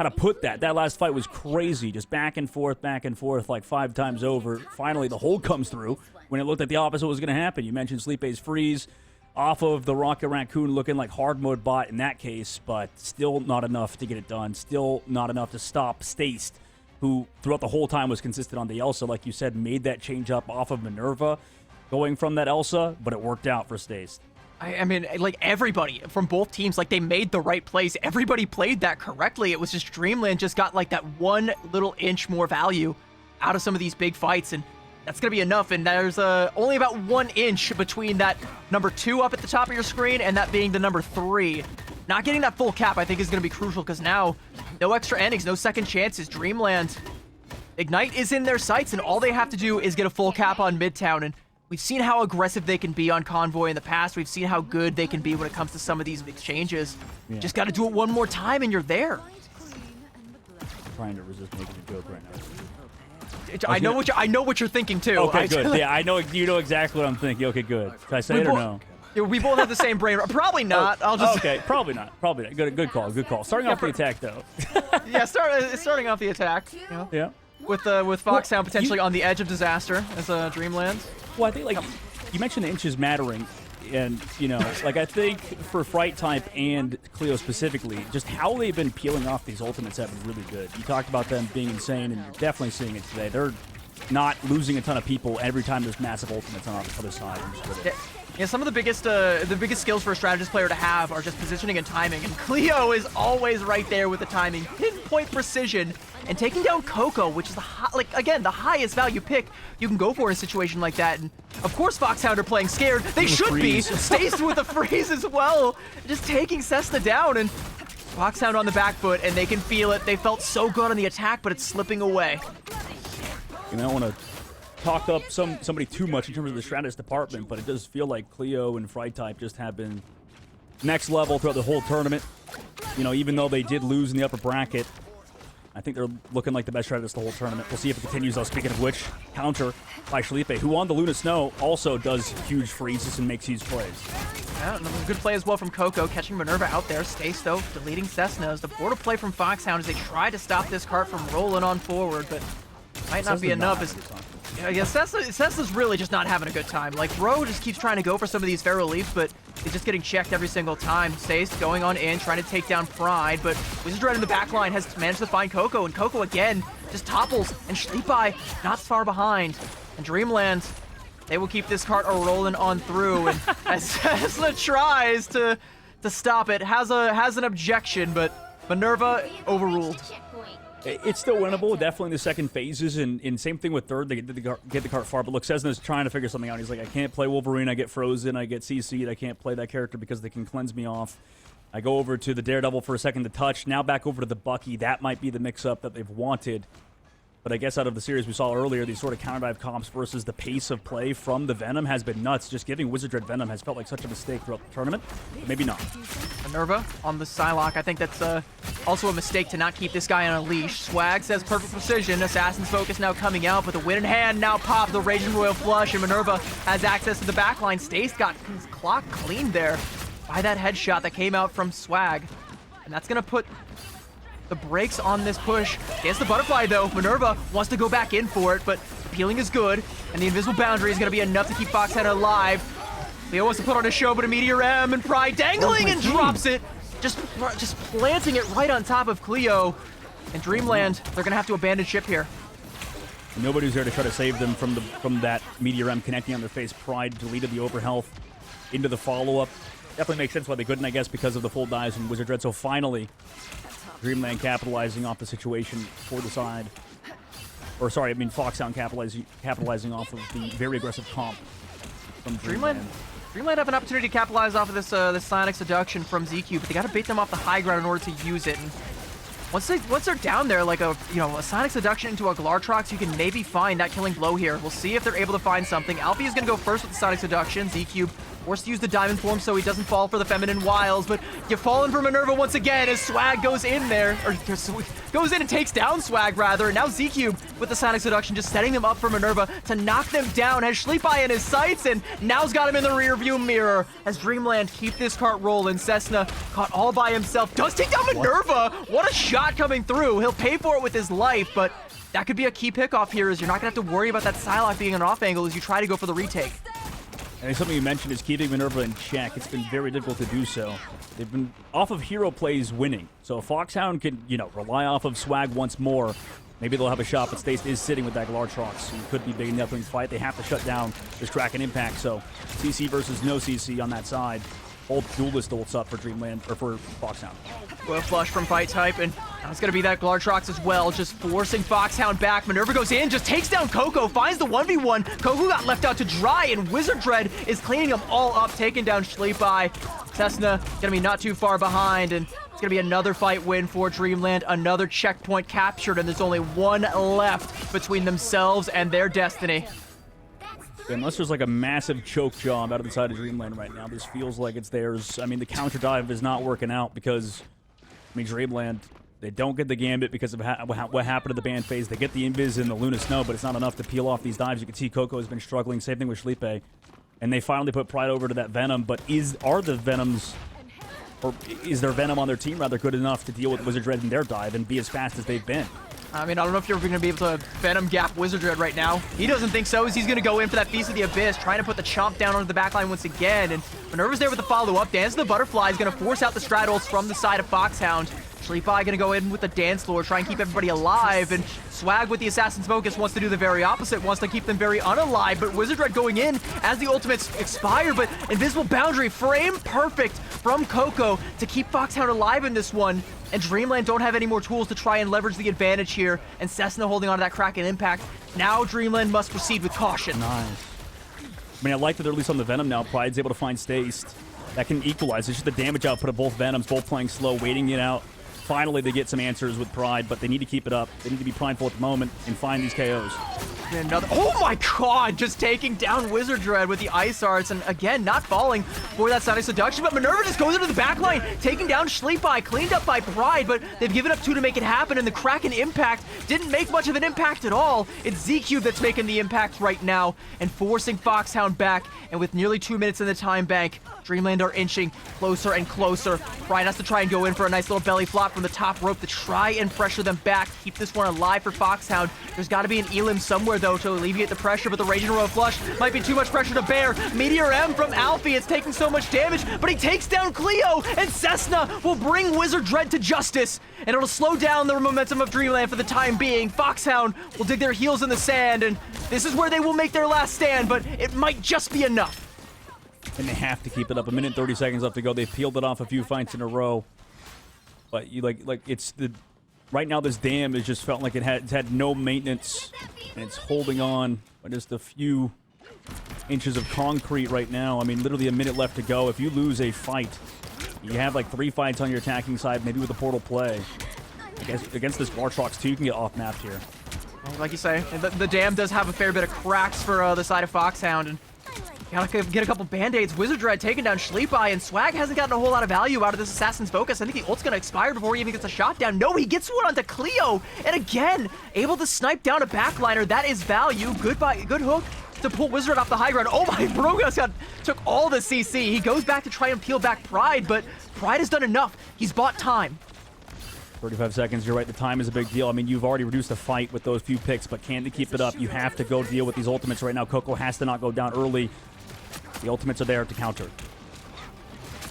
D: to put that. That last fight was crazy, just back and forth like 5 times over. Finally, the hold comes through when it looked like the opposite was going to happen. You mentioned Sleepy's freeze off of the Rocket Raccoon, looking like hard mode bot in that case, but still not enough to get it done. Still not enough to stop Stace, who throughout the whole time was consistent on the Elsa, like you said, made that change up off of Minerva, going from that Elsa, but it worked out for Stace.
C: I mean, like, everybody from both teams, like, they made the right plays. Everybody played that correctly. It was just Dreamland just got, like, that 1 little inch more value out of some of these big fights, and that's going to be enough. And there's only about 1 inch between that number 2 up at the top of your screen and that being the number 3. Not getting that full cap, I think, is going to be crucial, because now, no extra endings, no second chances. Dreamland, Ignite is in their sights, and all they have to do is get a full cap on Midtown, and we've seen how aggressive they can be on Convoy in the past. We've seen how good they can be when it comes to some of these exchanges. Yeah. Just got to do it one more time, and you're there.
D: I'm trying to resist making a joke right now.
C: I know what you're thinking, too.
D: Okay, good. Yeah, I know. You know exactly what I'm thinking. Okay, good. Should I say it or no?
C: Yeah, we both have the same brain. Probably not. I'll just.
D: Okay, probably not. Probably not. Good call. Good call. Starting off the attack, though.
C: Yeah, starting off the attack. You know,
D: yeah.
C: With Foxhound potentially on the edge of disaster as Dreamland.
D: Well, I think, like, you mentioned the inches mattering, and, you know, like, I think for Fright type and Cleo specifically, just how they've been peeling off these ultimates have been really good. You talked about them being insane, and you're definitely seeing it today. They're not losing a ton of people every time there's massive ultimates on the other side.
C: Yeah, some of the biggest skills for a strategist player to have are just positioning and timing, and Cleo is always right there with the timing, pinpoint precision, and taking down Coco, which is the highest value pick you can go for in a situation like that. And of course, Foxhound are playing scared. They should be. Stace with a freeze as well, just taking Cessna down, and Foxhound on the back foot, and they can feel it. They felt so good on the attack, but it's slipping away.
D: You know, I don't want to talk up somebody too much in terms of the strategist department, but it does feel like Cleo and Fright type just have been next level throughout the whole tournament. You know, even though they did lose in the upper bracket, I think they're looking like the best strategist the whole tournament. We'll see if it continues, though. Speaking of which, counter by Schleepe, who on the Luna Snow also does huge freezes and makes huge plays.
C: Yeah, another good play as well from Coco, catching Minerva out there. Stace, though, deleting Cessna. As the portal play from Foxhound as they try to stop this cart from rolling on forward, but might not be enough. I guess Cessna's really just not having a good time. Like, Bro just keeps trying to go for some of these Pharaoh leaps, but he's just getting checked every single time. Stays going on in, trying to take down Pride, but Wizard Dread in the back line has managed to find Coco, and Coco again just topples, and Sleepy not far behind. And Dreamland, they will keep this cart rolling on through, and as Cessna tries to stop it, has an objection, but Minerva overruled.
D: It's still winnable, definitely in the second phases, and same thing with third. They get the cart far, but look, Cessna's trying to figure something out. He's like, I can't play Wolverine, I get frozen, I get CC'd, I can't play that character because they can cleanse me off. I go over to the Daredevil for a second to touch, now back over to the Bucky. That might be the mix-up that they've wanted. But I guess out of the series we saw earlier, these sort of counter-dive comps versus the pace of play from the Venom has been nuts. Just giving Wizard Dread Venom has felt like such a mistake throughout the tournament, but maybe not.
C: Minerva on the Psylocke. I think that's also a mistake to not keep this guy on a leash. Swag says perfect precision. Assassin's Focus now coming out, but the win in hand now pop the Raging Royal Flush, and Minerva has access to the backline. Stace got his clock cleaned there by that headshot that came out from Swag. And that's going to put the brakes on this push. Gets the butterfly though. Minerva wants to go back in for it, but the peeling is good, and the invisible boundary is going to be enough to keep Foxhead alive. Leo wants to put on a show, but a Meteor M and Pride dangling and drops it. Just planting it right on top of Cleo. And Dreamland, they're going to have to abandon ship here.
D: Nobody's there to try to save them from that Meteor M connecting on their face. Pride deleted the overhealth into the follow-up. Definitely makes sense why they couldn't, I guess, because of the full dives from Wizard Dread. So finally, Dreamland capitalizing off the situation for the side. Or sorry, I mean Foxhound capitalizing off of the very aggressive comp from Dreamland.
C: Dreamland have an opportunity to capitalize off of this Sonic Seduction from ZQ, but they got to bait them off the high ground in order to use it. And once they're down there, like a Sonic Seduction into a Glartrox, you can maybe find that killing blow here. We'll see if they're able to find something. Alfie is going to go first with the Sonic Seduction. ZQ forced to use the Diamond Form so he doesn't fall for the Feminine Wiles, but you've fallen for Minerva once again as Swag goes in there, or goes in and takes down Swag rather, and now Z-Cube with the Sonic Seduction just setting them up for Minerva to knock them down. Has Sleepy in his sights, and now's got him in the rear view mirror as Dreamland keep this cart rolling. Cessna caught all by himself, does take down Minerva. What a shot coming through. He'll pay for it with his life, but that could be a key pickoff here, as you're not gonna have to worry about that Psylocke being an off angle as you try to go for the retake.
D: And something you mentioned is keeping Minerva in check. It's been very difficult to do so. They've been off of hero plays winning. So if Foxhound can, rely off of Swag once more, maybe they'll have a shot, but Stace is sitting with that Glartrox. He could be big enough to fight. They have to shut down this Kraken Impact. So CC versus no CC on that side. Both duelist ults up for Dreamland, or for Foxhound.
C: Well, flush from Fight Type, and now it's going to be that Glartrox as well, just forcing Foxhound back. Minerva goes in, just takes down Coco, finds the 1v1. Coco got left out to dry, and Wizard Dread is cleaning them all up, taking down Sleepy. Cessna going to be not too far behind, and it's going to be another fight win for Dreamland. Another checkpoint captured, and there's only one left between themselves and their destiny.
D: Unless there's like a massive choke job out of the side of Dreamland right now, this feels like it's theirs. I mean, the counter dive is not working out because, Dreamland, they don't get the Gambit because of what happened to the ban phase. They get the Invis and the Luna Snow, but it's not enough to peel off these dives. You can see Coco has been struggling. Same thing with Sleepy. And they finally put Pride over to that Venom, but is there Venom on their team rather good enough to deal with Wizard Dread in their dive and be as fast as they've been?
C: I mean, I don't know if you're going to be able to Venom gap Wizard Dread right now. He doesn't think so, as he's going to go in for that Feast of the Abyss, trying to put the Chomp down onto the backline once again. And Minerva's there with the follow-up. Dance of the Butterfly is going to force out the Straddles from the side of Foxhound. Sleepy going to go in with the Dance Lore, try and keep everybody alive. And Swag with the Assassin's Focus wants to do the very opposite, wants to keep them very unalive. But Wizard Dread going in as the ultimates expire, but Invisible Boundary frame perfect from Coco to keep Foxhound alive in this one. And Dreamland don't have any more tools to try and leverage the advantage here. And Cessna holding on to that Kraken Impact. Now Dreamland must proceed with caution.
D: Nice. I like that they're at least on the Venom now. Pride's able to find Stace. That can equalize. It's just the damage output of both Venoms, both playing slow, waiting it out. Finally, they get some answers with Pride, but they need to keep it up. They need to be prideful at the moment and find these KOs.
C: Oh my god, just taking down Wizard Dread with the Ice Arts, and again, not falling for that Sonic Seduction, but Minerva just goes into the backline, taking down Sleepy, cleaned up by Pride, but they've given up two to make it happen, and the Kraken Impact didn't make much of an impact at all. It's Z-Cube that's making the impact right now, and forcing Foxhound back, and with nearly 2 minutes in the time bank, Dreamland are inching closer and closer. Pride has to try and go in for a nice little belly flop from the top rope to try and pressure them back, keep this one alive for Foxhound. There's got to be an Elim somewhere, though, to alleviate the pressure, but the Raging Royal Flush might be too much pressure to bear. Meteor M from Alfie, it's taking so much damage, but he takes down Cleo, and Cessna will bring Wizard Dread to justice, and it'll slow down the momentum of Dreamland for the time being. Foxhound will dig their heels in the sand, and this is where they will make their last stand, but it might just be enough.
D: And they have to keep it up. A minute and 30 seconds left to go. They've peeled it off a few fights in a row. But you like it's the right now this dam has just felt like it's had no maintenance, and it's holding on by just a few inches of concrete right now. I mean, literally a minute left to go. If you lose a fight, you have like 3 fights on your attacking side, maybe with a portal play. Against this Vartrox too, you can get off-mapped here.
C: Like you say, the dam does have a fair bit of cracks for the side of Foxhound, and gotta get a couple band-aids. Wizard Dread taking down Sleepy, and Swag hasn't gotten a whole lot of value out of this Assassin's Focus. I think the ult's gonna expire before he even gets a shot down. No, he gets one onto Cleo, and again, able to snipe down a backliner. That is value. Good hook to pull Wizard off the high ground. Oh my, Brogus took all the CC. He goes back to try and peel back Pride, but Pride has done enough. He's bought time.
D: 35 seconds, you're right, the time is a big deal. I mean, you've already reduced the fight with those few picks, but can they keep it up? You have to go deal with these ultimates right now. Coco has to not go down early. The ultimates are there to counter.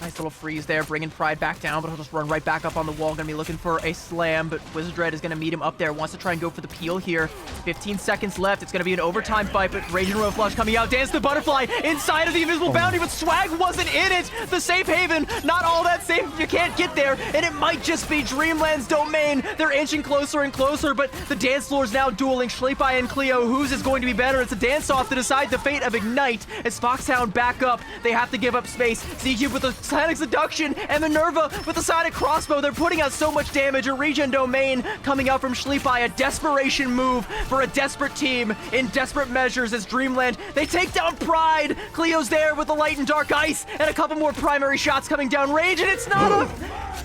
C: Nice little freeze there, bringing Pride back down, but he'll just run right back up on the wall. Gonna be looking for a slam, but Wizard Dread is gonna meet him up there. Wants to try and go for the peel here. 15 seconds left. It's gonna be an overtime fight, but Raging Royal Flush coming out. Dance the Butterfly inside of the Invisible Bounty, but Swag wasn't in it. The safe haven, not all that safe if you can't get there, and it might just be Dreamland's domain. They're inching closer and closer, but the dance floor is now dueling Sleepy and Cleo. Whose is going to be better? It's a dance-off to decide the fate of Ignite. As Foxhound back up, they have to give up space. Z-Cube with the Sonic Seduction, and Minerva with the Sonic Crossbow. They're putting out so much damage. A regen domain coming out from Sleepy. A desperation move for a desperate team in desperate measures as Dreamland, they take down Pride. Cleo's there with the light and dark ice, and a couple more primary shots coming down range, and it's not a...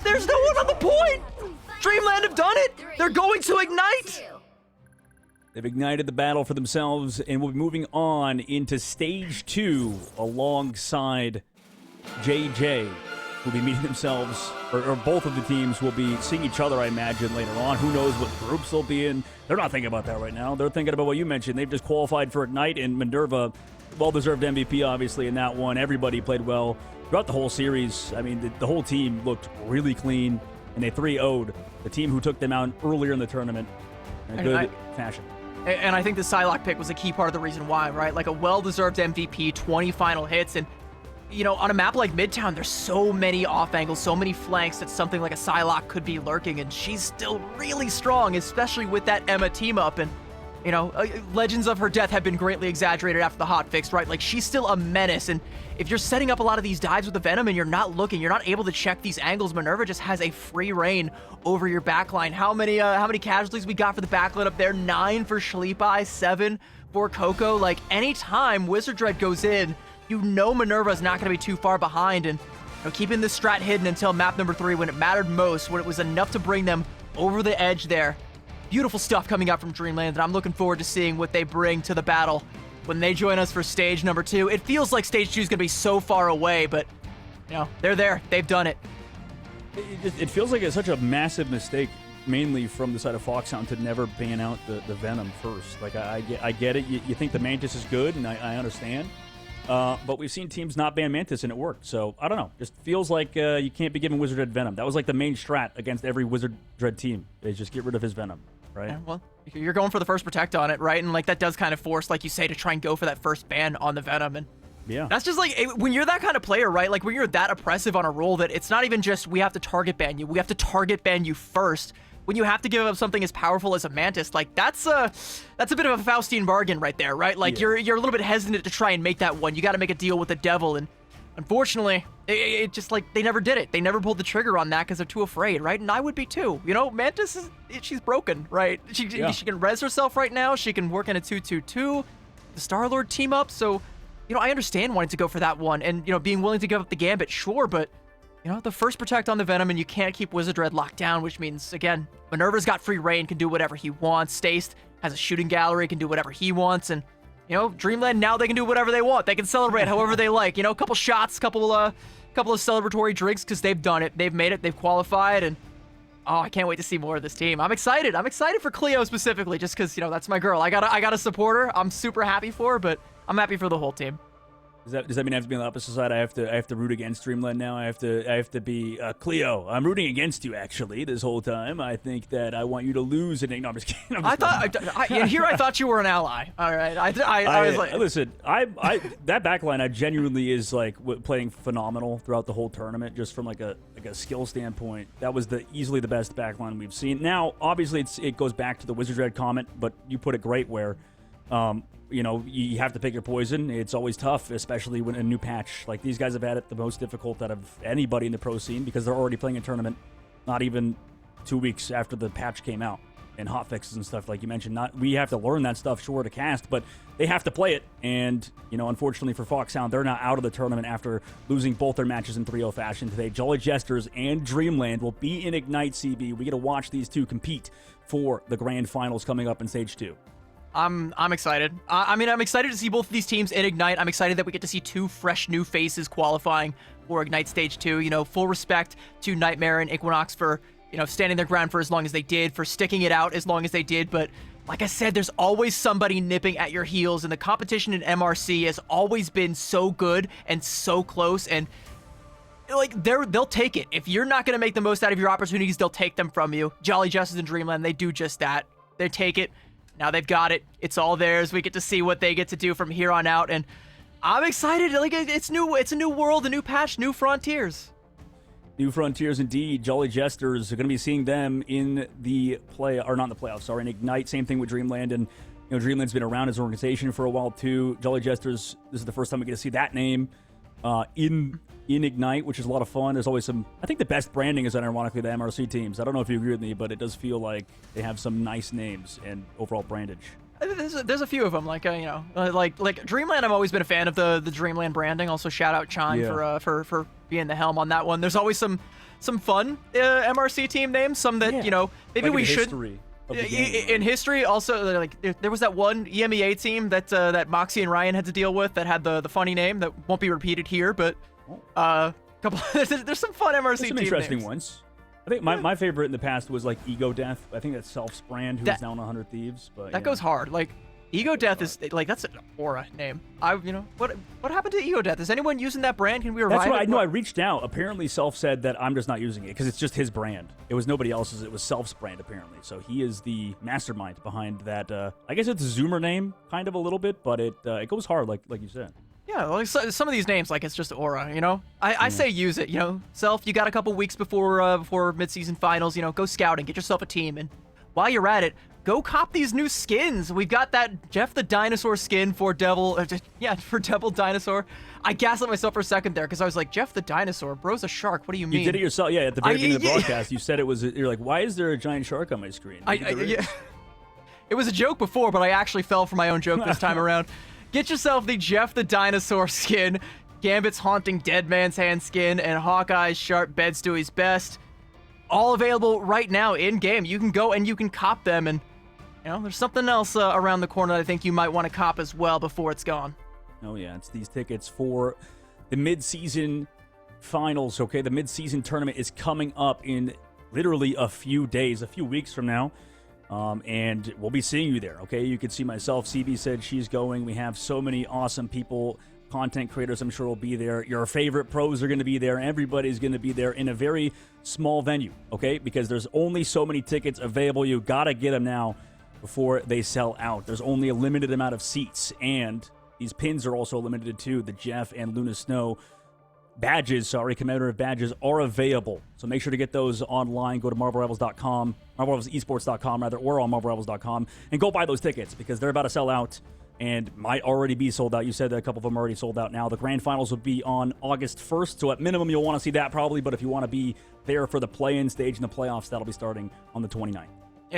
C: There's no one on the point! Dreamland have done it! They're going to Ignite!
D: They've ignited the battle for themselves, and we'll be moving on into Stage 2 alongside JJ, who'll be meeting themselves, or both of the teams will be seeing each other, I imagine, later on. Who knows what groups they'll be in. They're not thinking about that right now. They're thinking about what you mentioned. They've just qualified for Ignite, and Minerva, well-deserved MVP, obviously, in that one. Everybody played well throughout the whole series. I mean, the whole team looked really clean, and they 3-0'd the team who took them out earlier in the tournament in a good fashion.
C: And I think the Psylocke pick was a key part of the reason why, right? Like a well-deserved MVP, 20 final hits, and you know, on a map like Midtown, there's so many off angles, so many flanks that something like a Psylocke could be lurking, and she's still really strong, especially with that Emma team up. And, you know, legends of her death have been greatly exaggerated after the hotfix, right? Like, she's still a menace, and if you're setting up a lot of these dives with the Venom and you're not looking, you're not able to check these angles, Minerva just has a free reign over your backline. How many casualties we got for the backline up there? 9 for Sleepy, 7 for Coco. Like, anytime Wizard Dread goes in, you know Minerva's not going to be too far behind, and you know, keeping this strat hidden until map number 3 when it mattered most, when it was enough to bring them over the edge there. Beautiful stuff coming out from Dreamland, and I'm looking forward to seeing what they bring to the battle when they join us for stage number 2. It feels like stage 2 is going to be so far away, but you know, they're there. They've done it.
D: It feels like it's such a massive mistake, mainly from the side of Foxhound, to never ban out the Venom first. Like, I get it. You think the Mantis is good, and I understand. But we've seen teams not ban Mantis, and it worked. So, I don't know. Just feels like you can't be giving Wizard Dread Venom. That was like the main strat against every Wizard Dread team, is just get rid of his Venom, right?
C: Yeah, well, you're going for the first protect on it, right? And like that does kind of force, like you say, to try and go for that first ban on the Venom. And
D: yeah,
C: that's just like, when you're that kind of player, right? Like when you're that oppressive on a role, that it's not even just we have to target ban you. We have to target ban you first. When you have to give up something as powerful as a Mantis, like that's a bit of a Faustian bargain right there, right? Like you're a little bit hesitant to try and make that one. You got to make a deal with the devil, and unfortunately, it just like they never did it. They never pulled the trigger on that because they're too afraid, right? And I would be too. You know, Mantis she's broken, right? She can res herself right now. She can work in a 2-2-2. The Star-Lord team up, so you know I understand wanting to go for that one, and you know being willing to give up the Gambit, sure, but. You know, the first protect on the Venom, and you can't keep Wizard Dread locked down, which means, again, Minerva's got free reign, can do whatever he wants. Stace has a shooting gallery, can do whatever he wants, and, you Dreamland, now they can do whatever they want. They can celebrate however they like. A couple shots, couple of celebratory drinks because they've done it. They've made it. They've qualified, and I can't wait to see more of this team. I'm excited. I'm excited for Cleo specifically, just because that's my girl. I gotta support her. I'm super happy for her, but I'm happy for the whole team.
D: Does that mean I have to be on the opposite side? I have to root against Dreamland now. I have to be Cleo. I'm rooting against you actually this whole time. I think that I want you to lose. And no, I'm just kidding. I
C: thought you were an ally. All right, I was like,
D: listen, I that backline genuinely is like playing phenomenal throughout the whole tournament, just from like a skill standpoint. That was easily the best backline we've seen. Now, obviously, it goes back to the Wizards Red comment, but you put it great where. You have to pick your poison. It's always tough, especially when a new patch. Like, these guys have had it the most difficult out of anybody in the pro scene because they're already playing a tournament not even 2 weeks after the patch came out and hot fixes and stuff like you mentioned. We have to learn that stuff, sure, to cast, but they have to play it. And, unfortunately for Foxhound, they're now out of the tournament after losing both their matches in 3-0 fashion today. Jolly Jesters and Dreamland will be in Ignite CB. We get to watch these two compete for the grand finals coming up in Stage 2.
C: I'm excited. I'm excited to see both of these teams in Ignite. I'm excited that we get to see two fresh new faces qualifying for Ignite Stage 2. Full respect to Nightmare and Equinox for, standing their ground for as long as they did, for sticking it out as long as they did. But like I said, there's always somebody nipping at your heels, and the competition in MRC has always been so good and so close, and they'll take it. If you're not going to make the most out of your opportunities, they'll take them from you. Jolly Justice and Dreamland, they do just that. They take it. Now they've got it. It's all theirs. We get to see what they get to do from here on out, and I'm excited. It's new. It's a new world, a new patch, new frontiers.
D: New frontiers indeed. Jolly Jesters are going to be seeing them in the playoffs, in Ignite. Same thing with Dreamland, and Dreamland's been around as an organization for a while too. Jolly Jesters, this is the first time we get to see that name in Ignite, which is a lot of fun. There's always I think the best branding is ironically the MRC teams. I don't know if you agree with me, but it does feel like they have some nice names and overall brandage.
C: There's a few of them, like Dreamland. I've always been a fan of the Dreamland branding. Also, shout out Chan for being the helm on that one. There's always some fun MRC team names. Some that maybe we should. In history, also there was that one EMEA team that Moxie and Ryan had to deal with that had the funny name that won't be repeated here, but there's some fun MRC
D: some
C: team
D: interesting
C: names.
D: Ones. I think my favorite in the past was like Ego Death. I think that's Self's brand, who's now on 100 Thieves. But
C: that goes hard. Like Ego Death is that's an aura name. What happened to Ego Death? Is anyone using that brand? Can we revive it?
D: That's what I know. I reached out. Apparently, Self said that I'm just not using it because it's just his brand. It was nobody else's. It was Self's brand apparently. So he is the mastermind behind that. I guess it's a Zoomer name, kind of a little bit, but it goes hard, like you said.
C: Yeah, like some of these names, it's just aura, I say use it, Self, you got a couple weeks before mid-season finals, go scouting, get yourself a team, and while you're at it, go cop these new skins. We've got that Jeff the Dinosaur skin for Devil Dinosaur. I gaslit myself for a second there because I was like, Jeff the Dinosaur, bro's a shark. What do you mean?
D: You did it yourself, yeah. At the very beginning of the broadcast, you said it was. You're like, why is there a giant shark on my screen?
C: Yeah. It was a joke before, but I actually fell for my own joke this time around. Get yourself the Jeff the Dinosaur skin, Gambit's Haunting Dead Man's Hand skin, and Hawkeye's Sharp Bed Stewie's Best. All available right now in-game. You can go and you can cop them, and there's something else around the corner that I think you might want to cop as well before it's gone.
D: Oh yeah, it's these tickets for the mid-season finals, okay? The mid-season tournament is coming up in literally a few days, a few weeks from now. And we'll be seeing you there, okay? You can see myself. CB said she's going. We have so many awesome people, content creators I'm sure will be there. Your favorite pros are going to be there. Everybody's going to be there in a very small venue, okay? Because there's only so many tickets available. You got to get them now before they sell out. There's only a limited amount of seats. And these pins are also limited too. The Jeff and Luna Snow commemorative badges are available. So make sure to get those online. Go to MarvelRivals.com, MarvelRivalsEsports.com rather, or on MarvelRivals.com, and go buy those tickets because they're about to sell out and might already be sold out. You said that a couple of them are already sold out now. The grand finals will be on August 1st, so at minimum you'll want to see that probably, but if you want to be there for the play-in stage and the playoffs, that'll be starting on the 29th.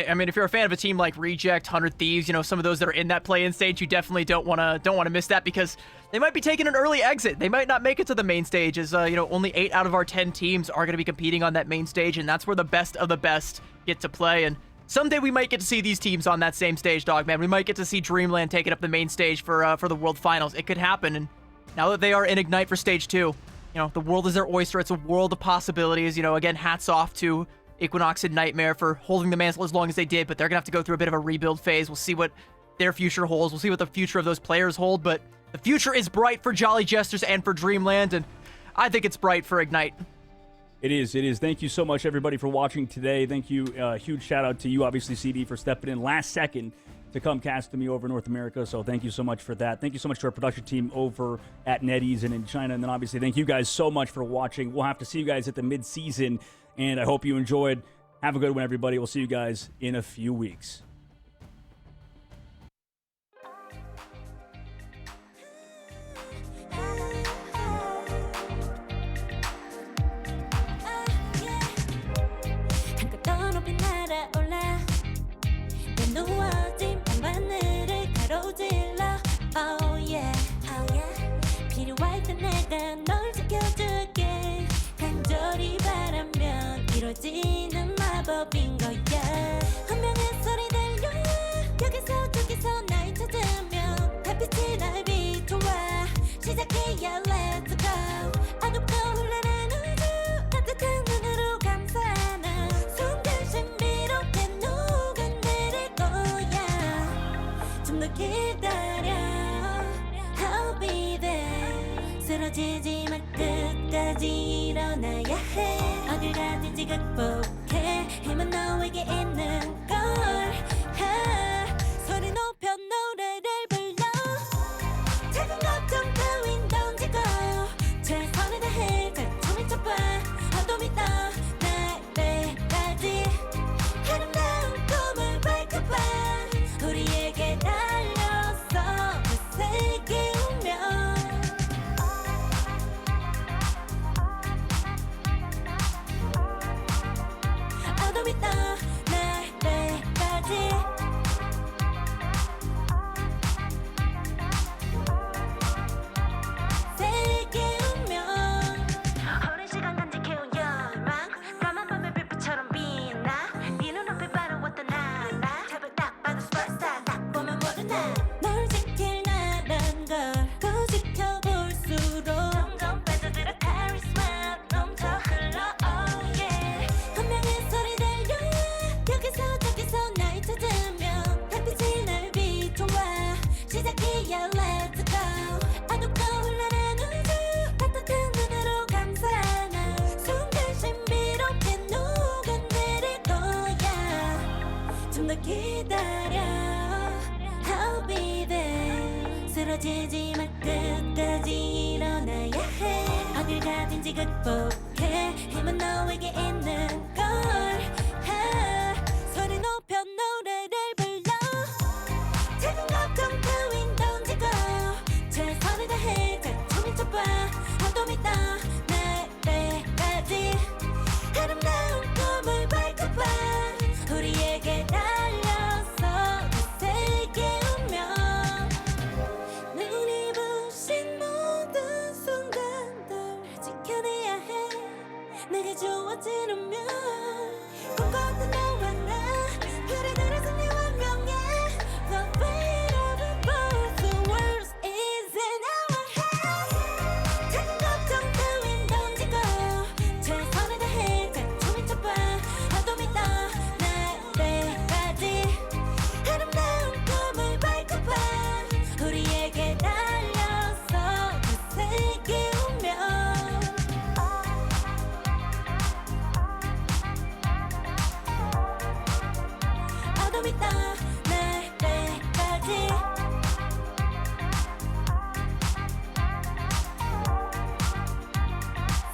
C: I mean, if you're a fan of a team like Reject, 100 Thieves, some of those that are in that play-in stage, you definitely don't want to miss that because they might be taking an early exit. They might not make it to the main stage as, only 8 out of our 10 teams are going to be competing on that main stage, and that's where the best of the best get to play. And someday we might get to see these teams on that same stage, dog man. We might get to see Dreamland taking up the main stage for the World Finals. It could happen, and now that they are in Ignite for Stage 2, the world is their oyster. It's a world of possibilities. Again, hats off to Equinox and Nightmare for holding the mantle as long as they did, but they're gonna have to go through a bit of a rebuild phase. We'll see what their future holds. We'll see what the future of those players hold, but the future is bright for Jolly Jesters and for Dreamland, and I think it's bright for Ignite.
D: It is. Thank you so much, everybody, for watching today. Thank you. Huge shout out to you, obviously, CD, for stepping in last second to come cast to me over North America. So thank you so much for that. Thank you so much to our production team over at NetEase and in China. And then obviously, thank you guys so much for watching. We'll have to see you guys at the mid-season, and I hope you enjoyed. Have a good one, everybody. We'll see you guys in a few weeks.
A: 누워진 밤하늘을 가로질러 Oh yeah, oh yeah 필요할 때 내가 널 지켜줄게 간절히 바라면 이루어지는 마법인 거야 운명의 소리 들려 여기서 저기서 날 찾으면 달빛이 날 비춰와 시작이야 let's go 어둡고 흘러는 우주 따뜻한 눈으로 감싸는 순간 신비롭게 녹아내릴 거야 좀 더 기다려 I'll be there 쓰러지지 마 끝까지 일어나야 해 어딜 가든지 극복해 힘은 너에게 있는 걸 소리 높여 노래를 불러 작은 걱정 따윈 던지고 최선을 다해 자충을 쳐봐 어둠이 떠 날때까지 아름다운 꿈을 밝혀봐 우리에게 달려서 그 세계 운명 어둠이 떠 날때까지 세계 운명 오랜 시간 간직해온 열망 까만 밤의 빛처럼 빛나 네 눈앞에 바로 왔던 나라 탑을 딱 봐도 superstar 딱 보면 모르나 널 지킬 나란 걸더 지켜볼수록 점점 빠져들어 카리스마 넘쳐 흘러 oh yeah 운명의 소리 들려 여기서 저기서 날 찾으면 달빛이 날 비춰와 시작이야 let's go 어둡고 흘러는 우주 따뜻한 눈으로 감싸는 순간 신비롭게 녹아내릴 거야 좀 더 기다려 I'll be there 쓰러지지 마 끝까지 일어나야 해 어딜 가든지 극복해 힘은 너에게 있는 걸 소리 높여 노래를 불러 작은 걱정 따윈 던지고 최선을 다해 자충을 쳐봐 어둠이 떠 날때까지 아름다운 꿈을 밝혀봐 우리에게 달려서 그 세계 운명 눈이 부신 모든 순간들 지켜내야 해 내게 주어진 운명 꿈꿨던 너와 나 그래 승리 완명해 The fate of both the worlds is in our hands 작은 걱정 따윈 던지고 최선을 다해 자충을 쳐봐 어둠이 떠 날때까지 아름다운 꿈을 밝혀봐 우리에게 달려서 그 세계 운명 어둠이 떠 날때까지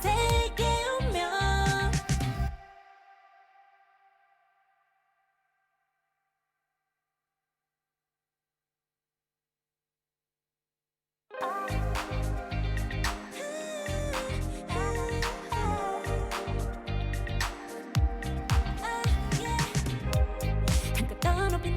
A: 세계 운명 한껏 더 높이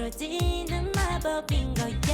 A: 이루어지는 마법인 거야